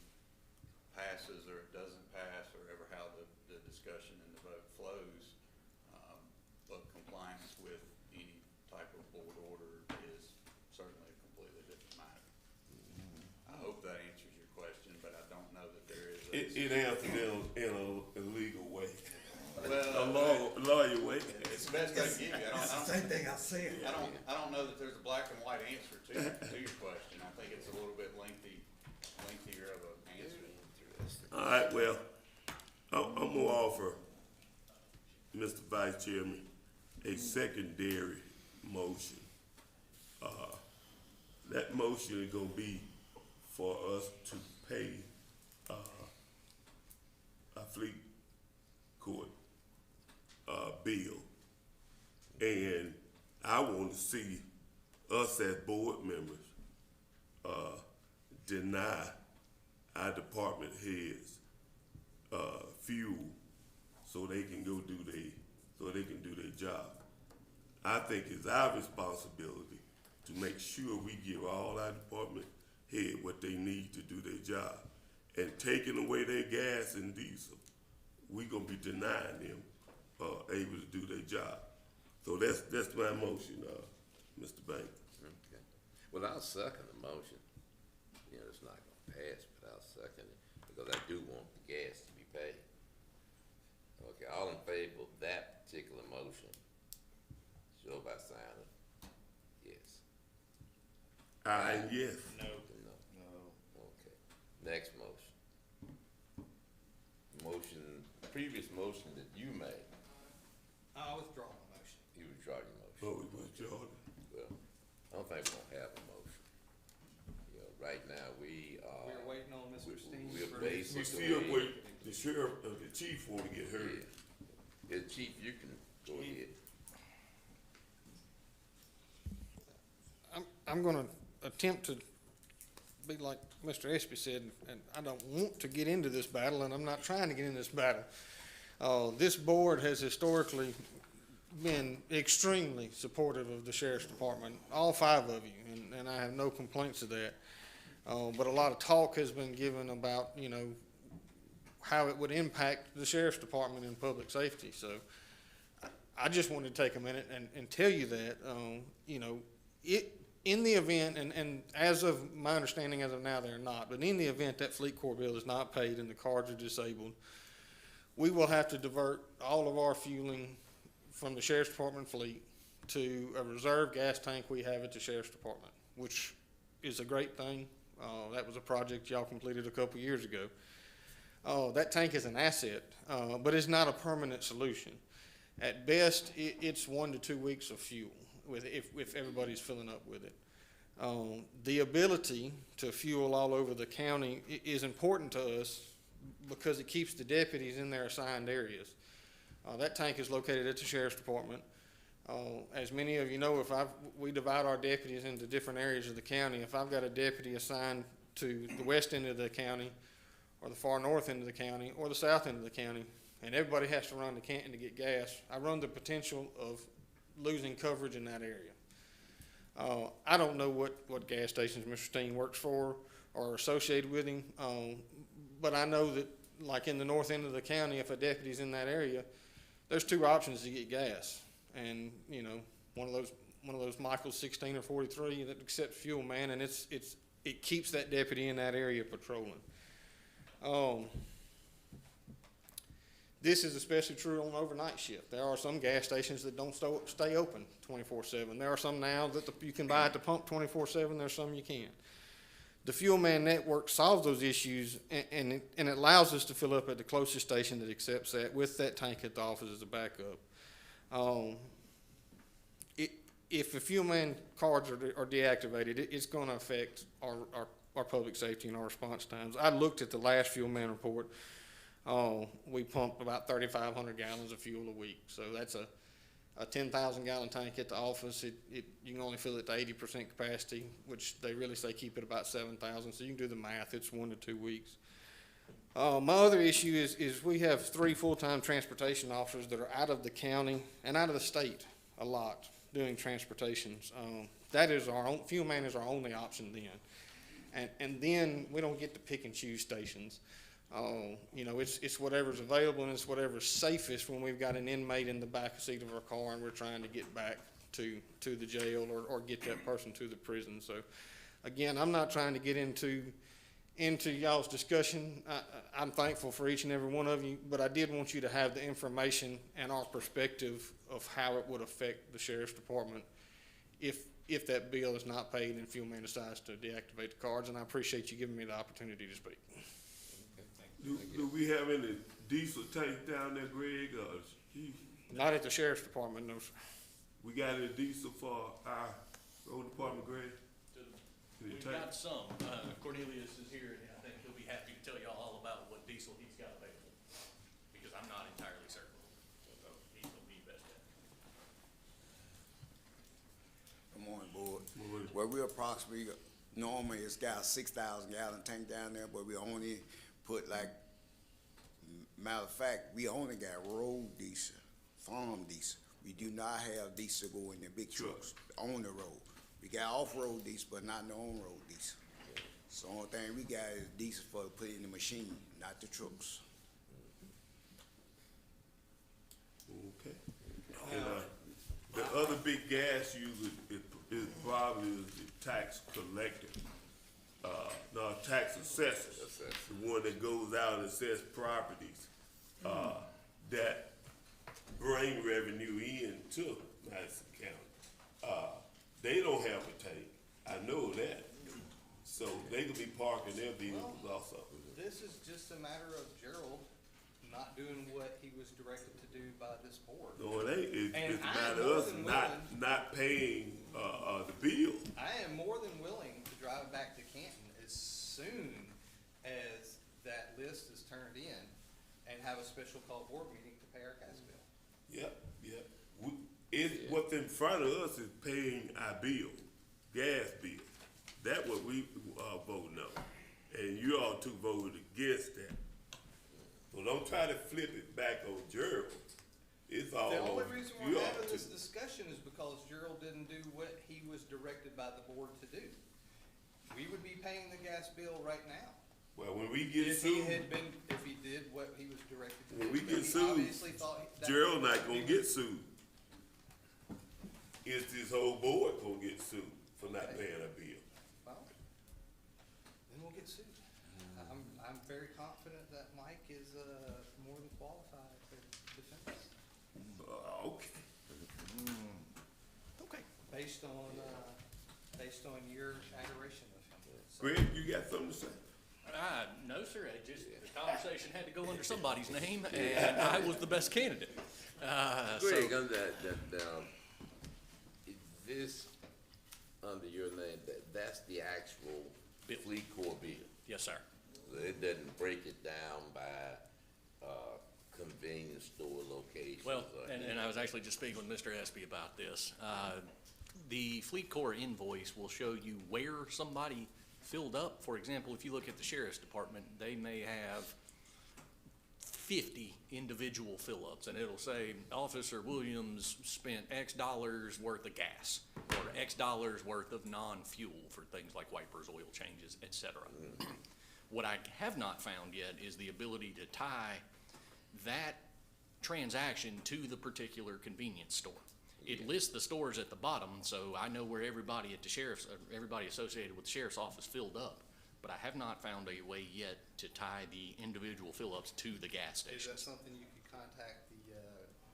Speaker 22: passes or it doesn't pass, or ever how the discussion and the vote flows. But compliance with any type of board order is certainly a completely different matter. I hope that answers your question, but I don't know that there is
Speaker 11: It answers in a legal way.
Speaker 22: Well,
Speaker 11: A lawyer way.
Speaker 22: it's the best I can give you.
Speaker 8: It's the same thing I said.
Speaker 22: I don't know that there's a black and white answer to your question. I think it's a little bit lengthier of an answer.
Speaker 11: All right, well, I'm gonna offer Mr. Vice Chairman a secondary motion. That motion is gonna be for us to pay, a fleet court, bill. And I want to see us as board members, deny our department heads, fuel so they can go do their job. I think it's our responsibility to make sure we give all our department head what they need to do their job. And taking away their gas and diesel, we gonna be denying them, able to do their job. So that's my motion, Mr. Banks.
Speaker 10: Okay. Well, I'll second the motion. You know, it's not gonna pass, but I'll second it, because I do want the gas to be paid. Okay, all in favor of that particular motion, show by signing yes.
Speaker 11: Aye and yes.
Speaker 10: No. Okay. Next motion. Previous motion that you made.
Speaker 18: I'll withdraw my motion.
Speaker 10: You withdraw your motion.
Speaker 11: Oh, it was Jordan.
Speaker 10: Well, I don't think we're gonna have a motion. You know, right now, we are.
Speaker 12: We're waiting on Mr. Steen.
Speaker 10: We're
Speaker 12: for-
Speaker 10: basically.
Speaker 11: We still wait, the sheriff, the chief wanna get heard.
Speaker 10: Yeah, Chief, you can go ahead.
Speaker 12: I'm gonna attempt to be like Mr. Espy said, and I don't want to get into this battle, and I'm not trying to get into this battle. This board has historically been extremely supportive of the sheriff's department, all 5 of you, and I have no complaints of that. But a lot of talk has been given about, you know, how it would impact the sheriff's department and public safety. So I just wanted to take a minute and tell you that, you know, in the event, and as of my understanding as of now, they're not, but in the event that fleet corps bill is not paid and the cards are disabled, we will have to divert all of our fueling from the sheriff's department fleet to a reserve gas tank we have at the sheriff's department, which is a great thing. That was a project y'all completed a couple years ago. That tank is an asset, but it's not a permanent solution. At best, it's 1 to 2 weeks of fuel if everybody's filling up with it. The ability to fuel all over the county is important to us because it keeps the deputies in their assigned areas. That tank is located at the sheriff's department. As many of you know, we divide our deputies into different areas of the county. If I've got a deputy assigned to the west end of the county, or the far north end of the county, or the south end of the county, and everybody has to run to Canton to get gas, I run the potential of losing coverage in that area. I don't know what gas stations Mr. Steen works for or are associated with him, but I know that, like in the north end of the county, if a deputy's in that area, there's 2 options to get gas. And, you know, one of those Michael's 16 or 43 that accepts fuel, man, and it keeps that deputy in that area patrolling. This is especially true on overnight shift. There are some gas stations that don't stay open 24/7. There are some now that you can buy at the pump 24/7. There's some you can't. The Fuel Man Network solves those issues, and it allows us to fill up at the closest station that accepts that with that tank at the office as a backup. If the Fuel Man cards are deactivated, it's going to affect our public safety and our response times. I looked at the last Fuel Man report. We pumped about 3,500 gallons of fuel a week. So that's a 10,000 gallon tank at the office. You can only fill it to 80% capacity, which they really say keep it about 7,000. So you can do the math. It's 1 to 2 weeks. My other issue is we have 3 full-time transportation officers that are out of the county and out of the state a lot doing transportations. That is Fuel Man is our only option then. And then we don't get to pick and choose stations. You know, it's whatever's available and it's whatever's safest when we've got an inmate in the back seat of our car and we're trying to get back to the jail or get that person to the prison. So, again, I'm not trying to get into y'all's discussion. I'm thankful for each and every one of you, but I did want you to have the information and our perspective of how it would affect the sheriff's department if that bill is not paid and Fuel Man decides to deactivate the cards, and I appreciate you giving me the opportunity to speak.
Speaker 11: Do we have any diesel tank down there, Greg, or
Speaker 12: Not at the sheriff's department, no, sir.
Speaker 11: We got a diesel for our road department, Greg?
Speaker 5: We've got some. Cornelius is here, and I think he'll be happy to tell you all about what diesel he's got available, because I'm not entirely certain. So he's gonna be best at it.
Speaker 3: Good morning, board. Well, we approximately, normally it's got a 6,000 gallon tank down there, but we only put like, matter of fact, we only got road diesel, farm diesel. We do not have diesel going in big trucks on the road. We got off-road diesel, but not no on-road diesel. So the only thing we got is diesel for put in the machine, not the trucks.
Speaker 11: Okay. And, the other big gas user is probably the tax collector. No, tax assessor, the one that goes out and assess properties, that bring revenue in to Madison County. They don't have a tank, I know that, so they could be parking their vehicles also.
Speaker 9: This is just a matter of Gerald not doing what he was directed to do by this board.
Speaker 11: No, it ain't,
Speaker 9: And
Speaker 11: it's a
Speaker 9: I am
Speaker 11: matter
Speaker 9: more
Speaker 11: of us
Speaker 9: than
Speaker 11: not paying, the bill.
Speaker 9: I am more than willing to drive back to Canton as soon as that list is turned in and have a special call board meeting to pay our gas bill.
Speaker 11: Yep, yep. What's in front of us is paying our bill, gas bill. That's what we, voting on. And you all two voted against that. So don't try to flip it back on Gerald. It's all
Speaker 9: The only
Speaker 11: on
Speaker 9: reason
Speaker 11: you
Speaker 9: we're
Speaker 11: all
Speaker 9: having
Speaker 11: two.
Speaker 9: this discussion is because Gerald didn't do what he was directed by the board to do. We would be paying the gas bill right now.
Speaker 11: Well, when we get
Speaker 9: If he
Speaker 11: sued,
Speaker 9: had been, if he did what he was directed to do.
Speaker 11: when we
Speaker 9: but
Speaker 11: get
Speaker 9: he
Speaker 11: sued,
Speaker 9: obviously thought that
Speaker 11: Gerald
Speaker 9: was
Speaker 11: not gonna get sued. It's this whole board gonna get sued for not paying a bill.
Speaker 9: Well, then we'll get sued. I'm very confident that Mike is, more than qualified to defend us,
Speaker 11: Okay.
Speaker 5: Okay.
Speaker 9: based on your adoration of him. So-
Speaker 11: Greg, you got something to say?
Speaker 5: No, sir, it just, the conversation had to go under somebody's name, and I was the best candidate.
Speaker 10: Greg, on that, is this under your name, that's the actual
Speaker 5: Bill.
Speaker 10: fleet core bill?
Speaker 5: Yes, sir.
Speaker 10: It doesn't break it down by, convenience store locations?
Speaker 5: Well,
Speaker 10: or
Speaker 5: and I was actually just speaking with Mr. Espy about this. The Fleet Corps invoice will show you where somebody filled up. For example, if you look at the sheriff's department, they may have 50 individual fill-ups, and it'll say Officer Williams spent X dollars worth of gas, or X dollars worth of non-fuel for things like wipers, oil changes, et cetera. What I have not found yet is the ability to tie that transaction to the particular convenience store. It lists the stores at the bottom, so I know where everybody at the sheriff's, everybody associated with the sheriff's office filled up. But I have not found a way yet to tie the individual fill-ups to the gas
Speaker 9: Is
Speaker 5: stations.
Speaker 9: that something you could contact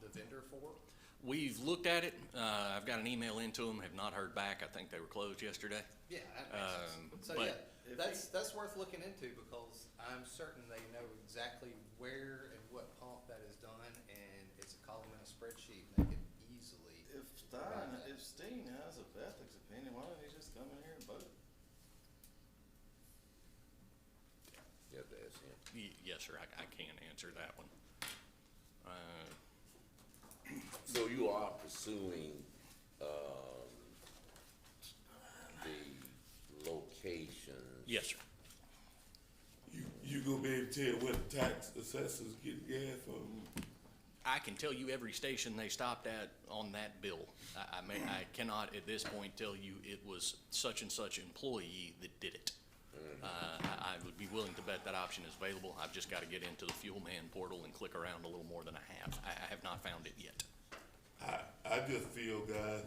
Speaker 9: the vendor for?
Speaker 5: We've looked at it. I've got an email into them, have not heard back. I think they were closed yesterday.
Speaker 9: Yeah, that makes sense. So,
Speaker 5: but-
Speaker 9: yeah, that's worth looking into, because I'm certain they know exactly where and what pump that is done, and it's a column in a spreadsheet, and they can easily.
Speaker 7: If Steen has an ethics opinion, why don't he just come in here and vote?
Speaker 10: You have to ask him.
Speaker 5: Yes, sir, I can't answer that one.
Speaker 10: So you are pursuing, the locations?
Speaker 5: Yes, sir.
Speaker 11: You gonna be able to tell what the tax assessors get gas from?
Speaker 5: I can tell you every station they stopped at on that bill. I cannot at this point tell you it was such and such employee that did it. I would be willing to bet that option is available. I've just got to get into the Fuel Man portal and click around a little more than I have. I have not found it yet.
Speaker 11: I just feel, guys,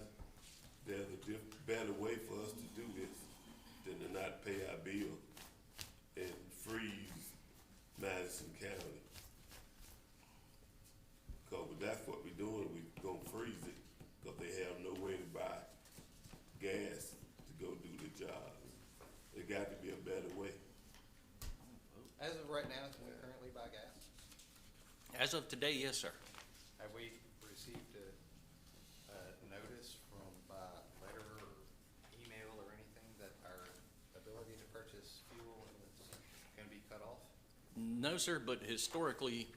Speaker 11: there's a better way for us to do this than to not pay our bill and freeze Madison County. Cause that's what we're doing, we gonna freeze it, cause they have no way to buy gas to go do the job. There got to be a better way.
Speaker 9: As of right now, can we currently buy gas?
Speaker 5: As of today, yes, sir.
Speaker 9: Have we received a notice from, by letter or email or anything that our ability to purchase fuel is gonna be cut off?
Speaker 5: No, sir, but historically,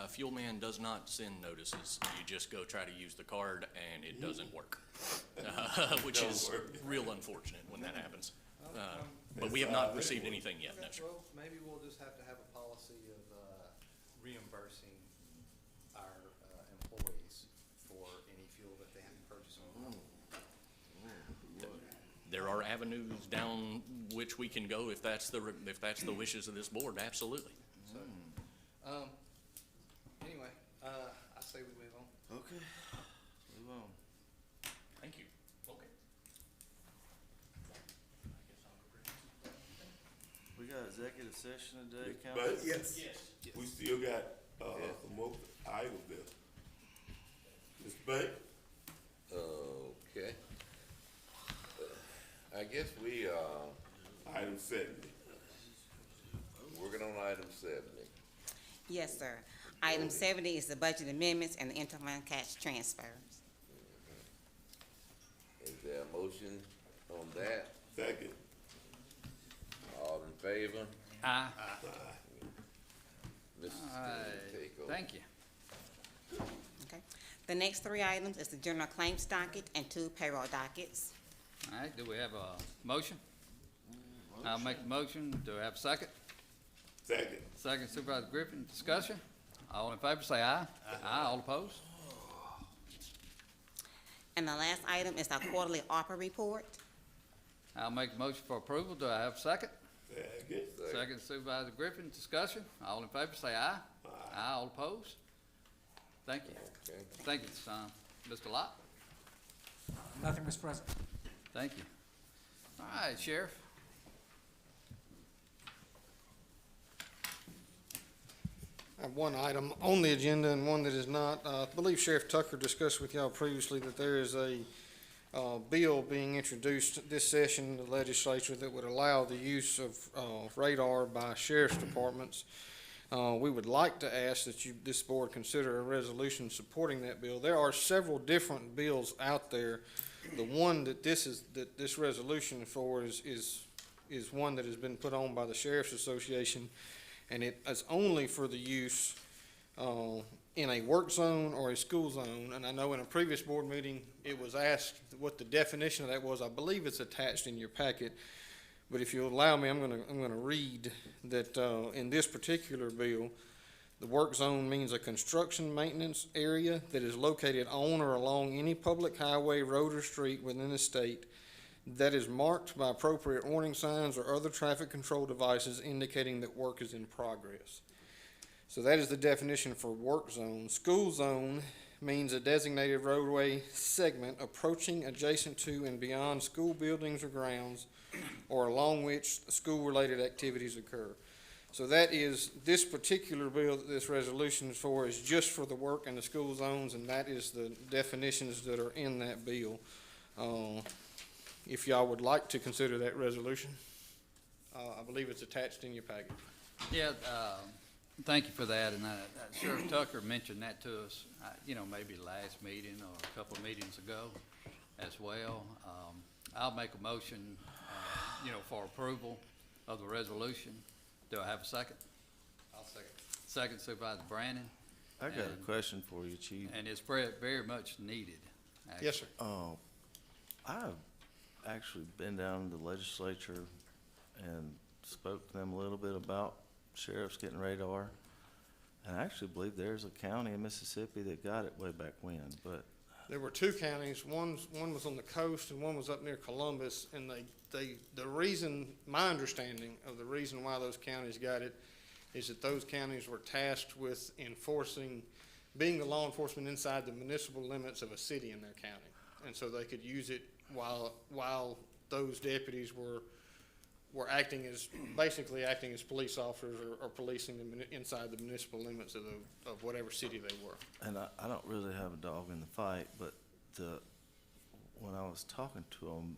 Speaker 5: Fuel Man does not send notices. You just go try to use the card and it doesn't work, which is real unfortunate when that happens. But we have not received anything yet, no, sir.
Speaker 9: Well, maybe we'll just have to have a policy of reimbursing our employees for any fuel that they haven't purchased.
Speaker 5: There are avenues down which we can go if that's the wishes of this board, absolutely.
Speaker 9: So, anyway, I say we move on.
Speaker 7: Okay, move on.
Speaker 5: Thank you. Okay.
Speaker 7: We got executive session today,
Speaker 11: But
Speaker 7: council?
Speaker 11: yes, we still got, some more items there. Mr. Bank?
Speaker 10: Okay. I guess we,
Speaker 11: Item 70.
Speaker 10: working on item 70.
Speaker 13: Yes, sir. Item 70 is the budget amendments and the interfund cash transfers.
Speaker 10: Is there a motion on that?
Speaker 11: Second.
Speaker 10: All in favor?
Speaker 1: Aye.
Speaker 10: Mrs. take over.
Speaker 1: Thank you.
Speaker 13: Okay. The next three items is the general claims docket and 2 payroll dockets.
Speaker 1: All right, do we have a motion? I'll make a motion. Do I have a second?
Speaker 11: Second.
Speaker 1: Second Supervisor Griffin, discussion? All in favor, say aye. Aye. All opposed?
Speaker 13: And the last item is our quarterly ARPA report.
Speaker 1: I'll make a motion for approval. Do I have a second?
Speaker 11: Second.
Speaker 1: Second Supervisor Griffin, discussion? All in favor, say aye. Aye. All opposed? Thank you.
Speaker 10: Okay.
Speaker 1: Thank you, Mr. Lott.
Speaker 4: Nothing, Mr. President.
Speaker 1: Thank you. All right, Sheriff.
Speaker 12: I have one item on the agenda and one that is not. I believe Sheriff Tucker discussed with y'all previously that there is a bill being introduced this session in the legislature that would allow the use of radar by sheriff's departments. We would like to ask that this board consider a resolution supporting that bill. There are several different bills out there. The one that this resolution for is one that has been put on by the Sheriff's Association, and it is only for the use in a work zone or a school zone. And I know in a previous board meeting, it was asked what the definition of that was. I believe it's attached in your packet. But if you'll allow me, I'm gonna read that in this particular bill, the work zone means a construction maintenance area that is located on or along any public highway, road, or street within the state that is marked by appropriate warning signs or other traffic control devices indicating that work is in progress. So that is the definition for work zone. School zone means a designated roadway segment approaching, adjacent to, and beyond school buildings or grounds, or along which school-related activities occur. So that is, this particular bill that this resolution is for is just for the work in the school zones, and that is the definitions that are in that bill. If y'all would like to consider that resolution, I believe it's attached in your package.
Speaker 1: Yeah, thank you for that, and Sheriff Tucker mentioned that to us, maybe last meeting or a couple of meetings ago as well. I'll make a motion, for approval of the resolution. Do I have a second?
Speaker 9: I'll second.
Speaker 1: Second Supervisor Brandon.
Speaker 7: I got a question for you, Chief.
Speaker 1: And it's very much needed, actually.
Speaker 12: Yes, sir.
Speaker 7: I've actually been down to the legislature and spoke to them a little bit about sheriffs getting radar. And I actually believe there's a county in Mississippi that got it way back when, but.
Speaker 12: There were two counties. One was on the coast and one was up near Columbus. And the reason, my understanding of the reason why those counties got it is that those counties were tasked with being the law enforcement inside the municipal limits of a city in their county. And so they could use it while those deputies were basically acting as police officers or policing inside the municipal limits of whatever city they were.
Speaker 7: And I don't really have a dog in the fight, but when I was talking to them,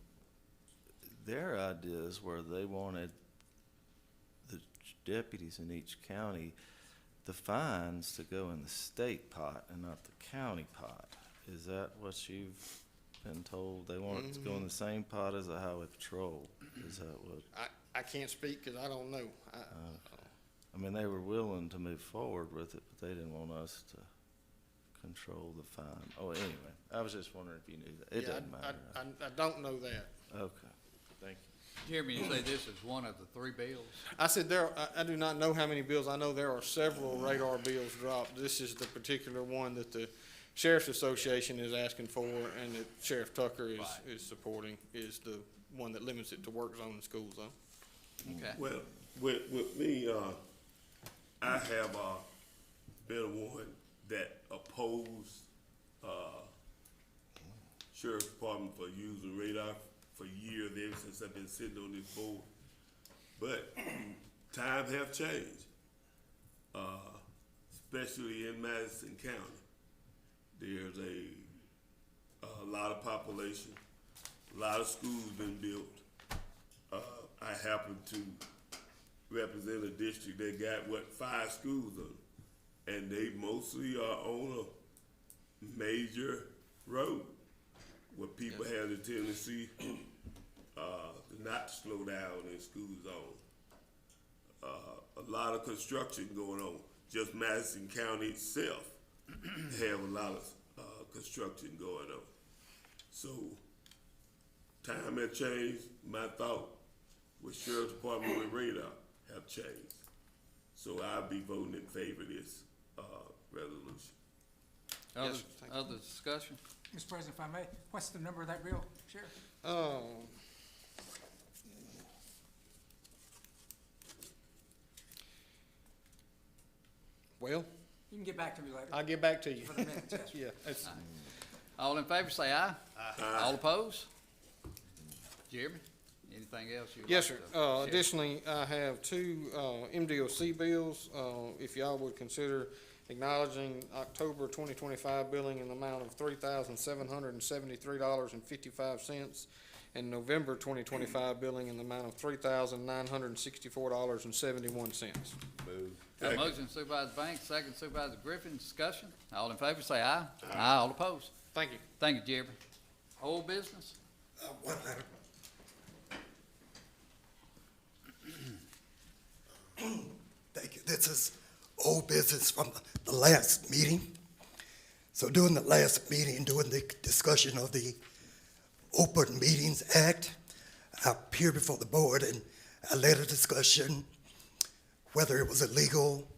Speaker 7: their ideas were they wanted the deputies in each county, the fines to go in the state pot and not the county pot. Is that what you've been told? They want it to go in the same pot as the highway patrol? Is that what?
Speaker 12: I can't speak because I don't know.
Speaker 7: I mean, they were willing to move forward with it, but they didn't want us to control the fine. Oh, anyway, I was just wondering if you knew that. It
Speaker 12: Yeah,
Speaker 7: doesn't matter.
Speaker 12: I don't know that.
Speaker 7: Okay, thank you.
Speaker 1: Jeremy, you say this is one of the 3 bills?
Speaker 12: I said I do not know how many bills. I know there are several radar bills dropped. This is the particular one that the Sheriff's Association is asking for and that Sheriff Tucker is supporting, is the one that limits it to work zone and school zone.
Speaker 1: Okay.
Speaker 11: Well, with me, I have, been one that opposed, Sheriff's Department for using radar for years, ever since I've been sitting on this board. But times have changed, especially in Madison County. There's a lot of population, a lot of schools been built. I happen to represent a district that got, 5 schools on it, and they mostly are on a major road where people have the tendency not to slow down in school zone. A lot of construction going on. Just Madison County itself have a lot of construction going on. So time has changed. My thought with Sheriff's Department with radar have changed. So I'll be voting in favor of this resolution.
Speaker 1: Other discussion?
Speaker 4: Mr. President, if I may, what's the number of that bill, Sheriff?
Speaker 12: Well,
Speaker 4: You can get back to me later.
Speaker 12: I'll get back to you.
Speaker 4: For the minutes, yes.
Speaker 12: Yeah, it's,
Speaker 1: All in favor, say aye. Aye. All opposed? Jeremy, anything else you'd like
Speaker 12: yes, sir.
Speaker 1: to share?
Speaker 12: Additionally, I have 2 MDOC bills. If y'all would consider acknowledging October 2025 billing in the amount of $3,773.55 and November 2025 billing in the amount of $3,964.71.
Speaker 10: Move.
Speaker 1: Got a motion Supervisor Banks, second Supervisor Griffin, discussion. All in favor, say aye. Aye. All opposed?
Speaker 12: Thank you.
Speaker 1: Thank you, Jeremy. Old business?
Speaker 8: One item. Thank you. This is old business from the last meeting. So during the last meeting, during the discussion of the Open Meetings Act, I appeared before the board and I led a discussion whether it was illegal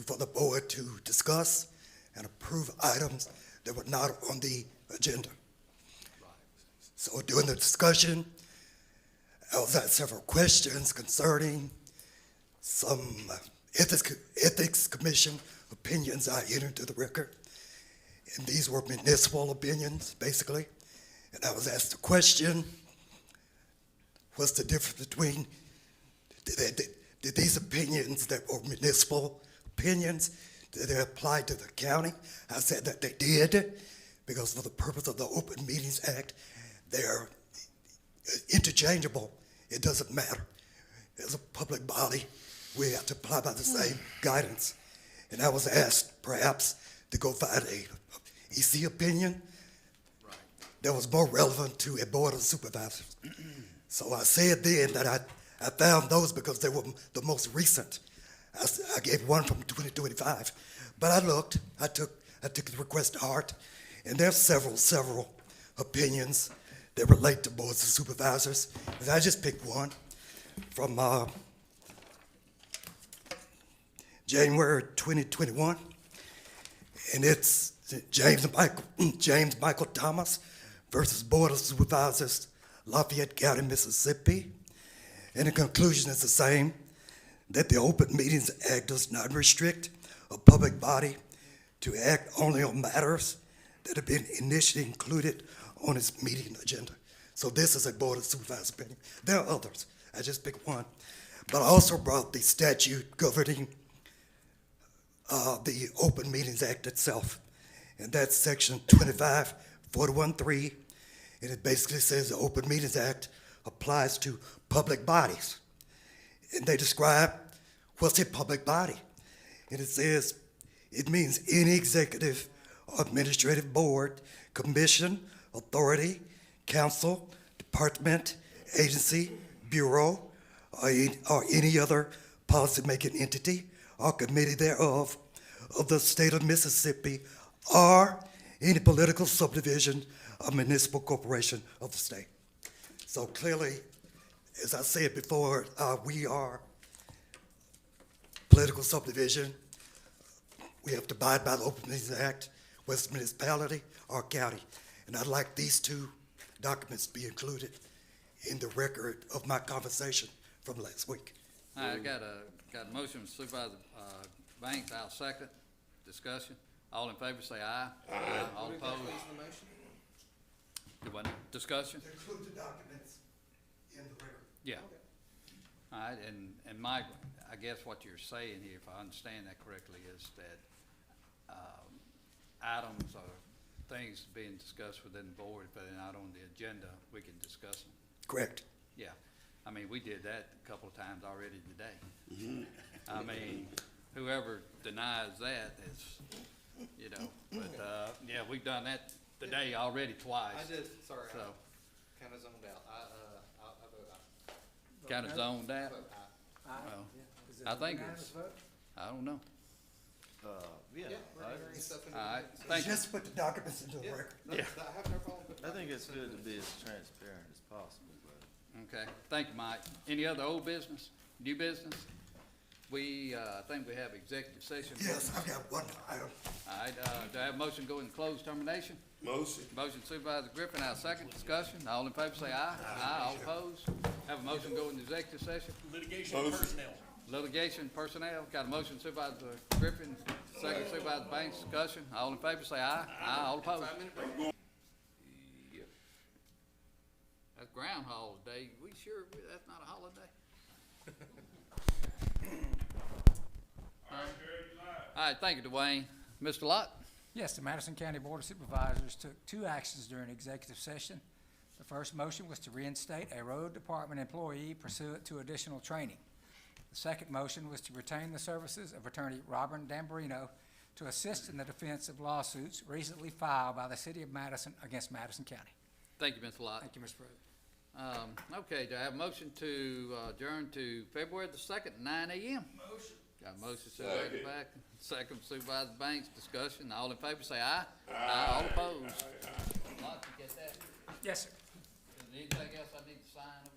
Speaker 8: for the board to discuss and approve items that were not on the agenda. So during the discussion, I was asked several questions concerning some ethics commission opinions I entered into the record. And these were municipal opinions, basically. And I was asked the question, what's the difference between, did these opinions that were municipal opinions, did they apply to the county? I said that they did, because for the purpose of the Open Meetings Act, they're interchangeable. It doesn't matter. As a public body, we have to apply by the same guidance. And I was asked, perhaps, to go find a EC opinion that was more relevant to a board of supervisors. So I said then that I found those because they were the most recent. I gave one from 2025, but I looked. I took the request to heart, and there's several opinions that relate to boards of supervisors. And I just picked one from January 2021, and it's James Michael Thomas versus Board of Supervisors, Lafayette County, Mississippi. And the conclusion is the same, that the Open Meetings Act does not restrict a public body to act only on matters that have been initially included on its meeting agenda. So this is a Board of Supervisors opinion. There are others. I just picked one. But I also brought the statute governing the Open Meetings Act itself. And that's section 2541(3). And it basically says the Open Meetings Act applies to public bodies. And they describe what's a public body. And it says it means any executive administrative board, commission, authority, council, department, agency, bureau, or any other policymaking entity or committee thereof of the state of Mississippi, or any political subdivision or municipal corporation of the state. So clearly, as I said before, we are political subdivision. We have to abide by the Open Meetings Act, West Municipality or county. And I'd like these two documents to be included in the record of my conversation from last week.
Speaker 1: All right, I got a motion from Supervisor, Banks, I'll second. Discussion. All in favor, say aye. Aye. All opposed? Do what? Discussion?
Speaker 8: To include the documents in the record.
Speaker 1: Yeah. All right, and Mike, I guess what you're saying here, if I understand that correctly, is that, items or things being discussed within the board, if they're not on the agenda, we can discuss them.
Speaker 8: Correct.
Speaker 1: Yeah, I mean, we did that a couple of times already today. I mean, whoever denies that is, you know, but, yeah, we've done that today already twice.
Speaker 9: I just, sorry,
Speaker 1: So,
Speaker 9: I kinda zoned out. I vote aye.
Speaker 1: kinda zoned out.
Speaker 9: Vote aye.
Speaker 4: Aye.
Speaker 1: Well,
Speaker 4: Is it
Speaker 1: I
Speaker 4: a
Speaker 1: think
Speaker 4: unanimous
Speaker 1: it's-
Speaker 4: vote?
Speaker 1: I don't know.
Speaker 7: Yeah,
Speaker 9: We're entering stuff into.
Speaker 1: All right, thank you.
Speaker 8: Just put the documents into the
Speaker 9: Yeah,
Speaker 8: record.
Speaker 9: no, I have no problem with
Speaker 7: I think
Speaker 9: that.
Speaker 7: it's good to be as transparent as possible, but.
Speaker 1: Okay, thank you, Mike. Any other old business, new business? We, I think we have executive session.
Speaker 8: Yes, I've got one item.
Speaker 1: All right, do I have a motion to go into closed termination?
Speaker 11: Motion.
Speaker 1: Motion Supervisor Griffin, I'll second. Discussion. All in favor say aye. Aye. All opposed? Have a motion to go into executive session?
Speaker 5: Litigation
Speaker 11: Motion.
Speaker 5: personnel.
Speaker 1: Litigation personnel, got a motion Supervisor Griffin, second Supervisor Banks. Discussion. All in favor say aye. Aye. All opposed?
Speaker 9: 5-minute break.
Speaker 1: Yep. That's Groundhog Day. We sure, that's not a holiday? All right, thank you, Dwayne. Mr. Lott?
Speaker 4: Yes, the Madison County Board of Supervisors took two actions during executive session. The first motion was to reinstate a road department employee pursuant to additional training. The second motion was to retain the services of Attorney Robert Dambrino to assist in the defense of lawsuits recently filed by the City of Madison against Madison County.
Speaker 1: Thank you, Mr. Lott.
Speaker 4: Thank you, Mr. President.
Speaker 1: Okay, do I have a motion to adjourn to February the 2nd, 9 a.m.?
Speaker 9: Motion.
Speaker 1: Got a motion Supervisor back, second Supervisor Banks. Discussion. All in favor say aye. Aye. All opposed? Lott, you get that?
Speaker 4: Yes, sir.
Speaker 1: Is there anything else I need to sign over there?